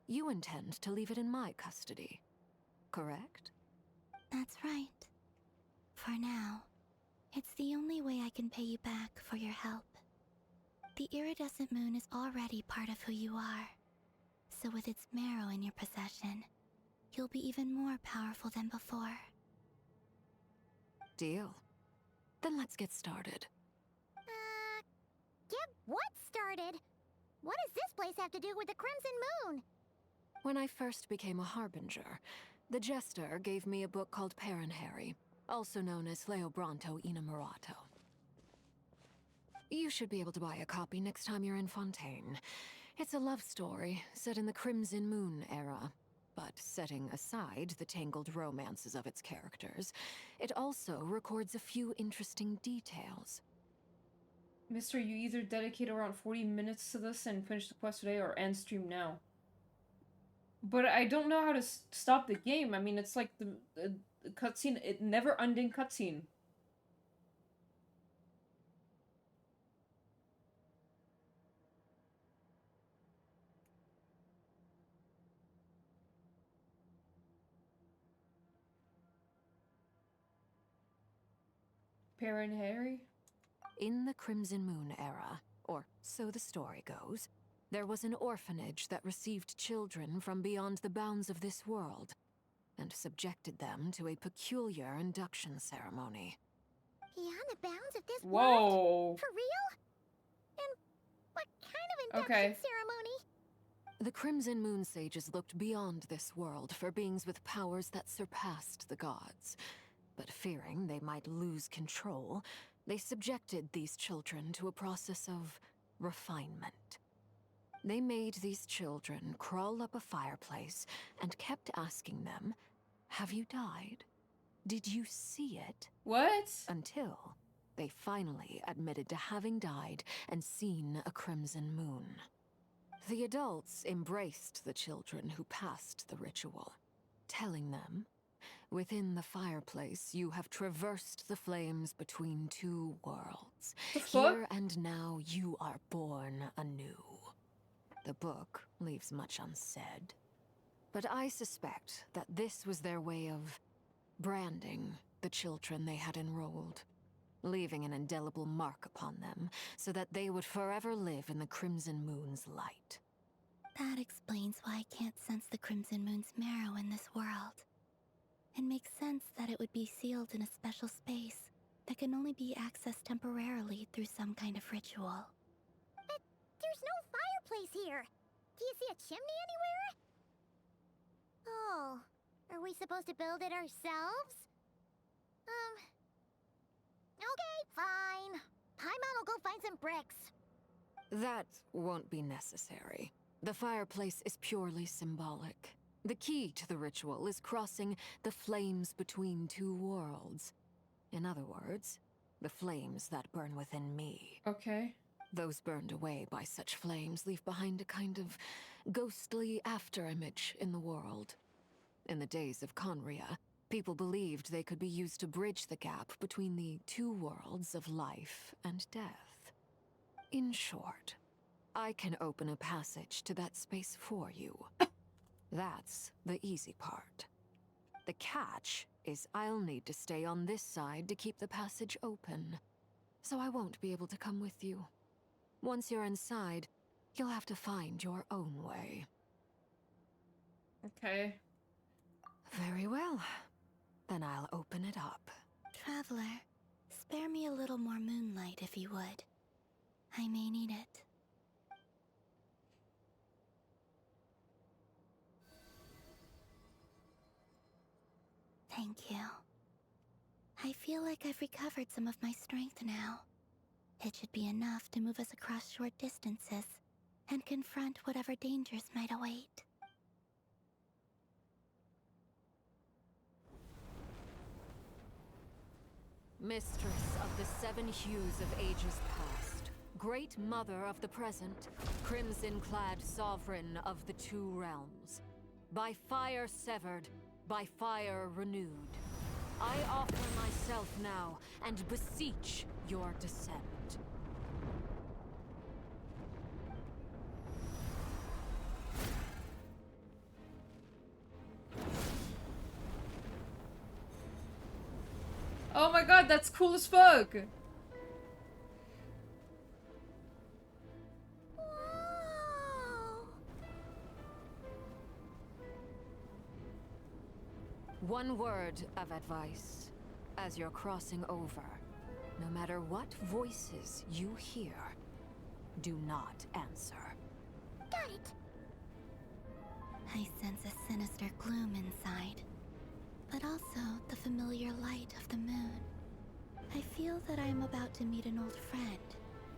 you intend to leave it in my custody. Correct? That's right. For now, it's the only way I can pay you back for your help. The iridescent moon is already part of who you are, so with its marrow in your possession, you'll be even more powerful than before. Deal. Then let's get started. Get what started? What does this place have to do with the Crimson Moon? When I first became a Harbinger, the Jester gave me a book called Parenheri, also known as Leobranto Inamorato. You should be able to buy a copy next time you're in Fontaine. It's a love story set in the Crimson Moon era, but setting aside the tangled romances of its characters, it also records a few interesting details. Mister, you either dedicate around 40 minutes to this and finish the quest today or end stream now. But I don't know how to stop the game. I mean, it's like the cutscene, it never-ending cutscene. Parenheri? In the Crimson Moon era, or so the story goes, there was an orphanage that received children from beyond the bounds of this world, and subjected them to a peculiar induction ceremony. Beyond the bounds of this Whoa. world? For real? And what kind of induction ceremony? The Crimson Moon sages looked beyond this world for beings with powers that surpassed the gods. But fearing they might lose control, they subjected these children to a process of refinement. They made these children crawl up a fireplace and kept asking them, "Have you died? Did you see it?" What? Until they finally admitted to having died and seen a crimson moon. The adults embraced the children who passed the ritual, telling them, "Within the fireplace, you have traversed the flames between two worlds. Here and now, you are born anew." The book leaves much unsaid. But I suspect that this was their way of branding the children they had enrolled, leaving an indelible mark upon them so that they would forever live in the Crimson Moon's light. That explains why I can't sense the Crimson Moon's marrow in this world. It makes sense that it would be sealed in a special space that can only be accessed temporarily through some kind of ritual. But there's no fireplace here. Do you see a chimney anywhere? Oh, are we supposed to build it ourselves? Okay, fine. Paimon will go find some bricks. That won't be necessary. The fireplace is purely symbolic. The key to the ritual is crossing the flames between two worlds. In other words, the flames that burn within me. Okay. Those burned away by such flames leave behind a kind of ghostly afterimage in the world. In the days of Conria, people believed they could be used to bridge the gap between the two worlds of life and death. In short, I can open a passage to that space for you. That's the easy part. The catch is I'll need to stay on this side to keep the passage open, so I won't be able to come with you. Once you're inside, you'll have to find your own way. Okay. Very well. Then I'll open it up. Traveler, spare me a little more moonlight if you would. I may need it. Thank you. I feel like I've recovered some of my strength now. It should be enough to move us across short distances and confront whatever dangers might await. Mistress of the seven hues of ages past, great mother of the present, crimson-clad sovereign of the two realms, by fire severed, by fire renewed, I offer myself now and beseech your descent. Oh my god, that's cool as fuck! One word of advice. As you're crossing over, no matter what voices you hear, do not answer. Got it! I sense a sinister gloom inside, but also the familiar light of the moon. I feel that I am about to meet an old friend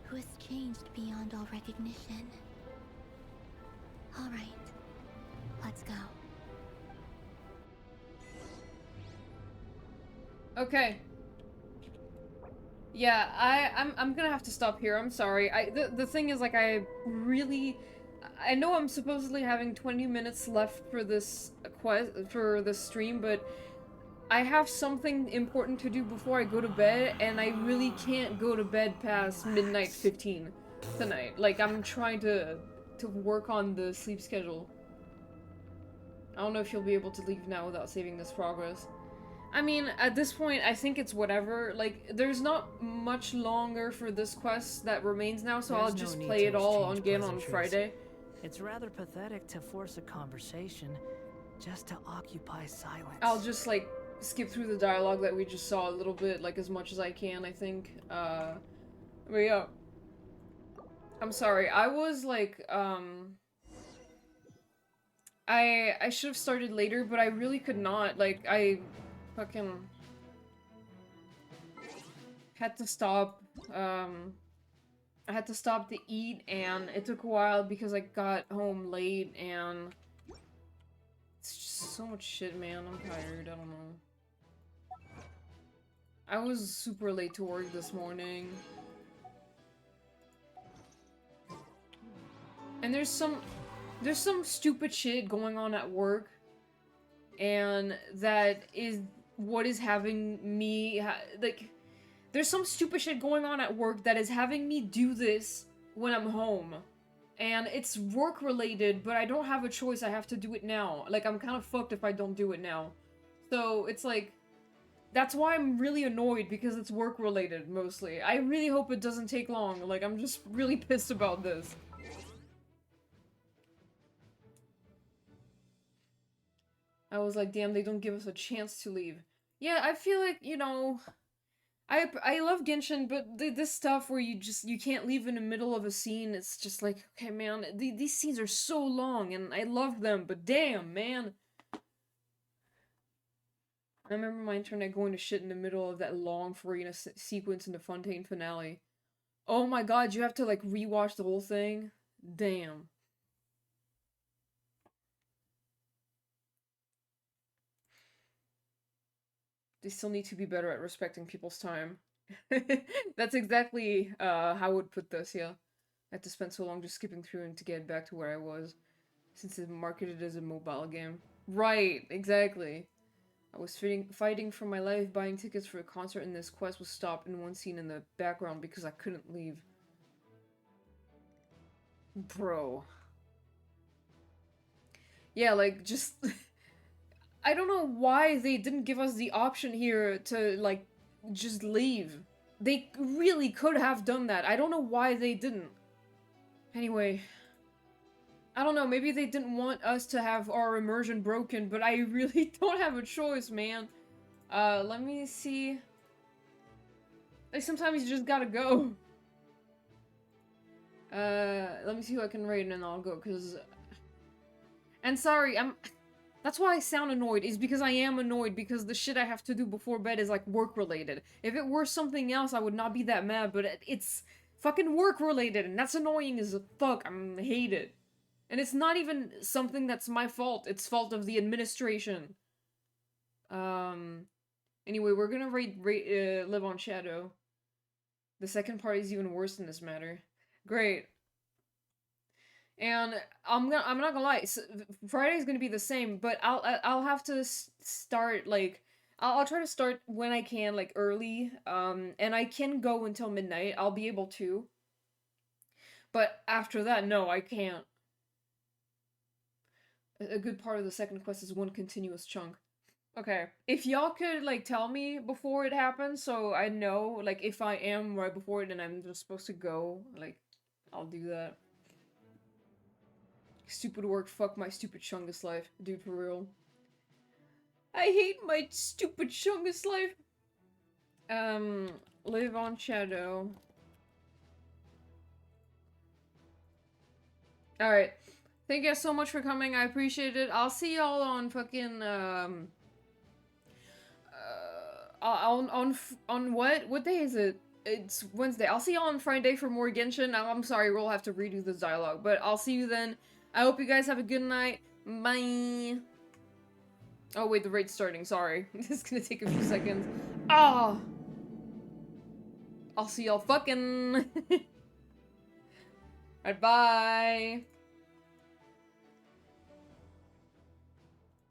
who has changed beyond all recognition. All right, let's go. Okay. Yeah, I'm gonna have to stop here. I'm sorry. The thing is, like, I know I'm supposedly having 20 minutes left for this stream, but I have something important to do before I go to bed, and I really can't go to bed past midnight 15 tonight. Like, I'm trying to work on the sleep schedule. I don't know if you'll be able to leave now without saving this progress. I mean, at this point, I think it's whatever. Like, there's not much longer for this quest that remains now, so I'll just play it all again on Friday. It's rather pathetic to force a conversation just to occupy silence. I'll just, like, skip through the dialogue that we just saw a little bit, like, as much as I can, I think. But yeah. I'm sorry, I was, like, I should have started later, but I really could not. Like, I fucking had to stop, I had to stop to eat, and it took a while because I got home late, and it's just so much shit, man. I'm tired, I don't know. I was super late to work this morning. And there's some stupid shit going on at work, and that is what is having me, like, there's some stupid shit going on at work that is having me do this when I'm home. And it's work related, but I don't have a choice. I have to do it now. Like, I'm kind of fucked if I don't do it now. So it's like, that's why I'm really annoyed, because it's work related mostly. I really hope it doesn't take long. Like, I'm just really pissed about this. I was like, damn, they don't give us a chance to leave. Yeah, I feel like, you know, I love Genshin, but this stuff where you can't leave in the middle of a scene, it's just like, okay, man, these scenes are so long, and I love them, but damn, man. I remember my internet going to shit in the middle of that long Farina sequence in the Fontaine finale. Oh my god, you have to, like, rewatch the whole thing? Damn. They still need to be better at respecting people's time. That's exactly how I would put this, yeah. I had to spend so long just skipping through and to get back to where I was, since it's marketed as a mobile game. Right, exactly. I was fighting for my life, buying tickets for a concert, and this quest was stopped in one scene in the background because I couldn't leave. Bro. Yeah, like, just... I don't know why they didn't give us the option here to, like, just leave. They really could have done that. I don't know why they didn't. Anyway. I don't know, maybe they didn't want us to have our immersion broken, but I really don't have a choice, man. Let me see. Like, sometimes you just gotta go. Let me see who I can raid and then I'll go, cause... And sorry, that's why I sound annoyed, is because I am annoyed, because the shit I have to do before bed is, like, work-related. If it were something else, I would not be that mad, but it's fucking work-related, and that's annoying as fuck. I hate it. And it's not even something that's my fault, it's fault of the administration. Anyway, we're gonna live on Shadow. The second part is even worse in this matter. Great. And I'm not gonna lie, Friday's gonna be the same, but I'll have to start, like, I'll try to start when I can, like, early, and I can go until midnight, I'll be able to. But after that, no, I can't. A good part of the second quest is one continuous chunk. Okay, if y'all could, like, tell me before it happens, so I know, like, if I am right before it and I'm just supposed to go, like, I'll do that. Stupid work, fuck my stupid Chungus life. Dude, for real. I hate my stupid Chungus life! Live on Shadow. Alright. Thank you guys so much for coming, I appreciate it. I'll see y'all on fucking, on what? What day is it? It's Wednesday. I'll see y'all on Friday for more Genshin. I'm sorry, we'll have to redo this dialogue, but I'll see you then. I hope you guys have a good night. Bye. Oh wait, the raid's starting, sorry. This is gonna take a few seconds. Ah! Oh. I'll see y'all fucking. Alright, bye.